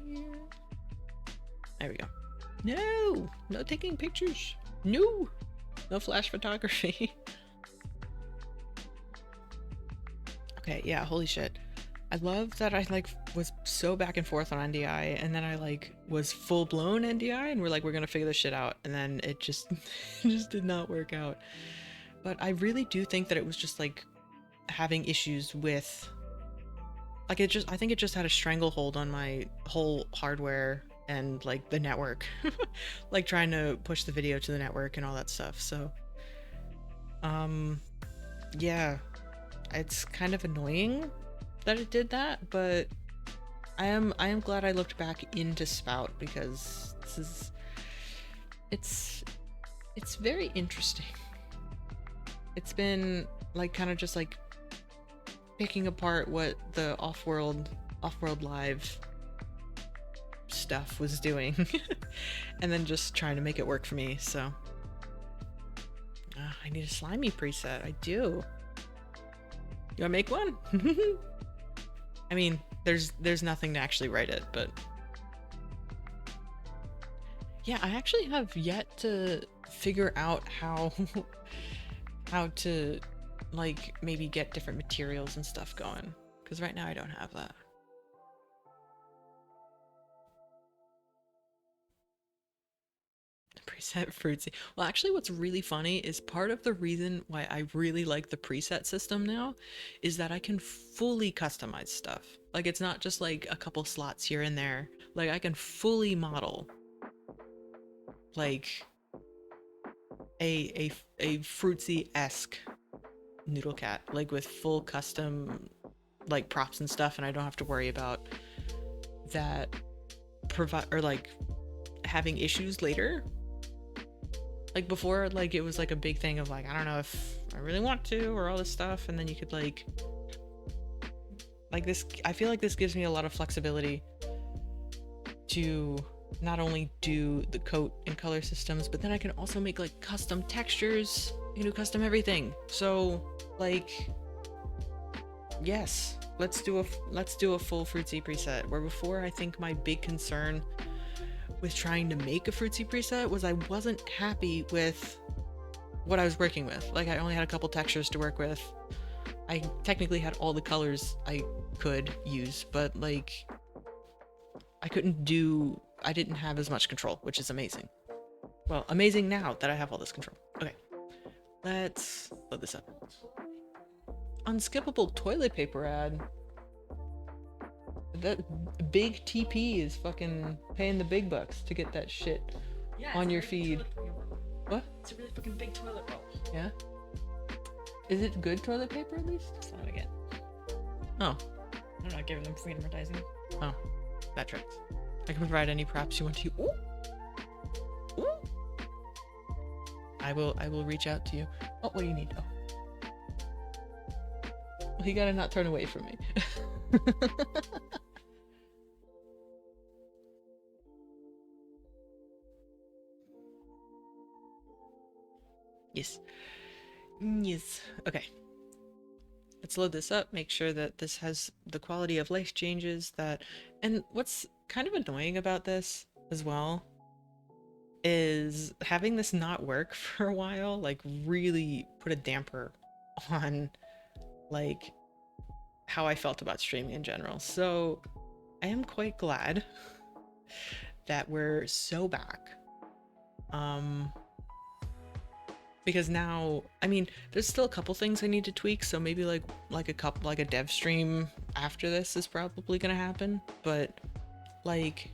Here. There we go. No! No taking pictures! No! No flash photography. Okay, yeah, holy shit. I love that I like was so back and forth on NDI, and then I like was full blown NDI, and we're like, we're gonna figure this shit out, and then it just it just did not work out. But I really do think that it was just like having issues with like I think it just had a stranglehold on my whole hardware and like the network. Like trying to push the video to the network and all that stuff. So um yeah, it's kind of annoying that it did that, but I am glad I looked back into Spout because it's it's very interesting. It's been like kind of just like picking apart what the off-world live stuff was doing and then just trying to make it work for me. So I need a slimy preset. I do. You wanna make one? I mean, there's nothing to actually write it, but yeah, I actually have yet to figure out how how to like maybe get different materials and stuff going, because right now I don't have that. Preset fruitsy. Well, actually what's really funny is part of the reason why I really like the preset system now is that I can fully customize stuff. Like it's not just like a couple slots here and there. Like I can fully model like a fruitsy-esque noodle cat, like with full custom like props and stuff, and I don't have to worry about that provide or like having issues later. Like before, like it was like a big thing of like, I don't know if I really want to or all this stuff, and then you could like this, I feel like this gives me a lot of flexibility to not only do the coat and color systems, but then I can also make like custom textures. I can do custom everything. So like, yes, let's do a full fruitsy preset. Where before I think my big concern with trying to make a fruitsy preset was I wasn't happy with what I was working with. Like I only had a couple textures to work with. I technically had all the colors I could use, but like I didn't have as much control, which is amazing. Well, amazing now that I have all this control. Okay, let's load this up. Unskippable toilet paper ad. That big TP is fucking paying the big bucks to get that shit on your feed. What? It's a really fucking big toilet roll. Yeah? Is it good toilet paper at least? That's not what I get. Oh. I'm not giving them free advertising. Oh. That tracks. I can provide any props you want to. Ooh. Ooh. I will reach out to you. Oh, what do you need? Oh. Well, you gotta not turn away from me. Yes. Yes. Okay. Let's load this up, make sure that this has the quality of life changes that... And what's kind of annoying about this as well is having this not work for a while, like really put a damper on like how I felt about streaming in general. So I am quite glad that we're so back. Because now, I mean, there's still a couple things I need to tweak, so maybe like a dev stream after this is probably gonna happen. But like,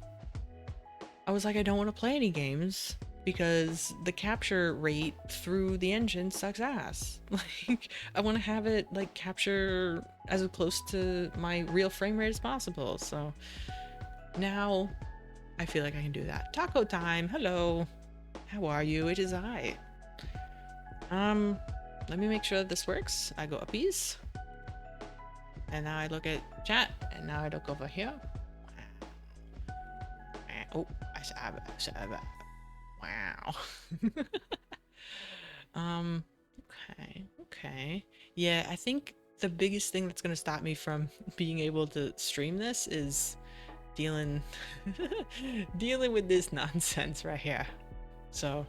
I was like, I don't want to play any games because the capture rate through the engine sucks ass. Like, I want to have it like capture as close to my real frame rate as possible. So now I feel like I can do that. Taco time. Hello. How are you? It is I. Let me make sure that this works. I go uppies. And now I look at chat. And now I look over here. Oh, I said, wow. Okay. Yeah, I think the biggest thing that's gonna stop me from being able to stream this is dealing with this nonsense right here. So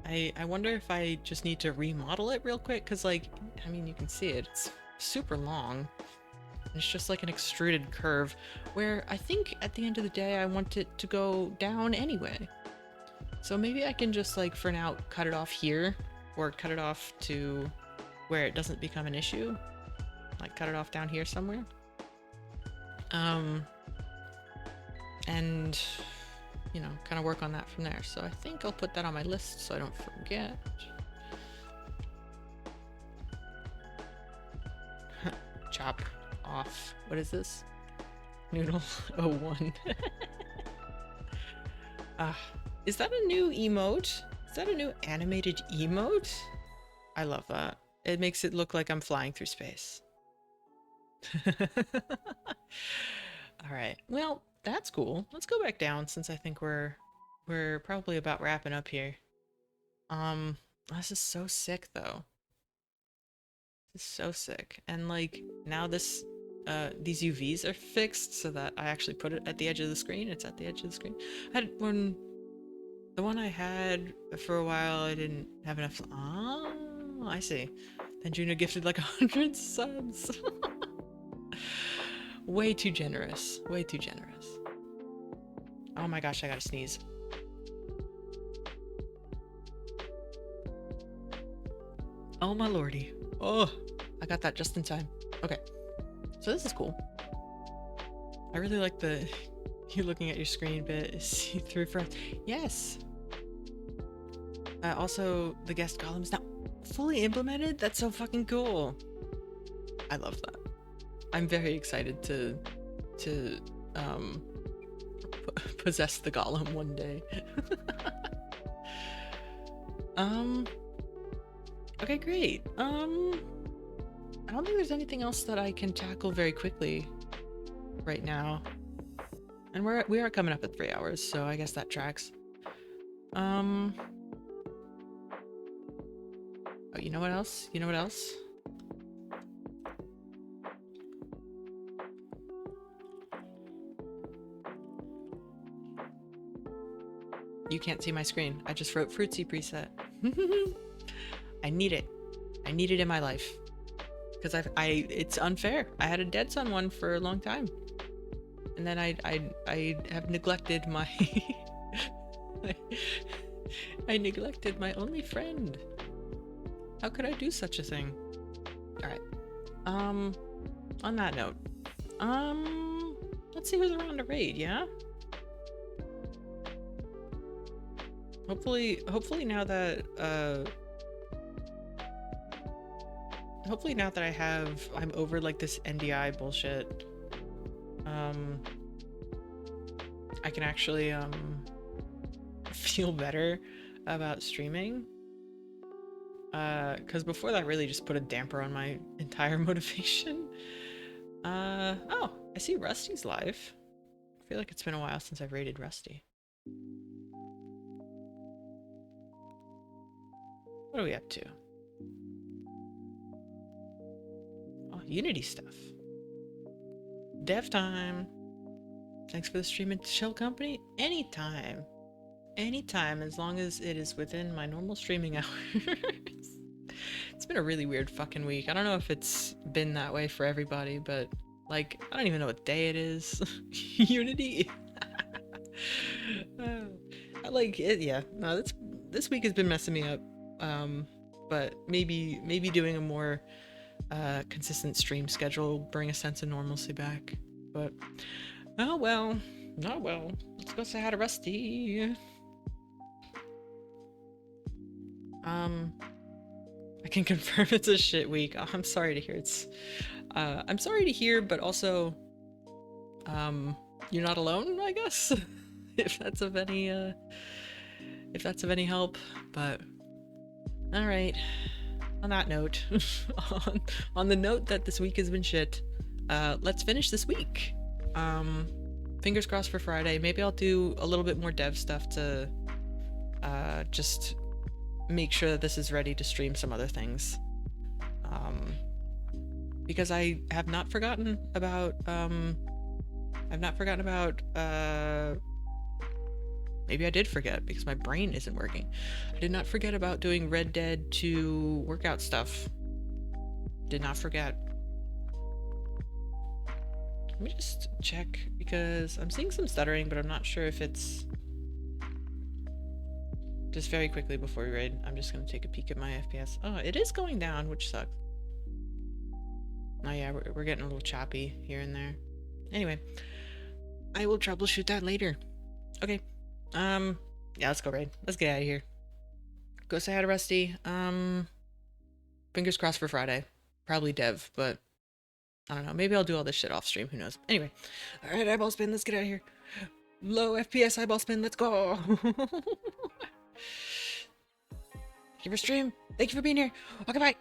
I wonder if I just need to remodel it real quick, because like, I mean, you can see it. super long. It's just like an extruded curve where I think at the end of the day I want it to go down anyway. So maybe I can just like for now cut it off here or cut it off to where it doesn't become an issue. Like cut it off down here somewhere. And you know, kind of work on that from there. So I think I'll put that on my list so I don't forget. Chop off. What is this? Noodle 01. Is that a new emote? Is that a new animated emote? I love that. It makes it look like I'm flying through space. Alright, well, that's cool. Let's go back down since I think we're probably about wrapping up here. This is so sick though. This is so sick. And like now these UVs are fixed so that I actually put it at the edge of the screen. It's at the edge of the screen. The one I had for a while, I didn't have enough. Oh, I see. Then Junior gifted like 100 subs. Way too generous. Way too generous. Oh my gosh, I gotta sneeze. Oh my lordy. Oh, I got that just in time. Okay. So this is cool. I really like the you looking at your screen bit see through for yes. Also, the guest column is now fully implemented. That's so fucking cool. I love that. I'm very excited to possess the golem one day. Okay, great. I don't think there's anything else that I can tackle very quickly right now. And we are coming up at 3 hours, so I guess that tracks. Oh, you know what else? You know what else? You can't see my screen. I just wrote Fruitsy preset. I need it. I need it in my life. Because it's unfair. I had a Dead Son one for a long time. And then I have neglected my I neglected my only friend. How could I do such a thing? Alright. On that note. Let's see who's around to raid, yeah? Hopefully now that I'm over like this NDI bullshit. I can actually feel better about streaming. Because before that really just put a damper on my entire motivation. Oh, I see Rusty's live. I feel like it's been a while since I've raided Rusty. What are we up to? Oh, Unity stuff. Dev time. Thanks for the stream and shell company. Anytime. Anytime, as long as it is within my normal streaming hours. It's been a really weird fucking week. I don't know if it's been that way for everybody, but like, I don't even know what day it is. Unity. Like it, yeah. No, this week has been messing me up. But maybe doing a more consistent stream schedule will bring a sense of normalcy back. But oh well. Let's go say hi to Rusty. I can confirm it's a shit week. Oh, I'm sorry to hear I'm sorry to hear, but also you're not alone, I guess. if that's of any help. But all right, on that note, on the note that this week has been shit, let's finish this week. Fingers crossed for Friday. Maybe I'll do a little bit more dev stuff to just make sure that this is ready to stream some other things. Because I have not forgotten about maybe I did forget because my brain isn't working. I did not forget about doing Red Dead 2 workout stuff. Did not forget. Let me just check because I'm seeing some stuttering, but I'm not sure if it's... Just very quickly before we raid, I'm just gonna take a peek at my FPS. Oh, it is going down, which sucks. Oh yeah, we're getting a little choppy here and there. Anyway, I will troubleshoot that later. Okay. Yeah, let's go raid. Let's get out of here. Go say hi to Rusty. Fingers crossed for Friday. Probably dev, but I don't know. Maybe I'll do all this shit off stream. Who knows? Anyway. Alright, eyeball spin. Let's get out of here. Low FPS eyeball spin. Let's go. Thank you for stream. Thank you for being here. Okay, bye.